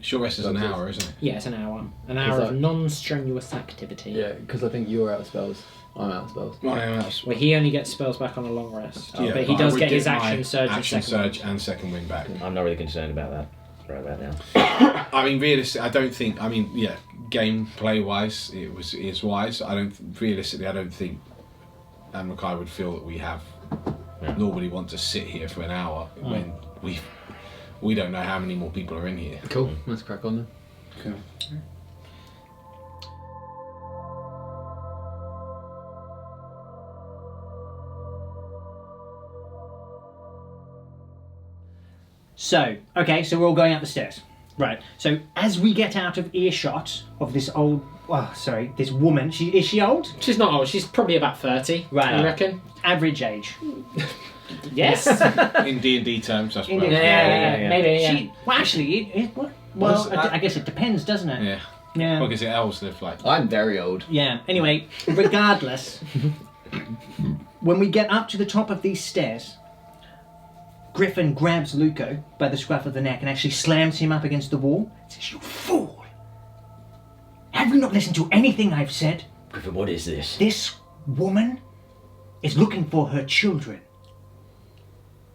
C: Short rest is an hour, isn't it?
A: Yeah, it's an hour. An hour of non-strenuous activity.
D: Yeah, because I think you're out of spells. I'm out of spells.
A: Well, he only gets spells back on a long rest.
C: Yeah,
A: but he
C: I
A: does
C: would
A: get his
C: my
A: action surge
C: action
A: and second
C: surge and second wind back.
F: I'm not really concerned about that right about now.
C: I mean, realistically, I don't think. I mean, yeah, gameplay wise, it is wise. I don't think Mackay would feel that we have.
F: Yeah.
C: Nor would he want to sit here for an hour when we don't know how many more people are in here.
D: Cool, let's crack on then.
C: Cool.
E: So, okay, so we're all going up the stairs. Right. So as we get out of earshot of this this woman, is she old?
A: She's not old. She's probably about 30.
E: Right.
A: You reckon?
E: Average age. Yes.
C: In D&D terms, that's
E: Indeed.
C: probably.
A: Yeah, maybe. Yeah.
E: Well, actually, I guess it depends, doesn't it?
C: Yeah.
E: Yeah.
C: Well, because elves live like.
D: I'm very old.
E: Yeah. Anyway, regardless, when we get up to the top of these stairs, Griffin grabs Luco by the scruff of the neck and actually slams him up against the wall and says, "You fool! Have you not listened to anything I've said?
F: Griffin, what is this?
E: This woman is looking for her children.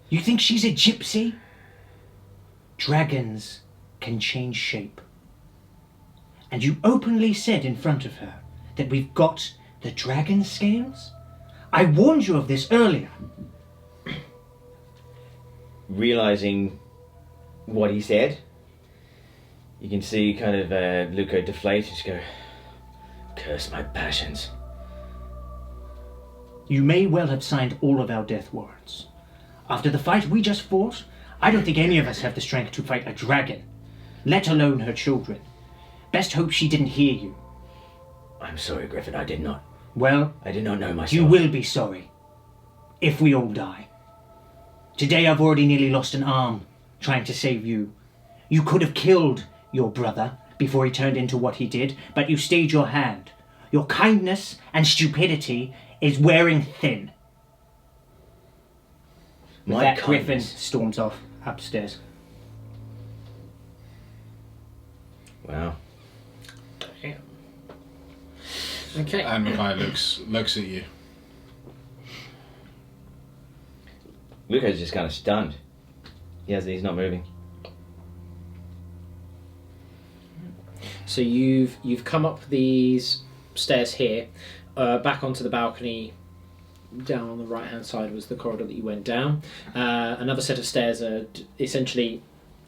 E: You think she's a gypsy? Dragons can change shape. And you openly said in front of her that we've got the dragon scales? I warned you of this earlier."
F: Realizing what he said, you can see kind of Luco deflate and just go, "Curse my passions."
E: You may well have signed all of our death warrants. After the fight we just fought, I don't think any of us have the strength to fight a dragon, let alone her children. Best hope she didn't hear you.
F: I'm sorry, Griffin, I did not.
E: Well,
F: I did not know myself.
E: you will be sorry, if we all die. Today I've already nearly lost an arm trying to save you. You could have killed your brother before he turned into what he did, but you stayed your hand. Your kindness and stupidity is wearing thin. With
F: My
E: that, Griffin
F: kindness.
E: storms off upstairs.
F: Wow.
A: Okay.
C: And Mackay looks at you.
F: Luco's just kind of stunned. He's not moving.
A: So you've come up these stairs here, back onto the balcony. Down on the right hand side was the corridor that you went down. Another set of stairs are essentially,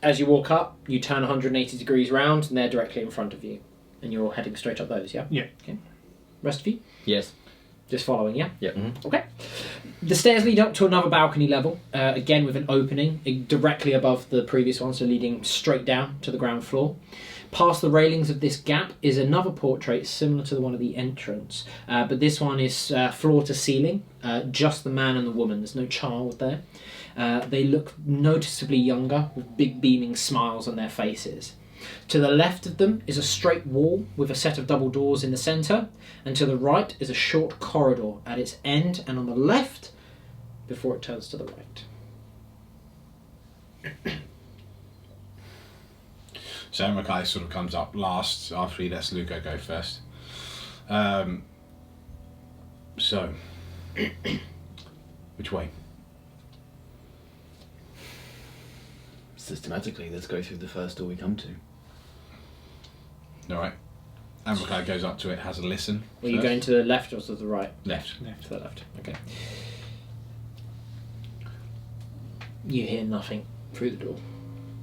A: as you walk up, you turn 180 degrees round and they're directly in front of you. And you're heading straight up those, yeah?
E: Yeah.
A: Okay. Rest of you?
D: Yes.
A: Just following, yeah?
D: Yep.
A: Okay. The stairs lead up to another balcony level, again with an opening directly above the previous one, so leading straight down to the ground floor. Past the railings of this gap is another portrait similar to the one at the entrance, but this one is floor to ceiling, just the man and the woman. There's no child there. They look noticeably younger, with big beaming smiles on their faces. To the left of them is a straight wall with a set of double doors in the centre, and to the right is a short corridor at its end and on the left before it turns to the right.
C: So Mackay sort of comes up last after he lets Luco go first. So, which way?
D: Systematically, let's go through the first door we come to.
C: All right. And Mackay goes up to it, has a listen.
A: Were you
C: first.
A: going to the left or to the right?
C: Left.
A: To the left. Okay. You hear nothing through the door.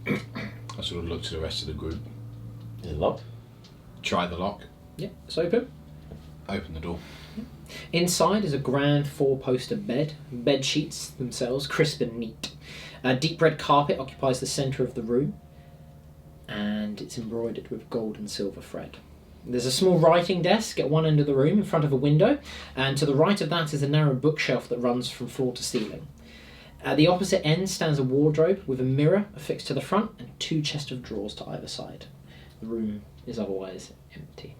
C: I sort of look to the rest of the group.
F: Is it locked?
C: Try the lock.
A: Yeah, it's open.
C: Open the door.
A: Inside is a grand four-poster bed. Bed sheets themselves crisp and neat. A deep red carpet occupies the centre of the room, and it's embroidered with gold and silver thread. There's a small writing desk at one end of the room in front of a window, and to the right of that is a narrow bookshelf that runs from floor to ceiling. At the opposite end stands a wardrobe with a mirror affixed to the front and two chests of drawers to either side. The room is otherwise empty.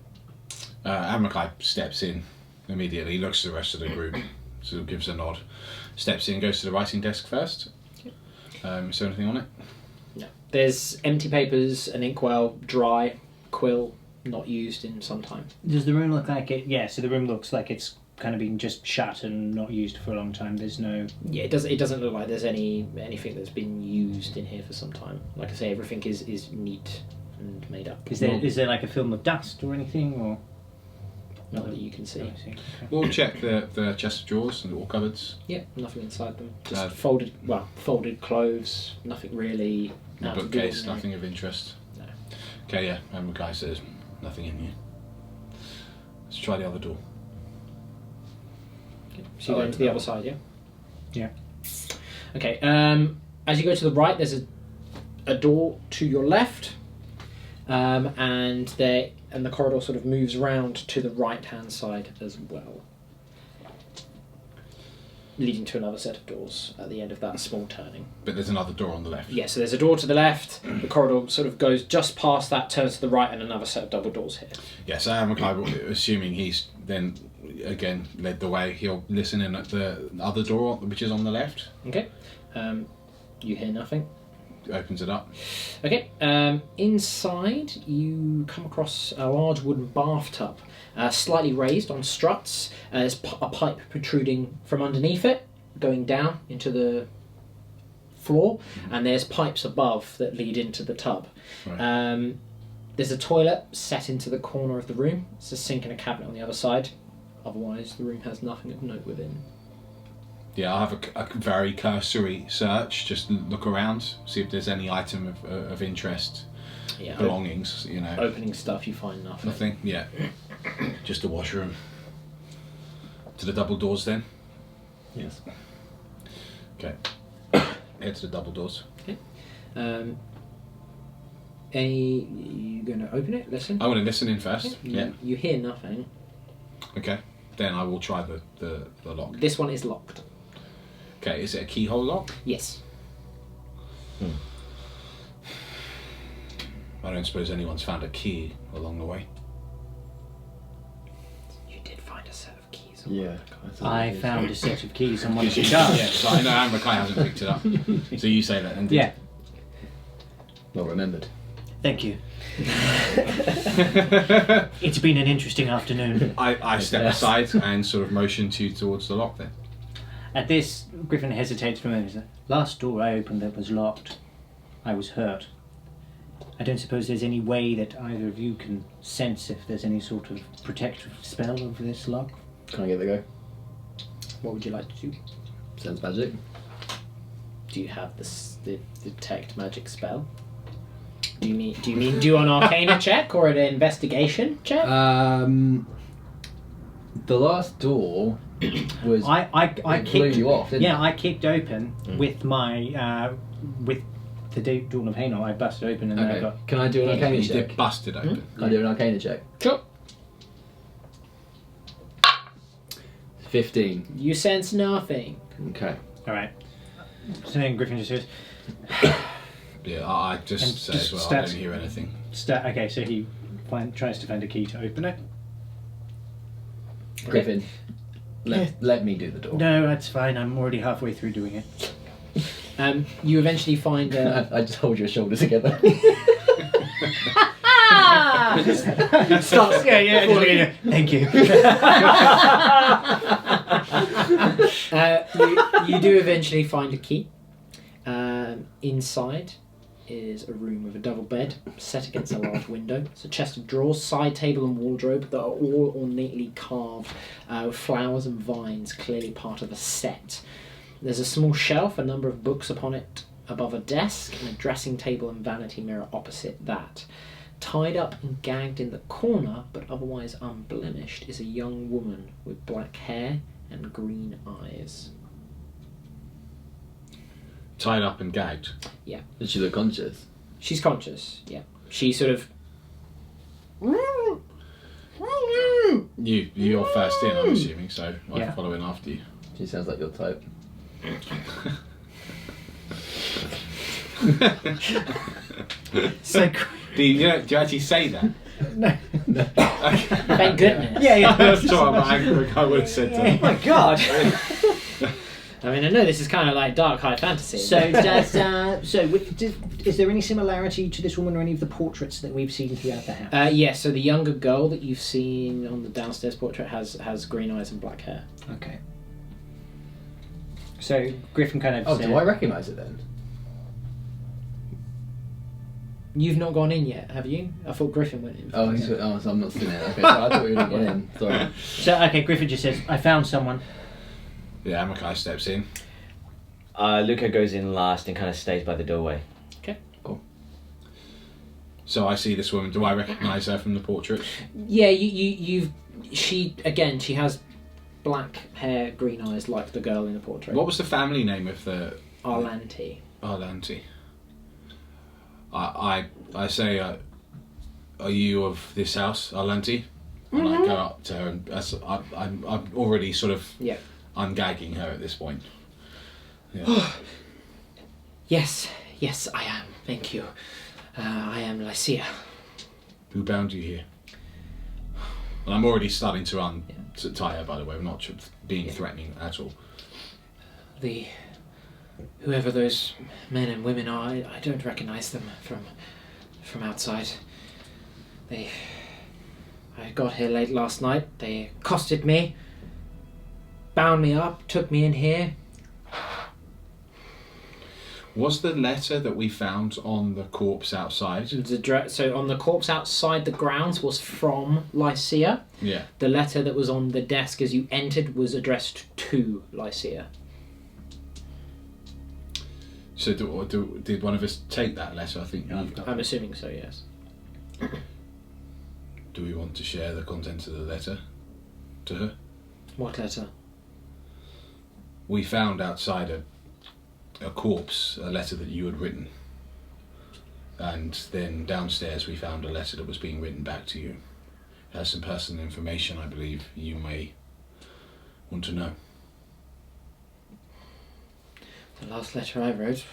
C: And Mackay steps in immediately. He looks at the rest of the group, sort of gives a nod. Steps in, goes to the writing desk first. Is there anything on it?
A: No. There's empty papers, an inkwell, dry, quill, not used in some time.
E: Does the room look like it? Yeah, so the room looks like it's kind of been just shut and not used for a long time. There's no...
A: Yeah, it doesn't look like there's anything that's been used in here for some time. Like I say, everything is neat and made up.
E: Is there like a film of dust or anything, or...?
A: Not that you can see.
E: Oh, I see. Okay.
C: We'll check the chest of drawers and all cupboards.
A: Yeah, nothing inside them. Just
C: No.
A: folded clothes. Nothing really.
C: The
A: out of the
C: bookcase,
A: ordinary.
C: nothing of interest.
A: No.
C: Okay, yeah. And Mackay says, nothing in here. Let's try the other door.
A: Okay. So you go into the other side, yeah.
E: Yeah.
A: Okay. As you go to the right, there's a a door to your left, and the corridor sort of moves round to the right-hand side as well, leading to another set of doors at the end of that small turning.
C: But there's another door on the left.
A: Yeah, so there's a door to the left, the corridor sort of goes just past that, turns to the right, and another set of double doors here.
C: Yeah, so Amakai, assuming he's then again led the way, he'll listen in at the other door, which is on the left.
A: Okay. You hear nothing.
C: Opens it up.
A: Okay. Inside, you come across a large wooden bathtub, slightly raised on struts. There's a pipe protruding from underneath it, going down into the floor, and there's pipes above that lead into the tub.
C: Right.
A: There's a toilet set into the corner of the room. There's a sink and a cabinet on the other side. Otherwise, the room has nothing of note within.
C: Yeah, I'll have a very cursory search, just look around, see if there's any item of interest,
A: Yeah.
C: belongings, you know.
A: Opening stuff, you find nothing.
C: Nothing, yeah. Just a washroom. To the double doors then?
D: Yes.
C: Okay. Head to the double doors.
A: You going to open it? Listen.
C: I want to listen in first. Yeah.
A: You hear nothing.
C: Okay. Then I will try the lock.
A: This one is locked.
C: Okay, is it a keyhole lock?
A: Yes.
C: I don't suppose anyone's found a key along the way.
A: You did find a set of keys.
D: Yeah.
E: I found a set of keys on one of the
C: Yeah,
E: cars.
C: so I know Amakai hasn't picked it up. So you say that, and
E: Yeah,
D: Well remembered.
E: thank you. It's been an interesting afternoon.
C: I step aside and sort of motion to you towards the lock then.
E: At this, Griffin hesitates for a moment. He says, "Last door I opened that was locked. I was hurt. I don't suppose there's any way that either of you can sense if there's any sort of protective spell over this lock."
D: Can I give it a go?
A: What would you like to do?
D: Sense magic.
A: Do you have the detect magic spell? Do you mean do an arcana check or an investigation check?
D: The last door was
E: I
D: it blew
E: kicked
D: you off, didn't
E: yeah,
D: it?
E: I kicked open with my with the Dawn of Hainault. I busted open and then I
D: Okay.
E: got
D: Can I do an arcana
C: You
D: check?
C: did bust it open.
D: Can I do an arcana check?
A: Sure.
D: 15.
A: You sense nothing.
D: Okay.
E: all right. So then Griffin just says,
C: Yeah, I
E: And
C: just say
E: just
C: as well, I
E: stats.
C: don't hear anything.
E: Okay, so he tries to find a key to open it.
D: Griffin, let me do the door.
E: No, that's fine. I'm already halfway through doing it.
A: You eventually find
D: I just hold your shoulders together.
E: Starts, yeah. Thank you.
A: you do eventually find a key. Inside is a room with a double bed set against a large window. It's a chest of drawers, side table and wardrobe that are all ornately carved with flowers and vines, clearly part of a set. There's a small shelf, a number of books upon it above a desk, and a dressing table and vanity mirror opposite that. Tied up and gagged in the corner, but otherwise unblemished, is a young woman with black hair and green eyes.
C: Tied up and gagged.
D: Did she look conscious?
A: She's conscious, yeah. She sort of...
C: You're first in, I'm assuming, so I
E: Yeah.
C: can follow in after you.
D: She sounds like your type.
E: So,
C: Do you actually say that?
A: Thank goodness.
E: yeah.
C: That's what I would have said to
E: Oh
C: him.
E: my god.
A: I mean, I know this is kind of like dark high fantasy.
E: So is there any similarity to this woman or any of the portraits that we've seen throughout the house?
A: yes, so the younger girl that you've seen on the downstairs portrait has green eyes and black hair.
E: Okay. So Griffin kind of
D: Oh,
E: said,
D: do I recognise it then?
A: You've not gone in yet, have you? I thought Griffin went in.
D: Oh, so I'm not seeing it. Okay, so I thought we were going in. Sorry.
E: So okay, Griffin just says, "I found someone."
C: Yeah, Amakai steps in.
F: Luca goes in last and kind of stays by the doorway.
C: So I see this woman. Do I recognise her from the portrait?
A: Yeah, she has black hair, green eyes like the girl in the portrait.
C: What was the family name of the
A: Arlanti.
C: Arlanti? I say, are you of this house, Arlanti? And I go up to her, and I'm already sort of ungagging her at this point. Yeah.
A: Yes, I am. Thank you. I am Lycia.
C: Who bound you here? And I'm already starting to tie her, by the way. I'm not being threatening at all.
A: Whoever those men and women are, I don't recognise them from outside. I got here late last night. They accosted me, bound me up, took me in here.
C: Was the letter that we found on the corpse outside?
A: So on the corpse outside the grounds was from Lycia.
C: Yeah.
A: The letter that was on the desk as you entered was addressed to Lycia.
C: So did one of us take that letter? I think
A: I'm assuming so, yes.
C: Do we want to share the contents of the letter to her?
A: What letter?
C: We found outside a corpse, a letter that you had written. And then downstairs we found a letter that was being written back to you. It has some personal information I believe you may want to know.
A: The last letter I wrote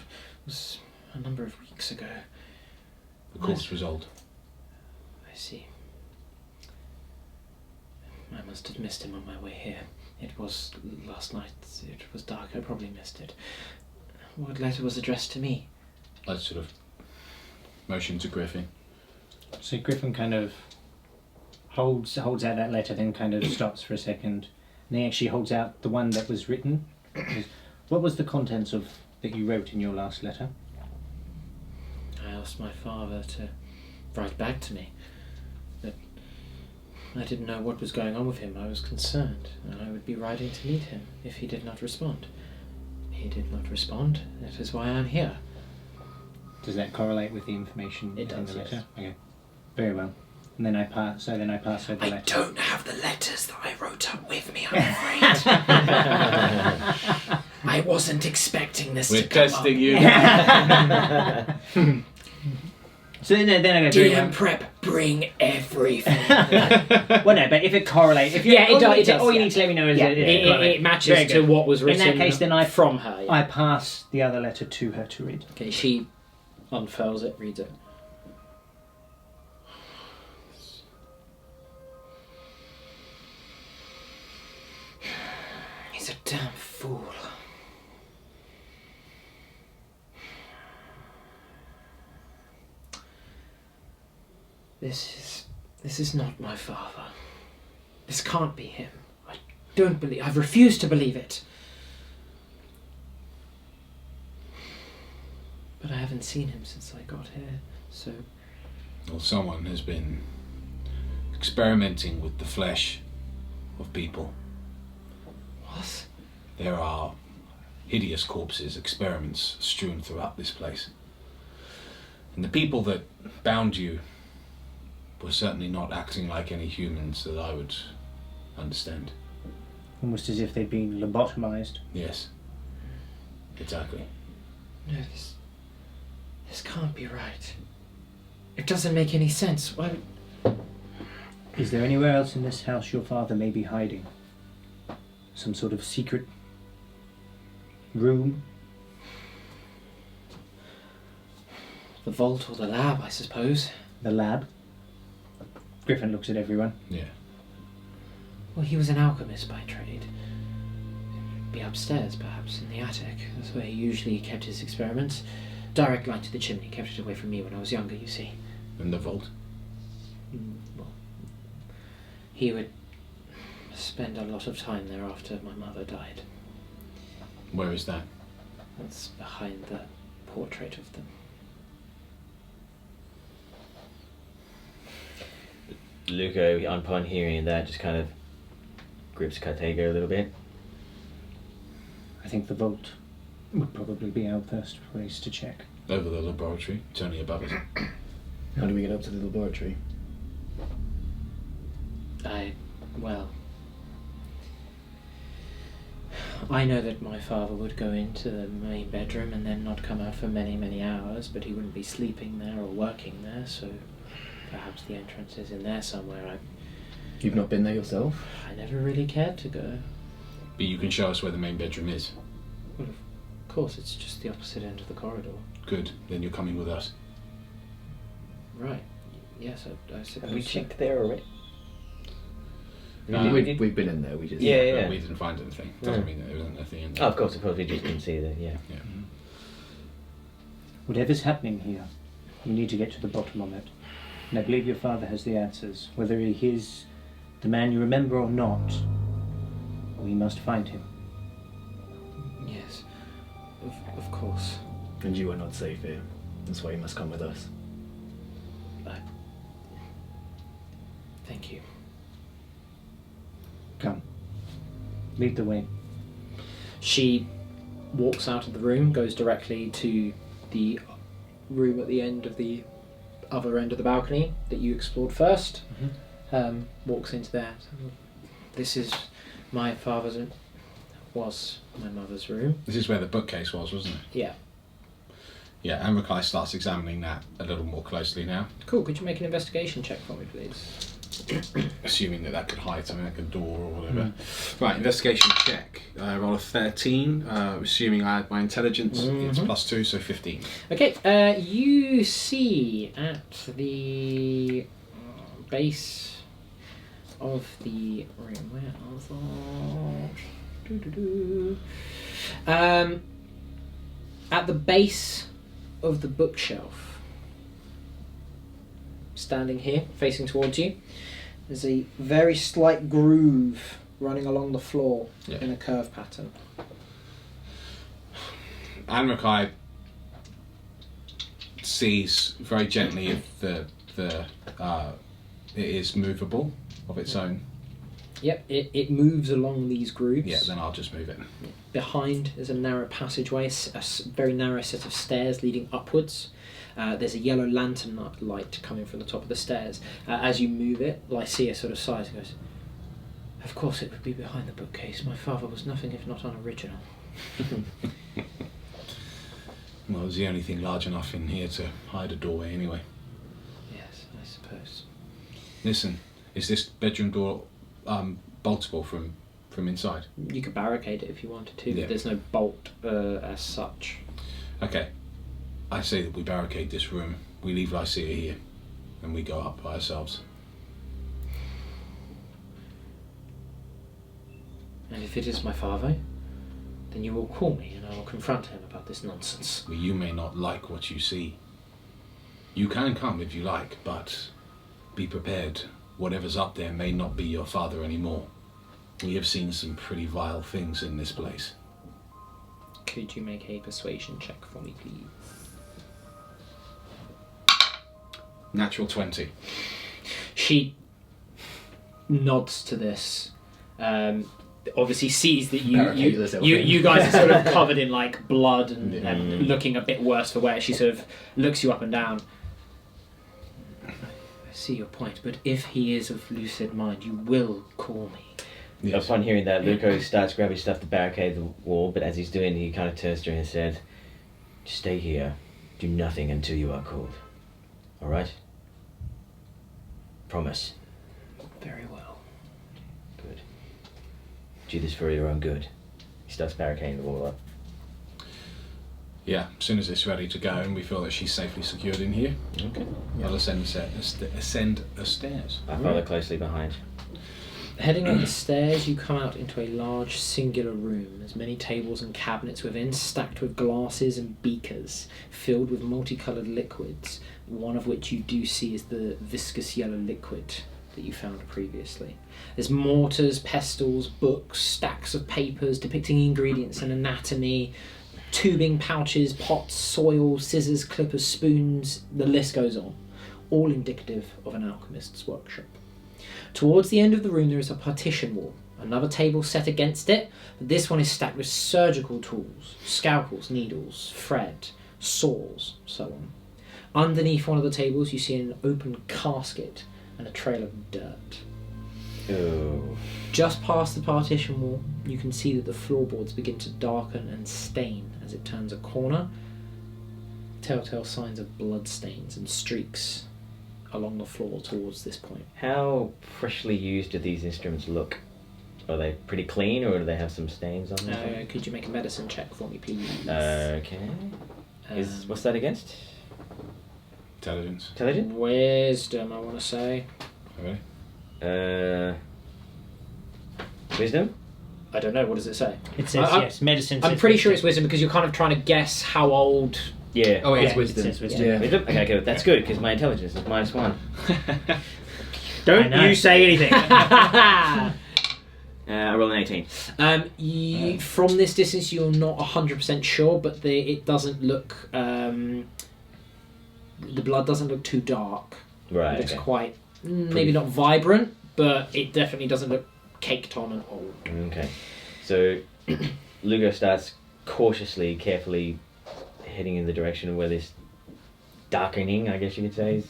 A: was a number of weeks ago.
C: The corpse was old.
A: I see. I must have missed him on my way here. It was last night. It was dark. I probably missed it. What letter was addressed to me?
C: I sort of motion to Griffin.
B: So Griffin kind of holds out that letter, then kind of stops for a second, and he actually holds out the one that was written. What was the contents of that you wrote in your last letter?
A: I asked my father to write back to me. That I didn't know what was going on with him. I was concerned, and I would be writing to meet him if he did not respond. He did not respond. That is why I'm here.
B: Does that correlate with the information
A: It
B: in
A: does,
B: the letter?
A: yes.
B: Okay, very well. And then I pass her the letter.
A: I don't have the letters that I wrote up with me, I'm afraid. I wasn't expecting this
C: We're
A: to come
C: testing
A: up.
C: you.
B: So then I go,
A: DM prep, bring everything.
B: well, no, but if it correlates, if you,
A: Yeah, it does,
B: all you
A: yeah.
B: need to let me know is
A: Yeah,
B: that
A: it matches to what was written
B: In that case, then
A: from her. Yeah.
B: I pass the other letter to her to read.
A: Okay, she unfurls it, reads it. He's a damn fool. This is not my father. This can't be him. I've refused to believe it. But I haven't seen him since I got here, so...
C: Well, someone has been experimenting with the flesh of people.
A: What?
C: There are hideous corpses, experiments strewn throughout this place. And the people that bound you were certainly not acting like any humans that I would understand.
B: Almost as if they'd been lobotomized.
C: Yes. Exactly.
A: No, this can't be right. It doesn't make any sense. Why?
B: Is there anywhere else in this house your father may be hiding? Some sort of secret room?
A: The vault or the lab, I suppose.
B: The lab? Griffin looks at everyone.
C: Yeah.
A: Well, he was an alchemist by trade. Be upstairs, perhaps, in the attic. That's where he usually kept his experiments. Direct line to the chimney. Kept it away from me when I was younger, you see.
C: In the vault.
A: Well, he would spend a lot of time there after my mother died.
C: Where is that?
A: That's behind the portrait of them.
F: Luca, upon hearing that, just kind of grips Katego a little bit.
B: I think the vault would probably be our first place to check.
C: Over the laboratory. It's only above us.
D: How do we get up to the laboratory?
A: I know that my father would go into the main bedroom and then not come out for many, many hours, but he wouldn't be sleeping there or working there, so perhaps the entrance is in there somewhere.
D: You've not been there yourself?
A: I never really cared to go.
C: But you can show us where the main bedroom is.
A: Well, of course, it's just the opposite end of the corridor.
C: Good, then you're coming with us.
A: Right. Yes, I suppose.
F: Have we checked there already?
D: We've been in there. We just
F: Yeah.
C: But we didn't find anything. Doesn't mean that there isn't anything in there.
F: Oh, of course, we just didn't see that, yeah.
C: Yeah.
B: Whatever's happening here, we need to get to the bottom of it. And I believe your father has the answers. Whether he is the man you remember or not, we must find him.
A: Yes, of course.
D: And you are not safe here. That's why you must come with us.
A: Thank you.
B: Come. Lead the way.
A: She walks out of the room, goes directly to the room at the end of the other end of the balcony that you explored first. Walks into there. This is my father's, was my mother's room.
C: This is where the bookcase was, wasn't it?
A: Yeah.
C: Yeah, and Rakai starts examining that a little more closely now,
A: Cool. Could you make an investigation check for me, please?
C: assuming that could hide something like a door or whatever. Right, investigation check. Roll a 13, assuming I had my intelligence. It's +2, so 15.
A: Okay. You see at the base of the room. Where are those? At the base of the bookshelf, standing here, facing towards you, there's a very slight groove running along the floor in a curve pattern.
C: And Rakai sees very gently if the it is movable of its own.
A: Yep, it moves along these grooves.
C: Yeah, then I'll just move it.
A: Behind is a narrow passageway, very narrow set of stairs leading upwards. There's a yellow lantern light coming from the top of the stairs. As you move it, Lycia sort of sighs and goes, "Of course it would be behind the bookcase. My father was nothing if not unoriginal."
C: Well, it was the only thing large enough in here to hide a doorway anyway.
A: Yes, I suppose.
C: Listen, is this bedroom door boltable from inside?
A: You could barricade it if you wanted to,
C: Yeah.
A: but there's no bolt as such.
C: Okay, I say that we barricade this room, we leave Lycia here, and we go up by ourselves.
A: And if it is my father, then you will call me and I will confront him about this nonsense.
C: Well, you may not like what you see. You can come if you like, but be prepared. Whatever's up there may not be your father anymore. We have seen some pretty vile things in this place.
A: Could you make a persuasion check for me, please?
C: Natural 20.
A: She nods to this. Obviously sees that
D: Barricade this little thing.
A: you guys are sort of covered in like blood and looking a bit worse for wear. She sort of looks you up and down. I see your point, but if he is of lucid mind, you will call me.
C: Yes.
F: Upon hearing that, Luco starts grabbing stuff to barricade the wall, but as he's doing, he kind of turns to her and said, "Stay here. Do nothing until you are called. All right? Promise."
A: Very well.
F: Good. Do this for your own good. He starts barricading the wall up.
C: Yeah, as soon as it's ready to go and we feel that she's safely secured in here,
F: Okay.
C: I'll ascend the stairs.
F: I follow closely behind.
A: Heading up the stairs, you come out into a large singular room. There's many tables and cabinets within, stacked with glasses and beakers, filled with multicoloured liquids, one of which you do see is the viscous yellow liquid that you found previously. There's mortars, pestles, books, stacks of papers depicting ingredients and anatomy, tubing pouches, pots, soil, scissors, clippers, spoons, the list goes on, all indicative of an alchemist's workshop. Towards the end of the room there is a partition wall, another table set against it, but this one is stacked with surgical tools, scalpels, needles, thread, saws, so on. Underneath one of the tables you see an open casket and a trail of dirt.
F: Oh.
A: Just past the partition wall, you can see that the floorboards begin to darken and stain as it turns a corner. Telltale signs of blood stains and streaks along the floor towards this point.
F: How freshly used do these instruments look? Are they pretty clean, or do they have some stains on them?
A: Could you make a medicine check for me, please?
F: Okay. What's that against?
C: Intelligence.
F: Intelligence?
A: Wisdom, I want to say.
C: Okay.
F: Wisdom?
A: I don't know, what does it say?
E: It says yes, medicine.
A: I'm
E: says
A: pretty sure
E: wisdom.
A: it's wisdom because you're kind of trying to guess how old.
F: Yeah.
D: Oh, it's
E: Yeah,
D: wisdom.
E: it says wisdom.
D: Yeah.
F: Wisdom? Okay, that's good because my intelligence is -1.
E: Don't you say anything.
F: I roll an 18.
A: From this distance, you're not 100% sure, but it doesn't look. The blood doesn't look too dark.
F: Right.
A: It's
F: Okay.
A: quite maybe not vibrant, but it definitely doesn't look caked on and old.
F: Okay. So Lugo starts cautiously, carefully heading in the direction of where this darkening, I guess you could say, is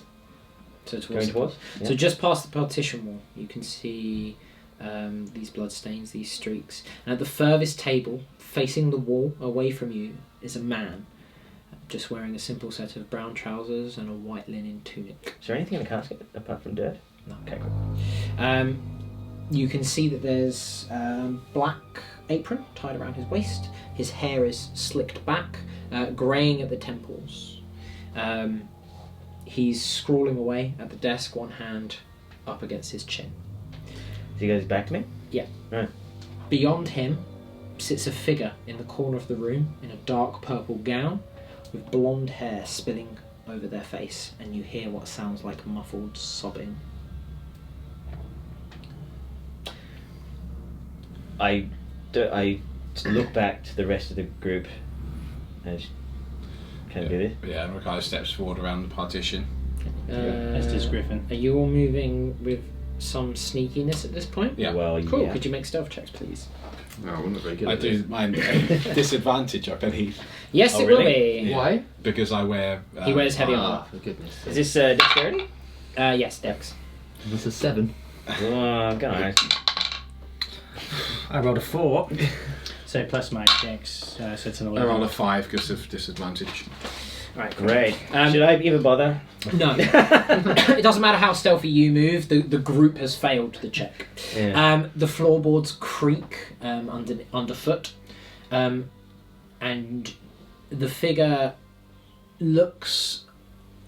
A: So
F: going towards. Yeah.
A: So just past the partition wall, you can see these blood stains, these streaks. And at the furthest table, facing the wall, away from you, is a man, just wearing a simple set of brown trousers and a white linen tunic.
F: Is there anything in the casket apart from dirt?
A: No.
F: Okay, cool.
A: You can see that there's black apron tied around his waist. His hair is slicked back, greying at the temples. He's scrawling away at the desk, one hand up against his chin.
F: So he goes back to me?
A: Yeah.
F: Right.
A: Beyond him sits a figure in the corner of the room in a dark purple gown with blonde hair spilling over their face, and you hear what sounds like muffled sobbing.
F: I look back to the rest of the group and can I do this?
C: Yeah, and Ricardo steps forward around the partition.
E: As does Griffin.
A: Are you all moving with some sneakiness at this point?
C: Yeah.
F: Well,
A: Cool.
F: yeah.
A: Could you make stealth checks, please?
D: No, I'm not very good
C: I
D: at
C: do
D: this.
C: mine disadvantage, I believe,
A: Yes,
F: Oh,
A: it
F: really?
A: will be.
C: Yeah.
D: Why?
C: because I wear.
A: He wears heavy
D: Ah,
A: armor.
D: for goodness.
F: Is this dexterity?
A: Yes, Dex.
D: This is 7.
F: Oh, guys.
E: I rolled a 4. So plus my dex, so it's an
C: I
E: 11.
C: roll a 5 because of disadvantage.
A: Right.
F: Great. Should I even bother?
A: No. It doesn't matter how stealthy you move. The group has failed the check.
F: Yeah.
A: The floorboards creak underfoot, and the figure looks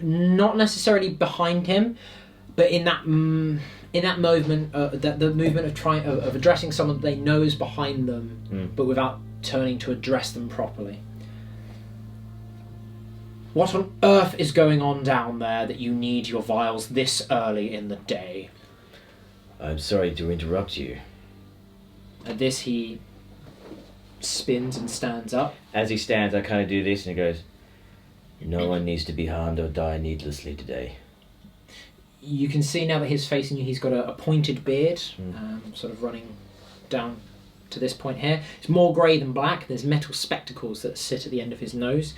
A: not necessarily behind him, but in that movement, the movement of addressing someone they know is behind them, but without turning to address them properly. What on earth is going on down there that you need your vials this early in the day?
F: I'm sorry to interrupt you.
A: At this, he spins and stands up.
F: As he stands, I kind of do this and he goes, "No one needs to be harmed or die needlessly today."
A: You can see now that he's facing you, he's got a pointed beard, sort of running down to this point here. It's more grey than black. There's metal spectacles that sit at the end of his nose.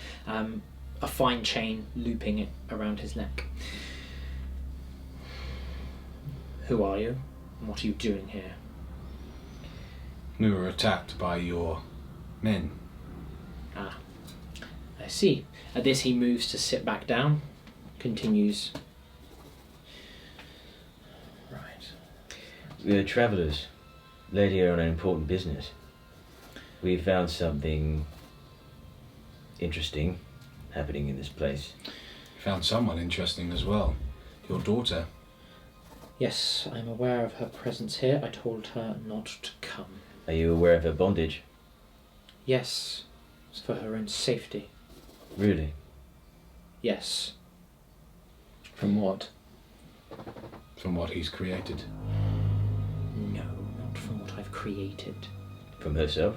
A: A fine chain looping it around his neck. Who are you? And what are you doing here?
C: We were attacked by your men.
A: Ah, I see. At this, he moves to sit back down. Continues. Right.
F: We're travellers, led here on an important business. We found something interesting happening in this place.
C: Found someone interesting as well. Your daughter.
A: Yes, I'm aware of her presence here. I told her not to come.
F: Are you aware of her bondage?
A: Yes, it's for her own safety.
F: Really?
A: Yes.
D: From what?
C: From what he's created.
A: No, not from what I've created.
F: From herself?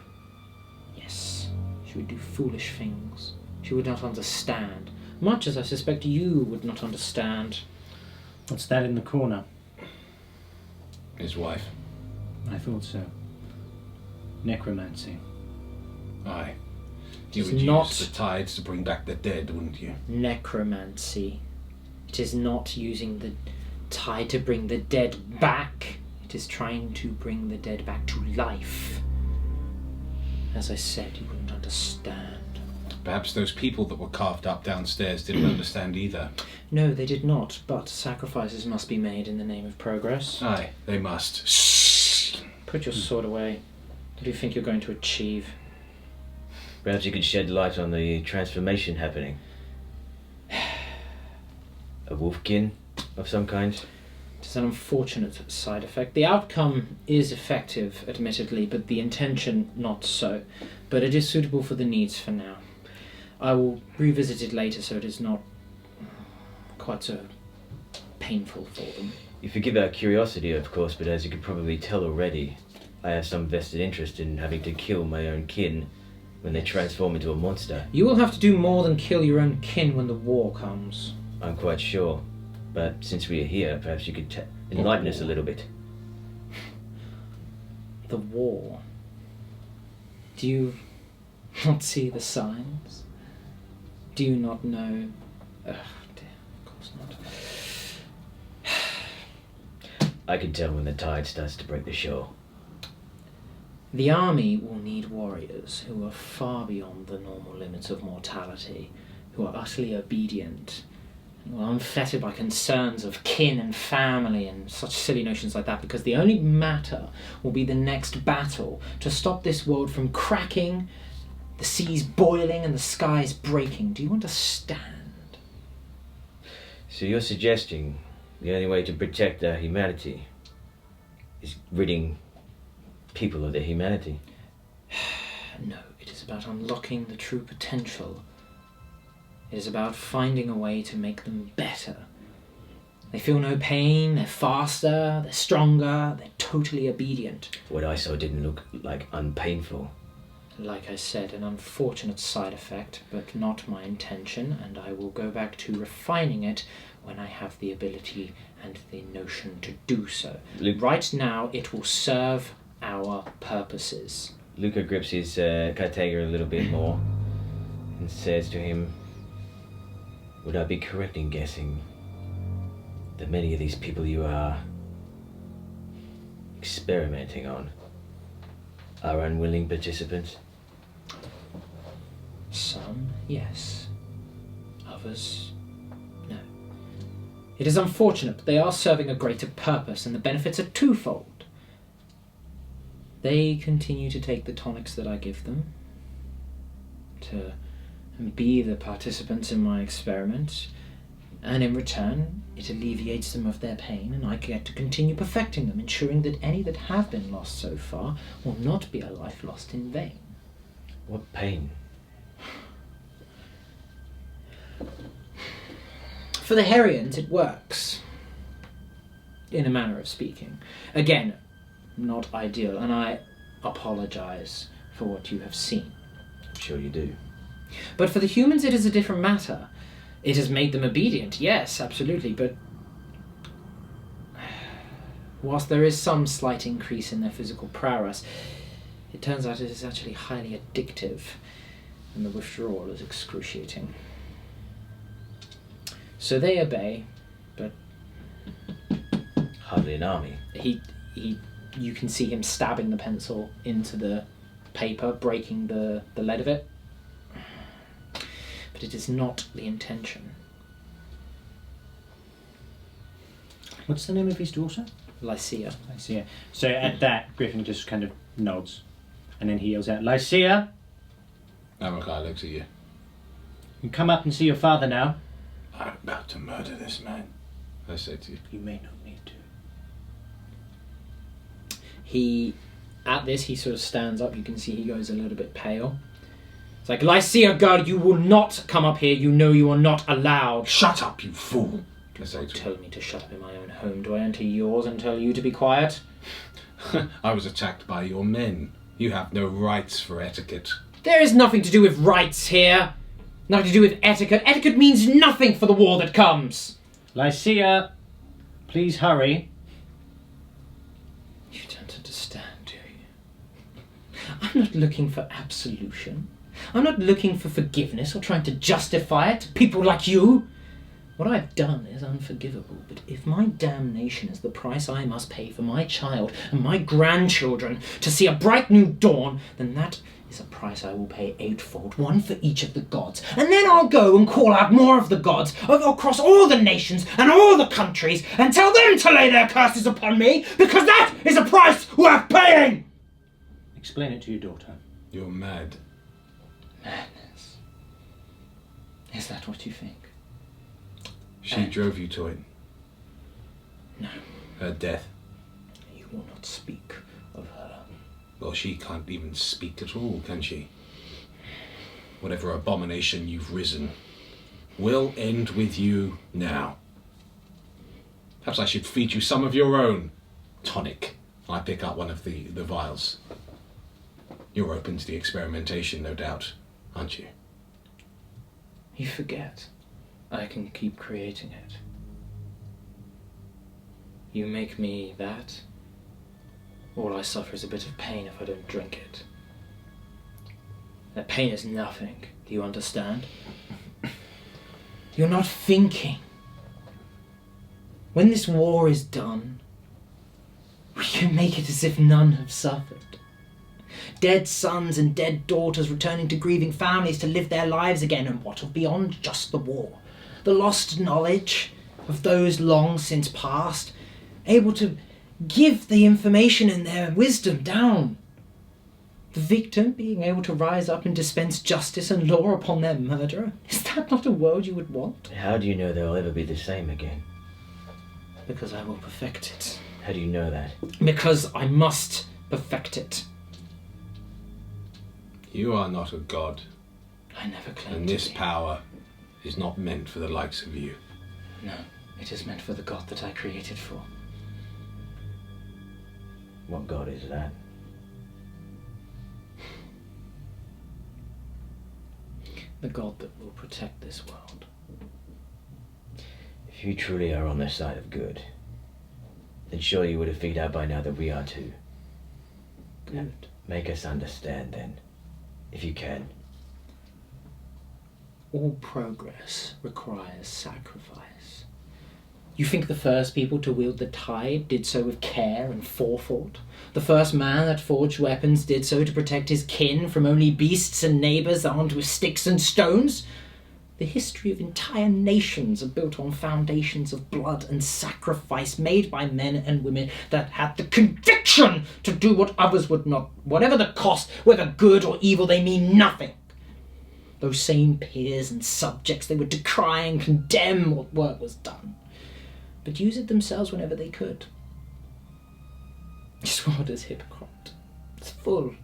A: Yes, she would do foolish things. She would not understand, much as I suspect you would not understand.
E: What's that in the corner?
C: His wife.
E: I thought so. Necromancy.
C: Aye. You
A: It's
C: would
A: not-
C: use the tides to bring back the dead, wouldn't you?
A: Necromancy. It is not using the tide to bring the dead back. It is trying to bring the dead back to life. As I said, you wouldn't understand.
C: Perhaps those people that were carved up downstairs didn't understand either.
A: No, they did not, but sacrifices must be made in the name of progress.
C: Aye, they must. Shh.
A: Put your sword away. What do you think you're going to achieve?
F: Perhaps you could shed light on the transformation happening. A wolfkin of some kind?
A: It is an unfortunate side effect. The outcome is effective, admittedly, but the intention not so. But it is suitable for the needs for now. I will revisit it later so it is not quite so painful for them.
F: You forgive our curiosity, of course, but as you could probably tell already, I have some vested interest in having to kill my own kin when they transform into a monster.
A: You will have to do more than kill your own kin when the war comes.
F: I'm quite sure. But since we are here, perhaps you could enlighten us a little bit.
A: The war. Do you not see the signs? Do you not know? Ugh, dear, of course not.
F: I can tell when the tide starts to break the shore.
A: The army will need warriors who are far beyond the normal limits of mortality, who are utterly obedient, who are unfettered by concerns of kin and family and such silly notions like that, because the only matter will be the next battle to stop this world from cracking, the seas boiling and the skies breaking. Do you understand?
F: So you're suggesting the only way to protect our humanity is ridding people of their humanity?
A: No, it is about unlocking the true potential. It is about finding a way to make them better. They feel no pain, they're faster, they're stronger, they're totally obedient.
F: What I saw didn't look like unpainful.
A: Like I said, an unfortunate side effect, but not my intention, and I will go back to refining it when I have the ability and the notion to do so.
F: Luke,
A: Right now, it will serve our purposes.
F: Luca grips his Cartager a little bit more and says to him, would I be correct in guessing that many of these people you are experimenting on are unwilling participants?
A: Some, yes. Others, no. It is unfortunate, but they are serving a greater purpose, and the benefits are twofold. They continue to take the tonics that I give them, to be the participants in my experiment, and in return, it alleviates them of their pain, and I get to continue perfecting them, ensuring that any that have been lost so far will not be a life lost in vain.
F: What pain?
A: For the Herians, it works. In a manner of speaking. Again, not ideal, and I apologize for what you have seen.
F: I'm sure you do.
A: But for the humans, it is a different matter. It has made them obedient, yes, absolutely, but whilst there is some slight increase in their physical prowess, it turns out it is actually highly addictive, and the withdrawal is excruciating. So they obey, but
F: Hardly an army.
A: you can see him stabbing the pencil into the paper, breaking the lead of it. But it is not the intention.
B: What's the name of his daughter?
A: Lycia.
B: Lycia. So at that, Griffin just kind of nods. And then he yells out, Lycia,
C: Amakai looks at you.
B: you come up and see your father now.
C: I'm about to murder this man, I say to you.
B: You may not need to.
A: At this, he sort of stands up. You can see he goes a little bit pale. It's like, Lycia, girl, you will not come up here. You know you are not allowed.
C: Shut up, you fool! I say
A: You
C: to him.
A: told me to shut up in my own home. Do I enter yours and tell you to be quiet?
C: I was attacked by your men. You have no rights for etiquette.
A: There is nothing to do with rights here. Nothing to do with etiquette. Etiquette means nothing for the war that comes.
B: Lycia, please hurry.
A: You don't understand, do you? I'm not looking for absolution. I'm not looking for forgiveness or trying to justify it to people like you. What I've done is unforgivable, but if my damnation is the price I must pay for my child and my grandchildren to see a bright new dawn, then that is a price I will pay eightfold, one for each of the gods. And then I'll go and call out more of the gods across all the nations and all the countries and tell them to lay their curses upon me, because that is a price worth paying!
B: Explain it to your daughter.
C: You're mad.
A: Madness. Is that what you think?
C: She drove you to it.
A: No.
C: Her death.
A: You will not speak of her.
C: Well, she can't even speak at all, can she? Whatever abomination you've risen will end with you now. Perhaps I should feed you some of your own tonic. I pick up one of the vials. You're open to the experimentation, no doubt, aren't you?
A: You forget. I can keep creating it. You make me that. All I suffer is a bit of pain if I don't drink it. That pain is nothing. Do you understand? You're not thinking. When this war is done, we can make it as if none have suffered. Dead sons and dead daughters returning to grieving families to live their lives again, and what of beyond just the war? The lost knowledge of those long since past, able to give the information and their wisdom down. The victim being able to rise up and dispense justice and law upon their murderer. Is that not a world you would want?
F: How do you know they'll ever be the same again?
A: Because I will perfect it.
F: How do you know that?
A: Because I must perfect it.
C: You are not a god,
A: I never claimed
C: and
A: to
C: this
A: be.
C: power is not meant for the likes of you.
A: No, it is meant for the God that I created for.
F: What god is that?
A: The God that will protect this world.
F: If you truly are on the side of good, then surely you would have figured out by now that we are too.
A: Good.
F: Make us understand then, if you can.
A: All progress requires sacrifice. You think the first people to wield the tide did so with care and forethought? The first man that forged weapons did so to protect his kin from only beasts and neighbours armed with sticks and stones? The history of entire nations are built on foundations of blood and sacrifice made by men and women that had the conviction to do what others would not. Whatever the cost, whether good or evil, they mean nothing. Those same peers and subjects, they would decry and condemn what work was done, but use it themselves whenever they could. This world is hypocrite. It's full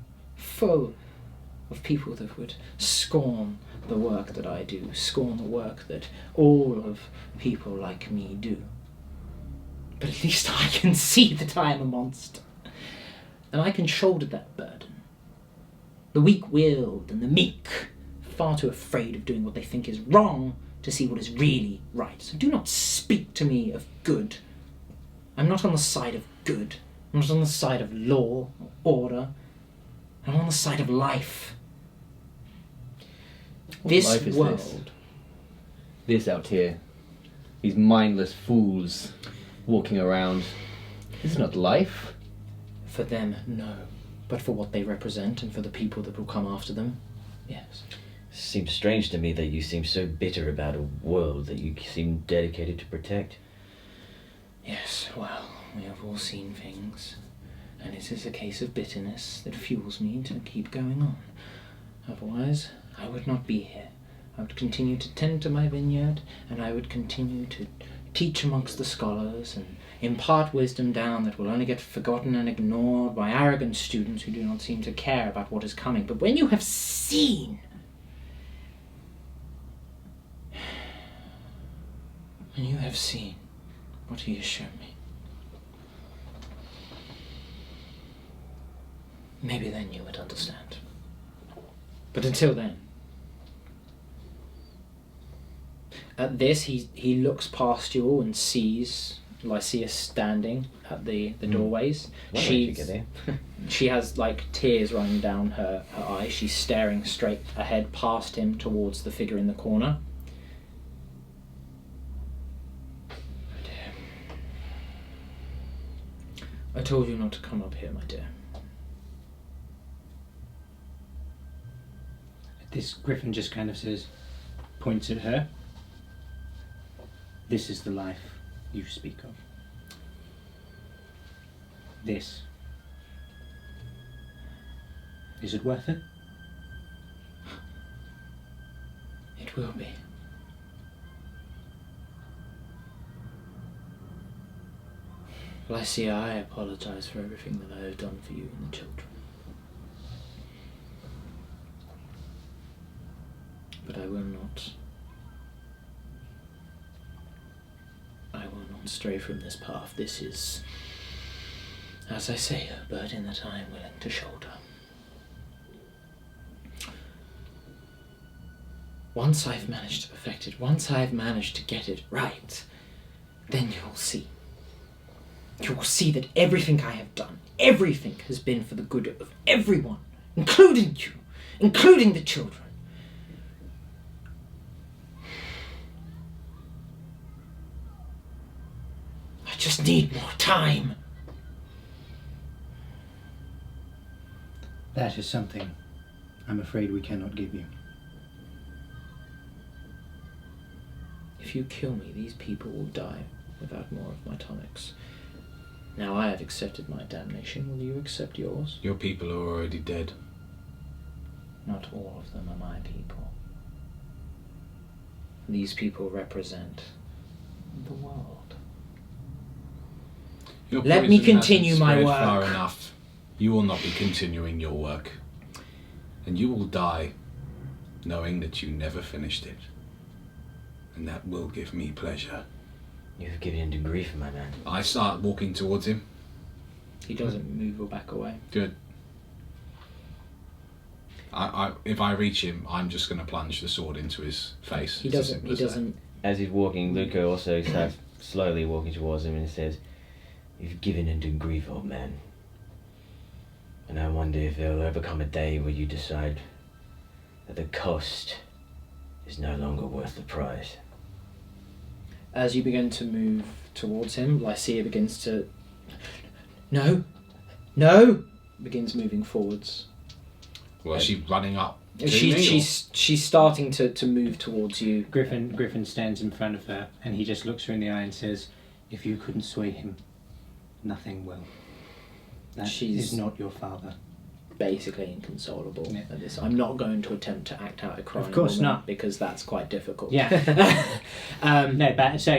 A: of people that would scorn the work that I do, scorn the work that all of people like me do. But at least I can see that I am a monster, and I can shoulder that burden. The weak-willed and the meek, far too afraid of doing what they think is wrong to see what is really right. So do not speak to me of good. I'm not on the side of good. I'm not on the side of law or order. I'm on the side of life.
D: What
A: This
D: life is
A: world.
D: This out here. These mindless fools walking around. This is not life.
A: For them, no. But for what they represent and for the people that will come after them, yes.
F: Seems strange to me that you seem so bitter about a world that you seem dedicated to protect.
A: Yes, well, we have all seen things, and it is a case of bitterness that fuels me to keep going on. Otherwise, I would not be here. I would continue to tend to my vineyard, and I would continue to teach amongst the scholars and impart wisdom down that will only get forgotten and ignored by arrogant students who do not seem to care about what is coming. But when you have seen, what he has shown me, maybe then you would understand. But until then, at this, he looks past you all and sees Lycia standing at the doorways. She has like tears running down her eyes. She's staring straight ahead past him towards the figure in the corner. I told you not to come up here, my dear.
B: This Griffin just kind of says, points at her. This is the life you speak of. This. Is it worth it?
A: It will be. Lycia, I apologize for everything that I have done for you and the children. But I will not stray from this path. This is, as I say, a burden that I am willing to shoulder. Once I've managed to perfect it, once I've managed to get it right, then you'll see. You will see that everything I have done, everything has been for the good of everyone, including you, including the children. I just need more time.
B: That is something I'm afraid we cannot give you.
A: If you kill me, these people will die without more of my tonics. Now I have accepted my damnation. Will you accept yours?
C: Your people are already dead.
A: Not all of them are my people. These people represent the world.
C: Your
A: Let me
C: poison
A: continue
C: hasn't
A: my
C: spread
A: work.
C: Far enough. You will not be continuing your work. And you will die knowing that you never finished it. And that will give me pleasure.
F: You've given in to grief, my man.
C: I start walking towards him.
A: He doesn't move or back away.
C: Good. If I reach him, I'm just going to plunge the sword into his face.
A: He
C: It's as
A: doesn't.
C: simple
A: He
C: as that.
A: doesn't.
F: As he's walking, Luca also starts slowly walking towards him and says, "You've given in to grief, old man. And I wonder if there'll ever come a day where you decide that the cost is no longer worth the price."
A: As you begin to move towards him, Lycia begins to... No! Begins moving forwards.
C: Well, is she running up to me,
A: She's starting to move towards you.
B: Griffin stands in front of her and he just looks her in the eye and says, "If you couldn't sway him, nothing will. That
A: She's-
B: is not your father."
A: Basically inconsolable
B: Yeah.
A: at this. I'm not going to attempt to act out a crying
B: Of course
A: woman
B: not.
A: because that's quite difficult.
B: Yeah.
A: um,
B: No, but so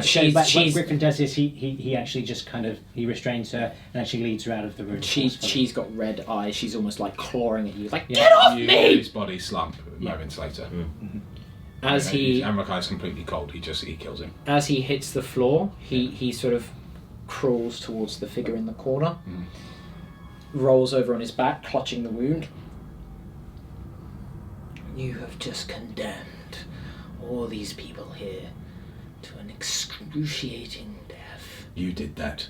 A: she's-
B: what
A: she's-
B: Griffin does is he actually just kind of he restrains her and actually leads her out of the room.
A: she's got red eyes. She's almost like clawing at you, like
B: Yeah.
A: get off
C: You
A: me!
C: his body slump moments later.
A: As he
C: Amrakai's completely cold. He kills him.
A: as he hits the floor, he sort of crawls towards the figure in the corner, rolls over on his back, clutching the wound. You have just condemned all these people here to an excruciating death.
C: You did that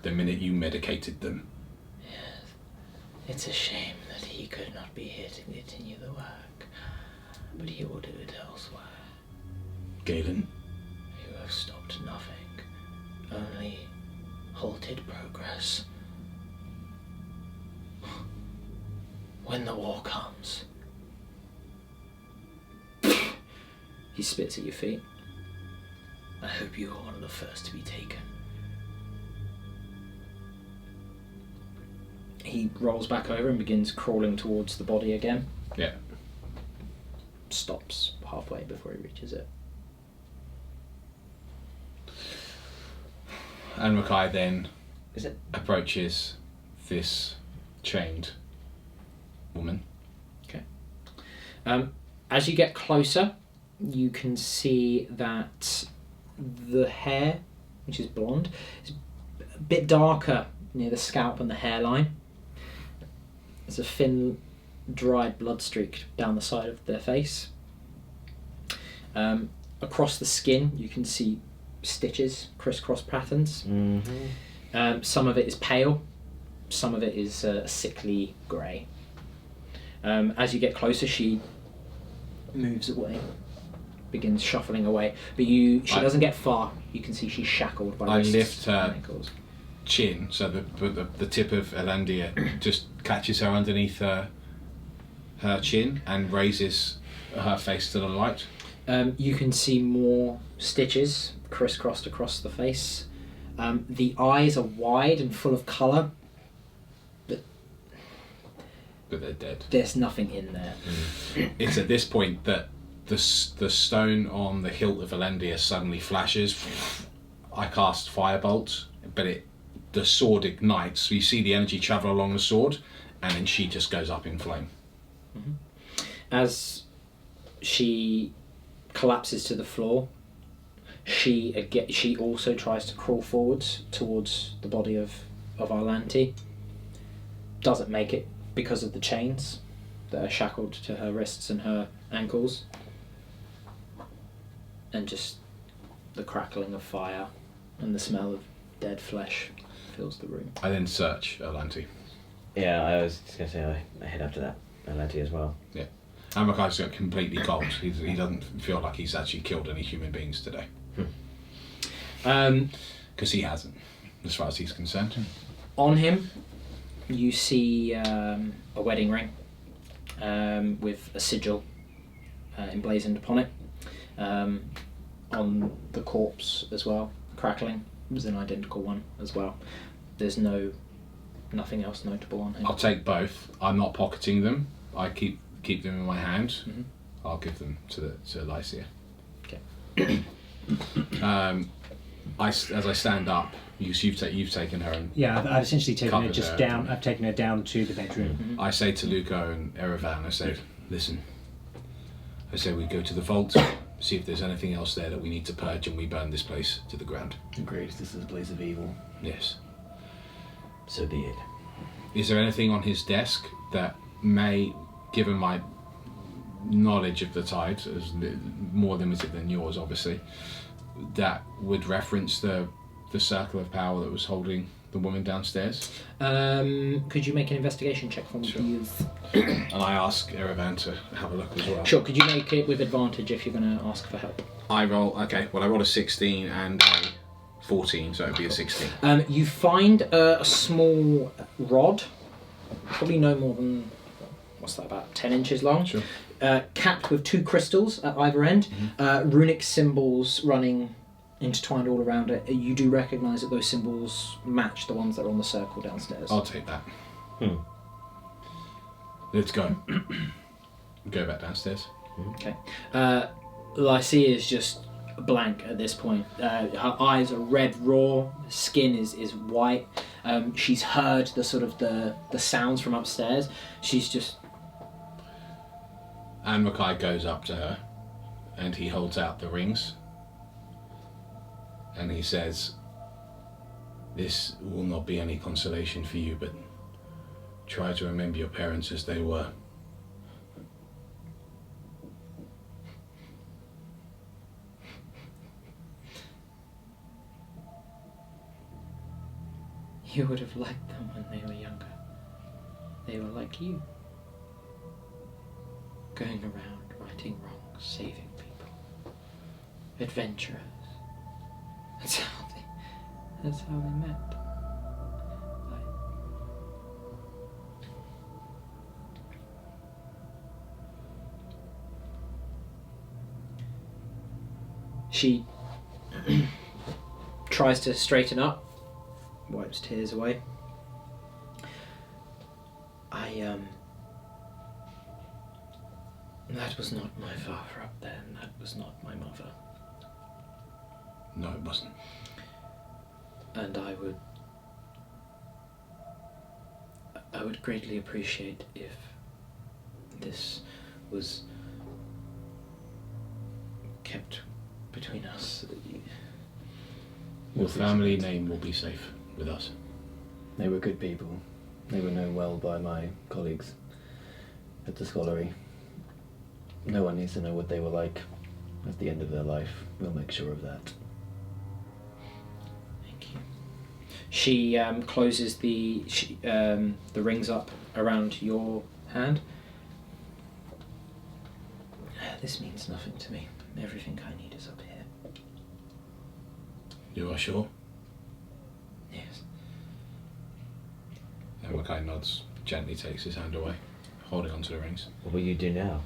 C: the minute you medicated them.
A: It's a shame that he could not be here to continue the work, but he will do it elsewhere.
C: Galen,
A: You have stopped nothing, only halted progress. When the war comes... He spits at your feet. I hope you are one of the first to be taken. He rolls back over and begins crawling towards the body again.
C: yeah.
A: Stops halfway before he reaches it.
C: Amrakai then
F: Is it?
C: approaches this chained woman.
A: As you get closer, you can see that the hair, which is blonde, is a bit darker near the scalp and the hairline. There's a thin, dried blood streak down the side of their face. Across the skin, you can see stitches, crisscross patterns.
F: Mm-hmm.
A: Some of it is pale, some of it is sickly grey. As you get closer, she moves away, begins shuffling away, but she doesn't get far. You can see she's shackled by
C: I
A: wrists
C: lift her
A: and ankles.
C: chin, so the tip of Elandia just catches her underneath her chin and raises her face to the light.
A: You can see more stitches crisscrossed across the face. The eyes are wide and full of colour,
C: But they're dead.
A: there's nothing in there.
C: It's at this point that the stone on the hilt of Elandia suddenly flashes. I cast Firebolt, but the sword ignites. So you see the energy travel along the sword, and then she just goes up in flame.
A: As she collapses to the floor, she also tries to crawl forwards towards the body of Arlanti. Doesn't make it because of the chains that are shackled to her wrists and her ankles, and just the crackling of fire and the smell of dead flesh fills the room.
C: I then search Arlanti.
F: Yeah, I was just going to say I head up to that Arlanti as well.
C: Yeah. Amakai's got completely cold. He doesn't feel like he's actually killed any human beings today. Because he hasn't, as far as he's concerned.
A: On him, you see a wedding ring with a sigil emblazoned upon it. On the corpse as well, crackling, was an identical one as well. There's nothing else notable on him.
C: I'll take both. I'm not pocketing them. I keep them in my hand.
A: Mhm.
C: I'll give them to Lycia.
A: Okay.
C: As I stand up, you've taken her, and
B: Yeah, I've essentially taken her
C: Covered
B: just
C: her.
B: down. I've taken her down to the bedroom.
C: I say to Luco and Erevan, I say, listen. I say we go to the vault, see if there's anything else there that we need to purge, and we burn this place to the ground.
D: Agreed. This is a place of evil.
C: Yes.
F: So be it.
C: Is there anything on his desk that may, given my knowledge of the tide, is more limited than yours, obviously, that would reference the circle of power that was holding the woman downstairs?
A: Could you make an investigation check for me,
C: Sure.
A: please?
C: And I ask Erevan to have a look as well.
A: Sure. Could you make it with advantage if you're going to ask for help?
C: I roll a 16 and a 14, so it'd be a 16.
A: You find a small rod, probably no more than, what's that, about 10 inches long,
C: Sure.
A: capped with 2 crystals at either end, runic symbols running intertwined all around it. You do recognise that those symbols match the ones that are on the circle downstairs.
C: I'll take that. Let's go. Go back downstairs.
A: Okay. Lycia is just blank at this point. Her eyes are red raw, skin is white. She's heard the sort of the sounds from upstairs. She's just...
C: And Makai goes up to her and he holds out the rings and he says, this will not be any consolation for you, but try to remember your parents as they were.
A: You would have liked them when they were younger. They were like you. Going around, righting wrongs, saving people. Adventurers. That's how they met. She tries to straighten up, wipes tears away. That was not my father up there, and that was not my mother.
C: No, it wasn't.
A: And I would greatly appreciate if this was kept between us so that you...
C: Your family name will be safe with us.
D: They were good people. They were known well by my colleagues at the Scholarly. No one needs to know what they were like at the end of their life. We'll make sure of that.
A: Thank you. She closes the rings up around your hand. This means nothing to me. Everything I need is up here.
C: You are sure?
A: Yes.
C: Amrakai nods, gently takes his hand away, holding onto the rings.
F: What will you do now?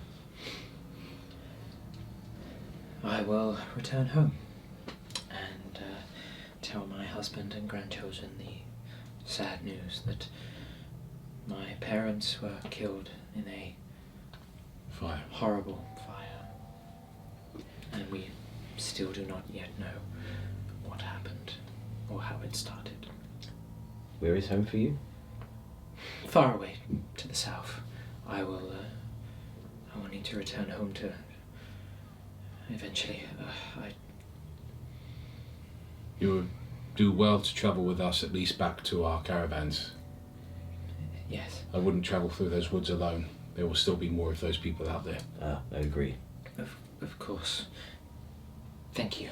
A: I will return home and tell my husband and grandchildren the sad news that my parents were killed in a
C: Fire.
A: horrible fire. And we still do not yet know what happened or how it started.
F: Where is home for you?
A: Far away to the south. I will need to return home to eventually.
C: You would do well to travel with us at least back to our caravans.
A: Yes,
C: I wouldn't travel through those woods alone. There will still be more of those people out there.
F: I agree.
A: of course. Thank you.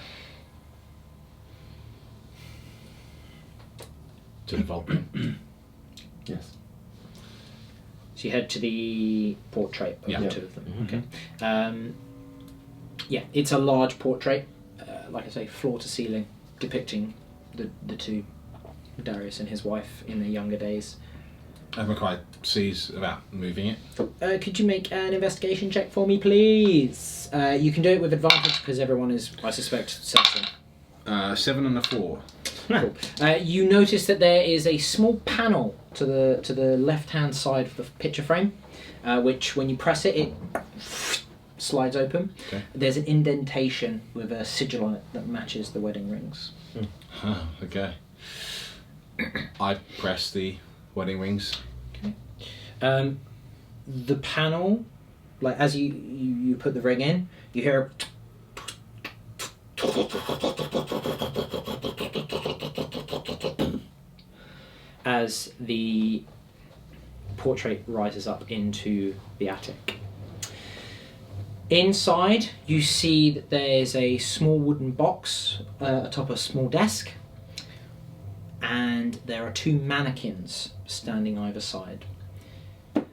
C: To the Valtor.
D: Yes.
A: So you head to the portrait of
C: Yeah.
A: the two of them.
F: Mhm.
A: Okay. Yeah, it's a large portrait, like I say, floor to ceiling, depicting the two, Darius and his wife in their younger days.
C: Amrakai sees about moving it.
A: Could you make an investigation check for me, please? You can do it with advantage because everyone is, I suspect, certain.
C: 7 and a 4.
A: Cool. You notice that there is a small panel to the left-hand side of the picture frame, which, when you press it, it slides open.
C: Okay.
A: There's an indentation with a sigil on it that matches the wedding rings.
C: Okay. I press the wedding rings.
A: The panel, like as you put the ring in, you hear as the portrait rises up into the attic. Inside, you see that there's a small wooden box atop a small desk, and there are two mannequins standing either side.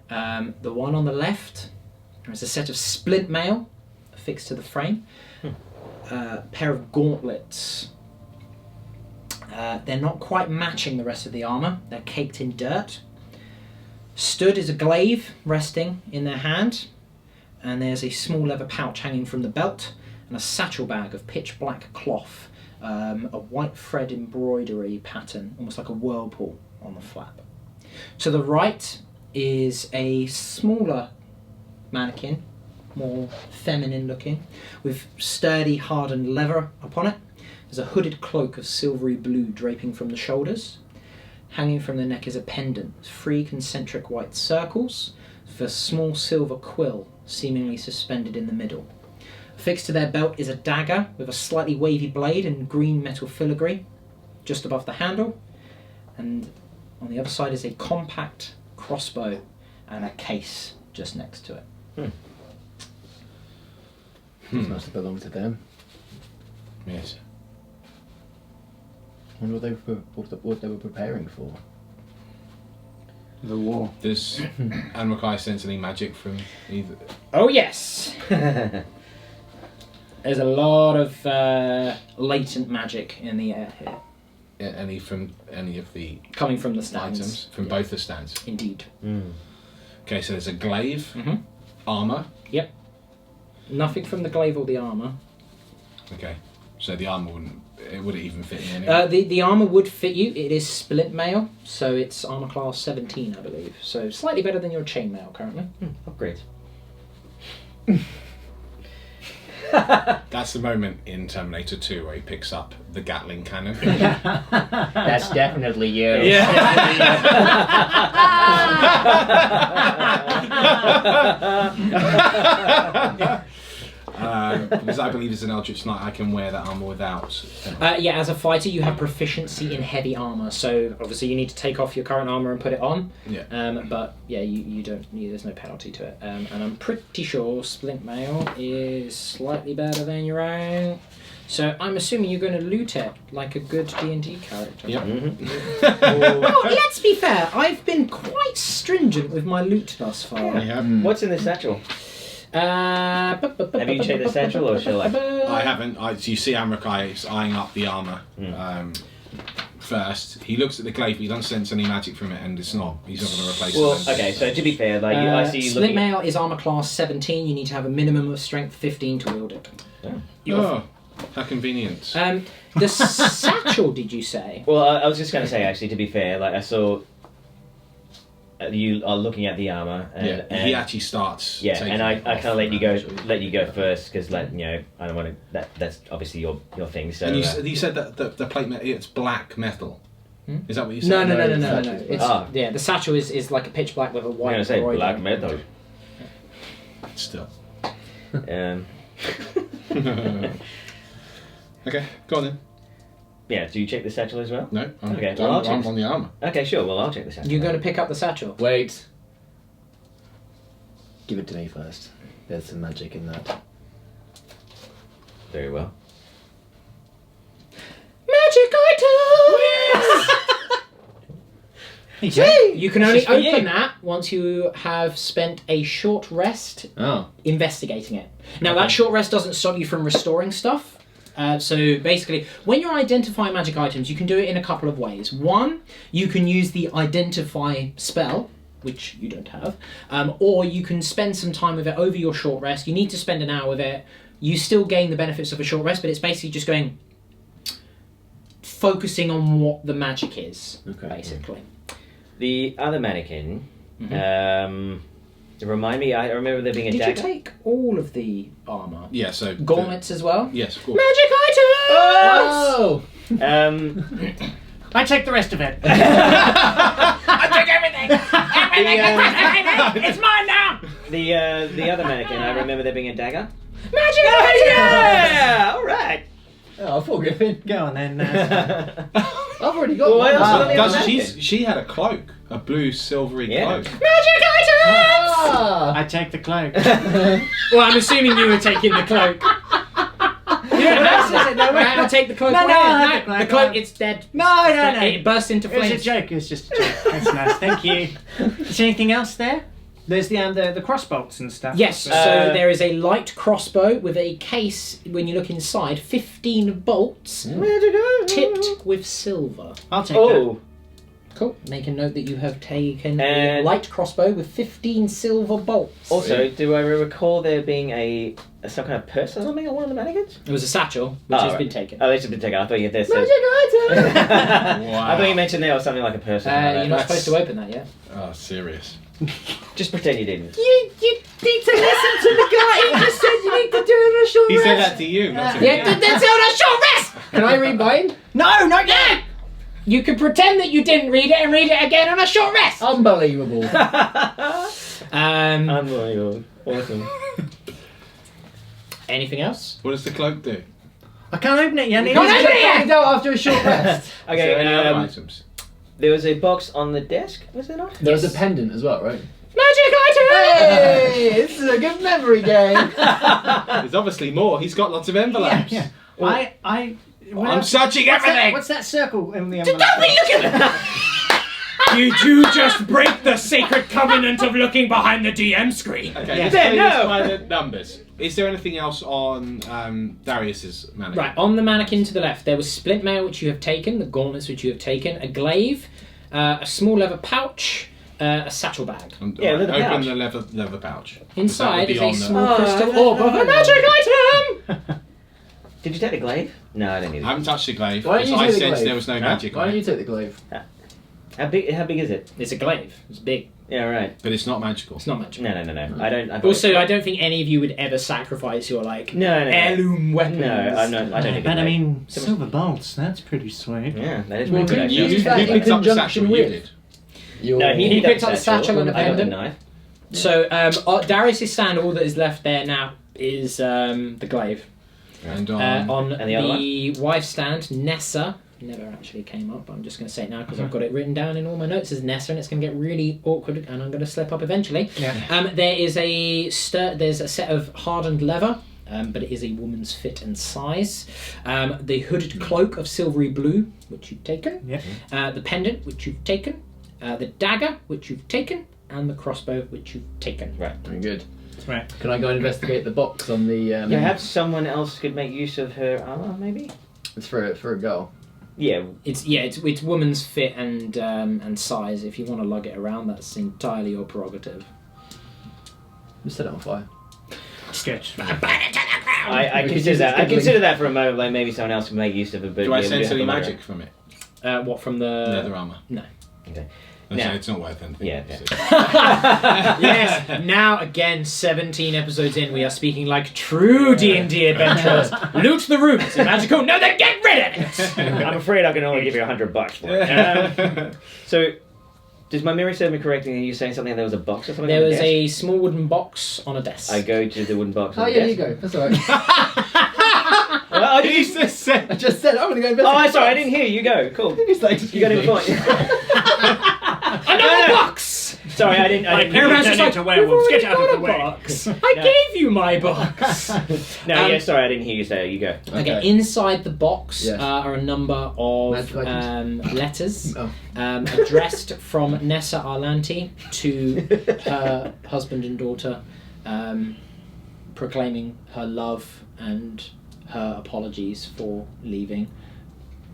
A: The one on the left, there's a set of splint mail affixed to the frame, a pair of gauntlets. They're not quite matching the rest of the armour, they're caked in dirt. Stood is a glaive resting in their hand, and there's a small leather pouch hanging from the belt, and a satchel bag of pitch black cloth, a white thread embroidery pattern, almost like a whirlpool on the flap. To the right is a smaller mannequin, more feminine looking, with sturdy hardened leather upon it. There's a hooded cloak of silvery blue draping from the shoulders. Hanging from the neck is a pendant, 3 concentric white circles, with a small silver quill seemingly suspended in the middle. Affixed to their belt is a dagger with a slightly wavy blade and green metal filigree just above the handle, and on the other side is a compact crossbow and a case just next to it.
D: This must have belonged to them.
C: Yes.
D: I wonder what they were preparing for.
B: The war.
C: Does Amrakai sense any magic from either?
A: Oh yes! There's a lot of latent magic in the air here.
C: Any from any of the
A: Coming from the stands.
C: items? From
A: Yeah.
C: both the stands?
A: Indeed.
C: Okay, so there's a glaive,
A: Mhm.
C: armour.
A: Yep. Nothing from the glaive or the armour.
C: Okay, so the armour would it even fit in anyway?
A: The armour would fit you. It is splint mail, so it's armour class 17, I believe. So slightly better than your chainmail currently.
F: Upgrade.
C: That's the moment in Terminator 2 where he picks up the Gatling cannon.
F: That's definitely you.
C: Because I believe as an Eldritch Knight I can wear that armour without.
A: Yeah, as a fighter, you have proficiency in heavy armour, so obviously you need to take off your current armour and put it on.
C: Yeah.
A: But yeah, you don't. There's no penalty to it. And I'm pretty sure splint mail is slightly better than your own. So I'm assuming you're going to loot it like a good D&D character.
C: Yep.
A: Well, let's be fair. I've been quite stringent with my loot thus far.
C: Yeah.
F: What's in the satchel?
A: Have
F: you checked the satchel, or shall I?
C: I haven't. You see Amrakai is eyeing up the armour. first. He looks at the glaive, but he doesn't sense any magic from it, and it's not. He's not going to replace
F: Well,
C: it. then.
F: okay. So to be fair, like I see you
A: Split
F: looking.
A: mail is armor class 17. You need to have a minimum of strength 15 to wield it.
C: Oh, how convenient.
A: The satchel, did you say?
F: Well, I was just going to say actually. To be fair, like I saw. You are looking at the armor, and,
C: he actually starts.
F: Yeah,
C: taking
F: and I
C: it
F: kind
C: off
F: of let
C: now.
F: you go first because I don't want to. That's obviously your thing. So
C: And you said that the plate metal, it's black metal. Is that what you said?
A: No.
D: satchel's
A: It's, yeah, the satchel is like a pitch black with a
F: I'm
A: white.
F: going to say
A: embroidery.
F: black metal.
C: Still. Okay, go on then.
F: Yeah. Do you check the satchel as well?
C: No, I'm,
F: Okay, well, I'll check
C: I'm on the armour.
F: Okay, sure. Well, I'll check the satchel.
A: You're going to pick up the satchel.
D: Wait. Give it to me first. There's some magic in that.
F: Very well.
A: Magic items! You can only open that once you have spent a short rest
D: Oh.
A: investigating it. Now, that short rest doesn't stop you from restoring stuff. So basically, when you're identifying magic items, you can do it in a couple of ways. One, you can use the identify spell, which you don't have, or you can spend some time with it over your short rest. You need to spend an hour with it. You still gain the benefits of a short rest, but it's basically just focusing on what the magic is, basically.
F: The other mannequin. Remind me. I remember there being a
A: Did
F: dagger.
A: you take all of the armour?
C: Yeah, so...
A: Gauntlets as well?
C: Yes, of course.
A: Magic items!
D: Oh!
E: I take the rest of it.
A: I took everything! Everything! It's mine now!
F: The other mannequin. I remember there being a dagger.
A: Magic items!
F: Yeah. All right.
D: Oh, poor Griffin.
E: Go on then.
D: I've already got
F: Well,
D: one.
F: what else on the other
C: Does
F: mannequin?
C: she had a cloak, a blue silvery
F: Yeah.
C: cloak.
A: Magic items!
D: Ah!
E: I take the cloak.
A: Well, I'm assuming you were taking the cloak. You don't have to. Right, I'll take the cloak.
E: No,
A: Where?
E: I'll have the cloak.
A: The cloak, it's dead.
E: No.
A: It bursts into
E: It was a
A: flames.
E: joke. It was just a joke. That's nice. Thank you. Is there anything else there? There's the crossbolts and stuff.
A: Yes, so there is a light crossbow with a case, when you look inside, 15 bolts tipped with silver.
E: I'll take that.
F: Oh.
A: Cool. Make a note that you have taken a
F: And-
A: light crossbow with 15 silver bolts.
F: Also, do I recall there being some kind of purse or something on one of the mannequins?
A: It was a satchel, which has
F: right.
A: been taken.
F: Oh, this has been taken. I thought you had this.
A: Magic item!
F: I thought you mentioned there was something like a purse. Or something
A: You're
F: like
A: not
F: that.
A: supposed to open that yet.
C: Oh, serious.
F: Just pretend you didn't.
A: You need to listen to the guy. He just said you need to do it on a short
C: He
A: rest.
C: said that to you, not to me.
A: Yeah, that's on a short rest.
D: Can I read mine?
A: No, not yet. You can pretend that you didn't read it and read it again on a short rest.
D: Unbelievable.
F: Unbelievable. Awesome.
A: Anything else?
C: What does the cloak do?
E: I can't open it yet.
A: Can't open it yet.
D: Find out after a short rest.
C: Is there any other
F: Okay.
C: items?
F: There was a box on the desk. Was there not?
D: There was a pendant as well, right?
A: Magic item.
D: Hey, this is a good memory game.
C: There's obviously more. He's got lots of envelopes.
E: Yeah.
C: I'm searching everything.
E: What's that circle in the envelope?
A: Don't be looking at that.
G: Did you just break the sacred covenant of looking behind the DM screen?
C: Okay,
E: Yeah.
C: let's play
F: No.
C: this by the numbers. Is there anything else on Darius's mannequin?
A: Right, on the mannequin to the left, there was splint mail, which you have taken, the gauntlets, which you have taken, a glaive, a small leather pouch, a satchel bag.
F: Yeah,
C: Right,
F: leather
C: open
F: pouch.
C: the leather pouch.
A: Inside is
C: That would be
A: a
C: on the-
A: small crystal orb of a magic item.
F: Did you take the glaive? No, I don't need
C: I
F: it.
C: haven't touched the glaive.
D: Why don't
C: because
D: you
C: I
D: do the
C: sensed
D: glaive?
C: there was no
F: Huh?
C: magic
D: Why
C: on
D: don't you
C: it.
D: take the glaive?
F: How big is it?
A: It's a glaive. It's big.
F: Yeah, right.
C: But it's not magical.
A: It's not magic.
F: No. I don't.
A: Also, I don't think any of you would ever sacrifice your
F: No.
A: heirloom weapons.
F: No, I'm not. I don't. need the
E: But I
F: glaive.
E: mean, silver bolts. That's pretty sweet.
F: Yeah, that is
D: Well,
F: pretty good.
D: couldn't you
F: actually.
D: use that in
C: picked up the
D: conjunction
C: satchel, you
D: with?
C: did.
D: Your...
F: No,
A: He picked up the satchel and a
F: I got the
A: pendant.
F: knife.
A: So, Darius's stand, all that is left there now is the glaive.
C: And
A: On
F: And the other
A: the wife's stand, Nessa never actually came up, but I'm just going to say it now because I've got it written down in all my notes as Nessa, and it's going to get really awkward, and I'm going to slip up eventually.
E: Yeah.
A: There is there's a set of hardened leather. But it is a woman's fit and size. The hooded cloak of silvery blue, which you've taken.
E: Yeah.
A: The pendant, which you've taken. The dagger, which you've taken. And the crossbow, which you've taken.
F: Right.
D: Very good.
E: Right.
D: Can I go and investigate the box on the...
F: Perhaps someone else could make use of her armor, maybe?
D: It's for a girl.
F: Yeah.
A: It's woman's fit and size. If you want to lug it around, that's entirely your prerogative.
D: Just set it on fire.
E: Sketch.
F: I consider that. I consider that for a moment. Like maybe someone else can make use of it. But
C: Do I
F: yeah,
C: sense
F: we
C: any
F: have to
C: magic from it?
A: What from the
C: Leather armor.
A: No.
F: Okay.
C: So
F: Now-
C: it's not worth anything.
F: Yeah,
A: Yes. Now again, 17 episodes in, we are speaking like true D&D adventurers. Loot the rooms. Magical. No, then get rid of it.
F: I'm afraid I can only give you $100 for it. So, does my memory serve me correctly? You're saying something? There was a box or something.
A: There
F: on the
A: was
F: desk?
A: a small wooden box on a desk.
F: I go to the wooden box.
D: Oh
F: on the
D: yeah, you
F: desk.
D: go. That's alright.
F: Well,
C: He just said.
D: I just said I'm gonna go investigate.
F: Oh, I'm sorry. I didn't hear you. Go. Cool.
D: He's like,
F: You got it point.
A: Another box.
F: Sorry, I didn't.
E: My
F: hear
E: parents
F: you.
E: are into werewolves. Get out of the way.
A: Box. I gave you my box.
F: No, yeah, sorry, I didn't hear you say it. You go.
A: Okay, inside the box
D: Yes.
A: are a number of
D: Magic items.
A: letters
D: Oh.
A: addressed from Nessa Arlanti to her husband and daughter, proclaiming her love and her apologies for leaving,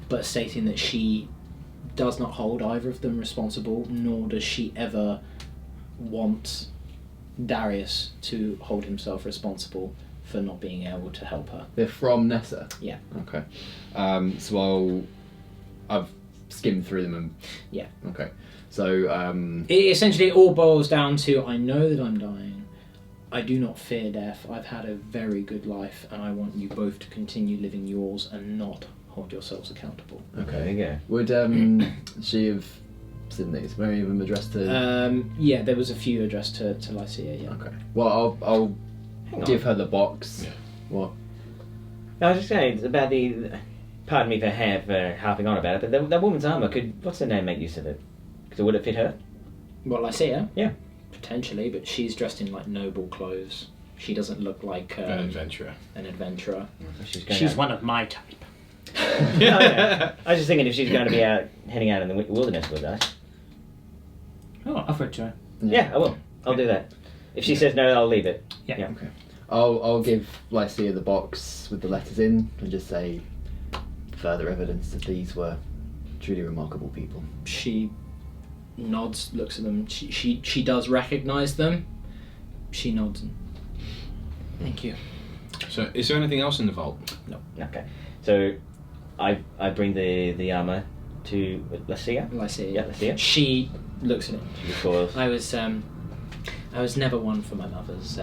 A: but stating that she does not hold either of them responsible, nor does she ever want Darius to hold himself responsible for not being able to help her.
D: They're from Nessa.
A: Yeah.
D: Okay. So I've skimmed through them and
A: Yeah.
D: Okay. So
A: Essentially, it all boils down to, I know that I'm dying. I do not fear death. I've had a very good life, and I want you both to continue living yours and not hold yourselves accountable.
F: There you go.
D: would she have seen these? Were any of them addressed to?
A: Yeah, there was a few addressed to Lycia, yeah.
D: Okay. Well, I'll
F: Hang on.
D: give her the box.
C: Yeah.
D: What?
F: I was just saying about the. Pardon me for harping on about it, but that woman's armor could. What's her name? Make use of it? Because would it fit her?
A: Well, Lycia?
F: Yeah.
A: Potentially, but she's dressed in, like, noble clothes. She doesn't look like
C: An adventurer.
A: an adventurer.
E: She's one of my type.
F: Oh, yeah. I was just thinking if she's going to be heading out in the wilderness with us.
E: Oh, offer it to her.
F: Yeah, I will. I'll do that. If she says no, I'll leave it.
E: Yeah.
D: Okay. I'll give Lycia the box with the letters in and just say further evidence that these were truly remarkable people.
A: She nods, looks at them. She does recognise them. She nods and... Thank you.
C: So, is there anything else in the vault?
F: Okay. So, I bring the armor to Lycia.
A: Lycia.
F: Yeah, Lycia.
A: She looks at it.
F: Because
A: I was never one for my mother's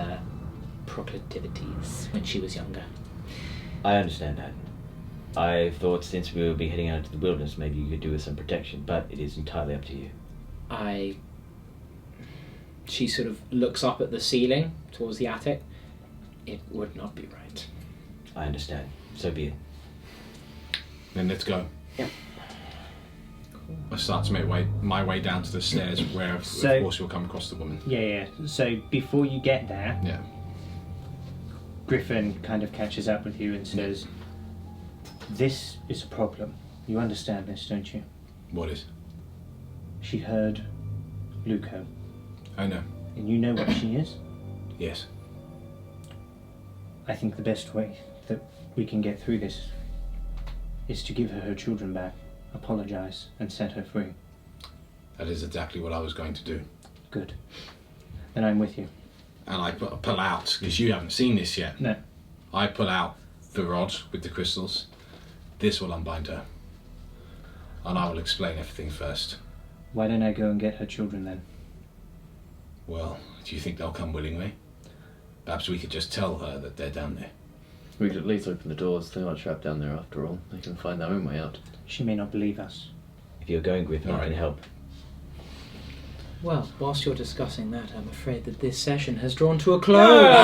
A: proclivities when she was younger.
F: I understand that. I thought since we will be heading out into the wilderness, maybe you could do with some protection, but it is entirely up to you.
A: She sort of looks up at the ceiling towards the attic. It would not be right.
F: I understand. So be it.
C: Then let's go.
F: Yeah.
C: I start to make my way down to the stairs, where of
E: So-
C: course you'll come across the woman.
E: Yeah. So before you get there,
C: Yeah.
E: Griffin kind of catches up with you and says, "This is a problem. You understand this, don't you?
C: What is?
E: She heard Luco,
C: I know.
E: and you know what she is.
C: Yes.
E: I think the best way that we can get through this is to give her children back, apologize, and set her free.
C: That is exactly what I was going to do.
E: Good. Then I'm with you.
C: And I pull out, because you haven't seen this yet.
E: No.
C: I pull out the rod with the crystals. This will unbind her. And I will explain everything first.
E: Why don't I go and get her children then?
C: Well, do you think they'll come willingly? Perhaps we could just tell her that they're down there.
D: We could at least open the doors. They aren't trapped down there after all. They can find their own way out.
E: She may not believe us.
F: If you're going, Griffin, I
C: Alright.
F: can help.
A: Well, whilst you're discussing that, I'm afraid that this session has drawn to a close.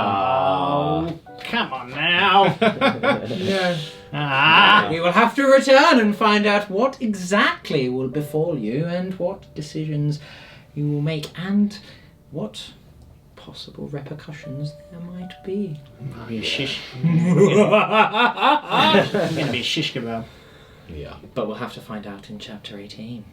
E: Oh, come on now.
A: No.
E: Ah.
A: We will have to return and find out what exactly will befall you and what decisions you will make and what possible repercussions there might be.
E: Be a shish. It's gonna be a shish kebab.
C: Yeah.
A: But we'll have to find out in chapter 18.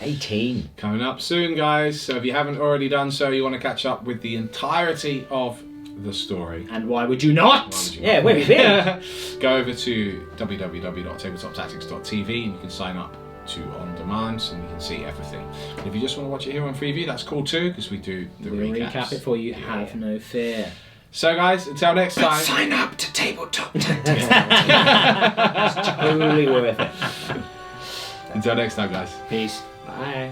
F: 18.
C: Coming up soon, guys. So if you haven't already done so, you want to catch up with the entirety of the story,
A: And why would you not?
C: why would you
F: Yeah, where have you been?
C: go over to www.tabletoptactics.tv and you can sign up to on demand and you can see everything. And if you just want to watch it here on Freeview, that's cool too, because we do the
A: We'll
C: recaps.
A: recap it for you. Have no fear.
C: So guys, until next time.
G: Sign up to Tabletop.
F: Totally worth it.
C: Until next time, guys.
A: Peace.
D: Bye.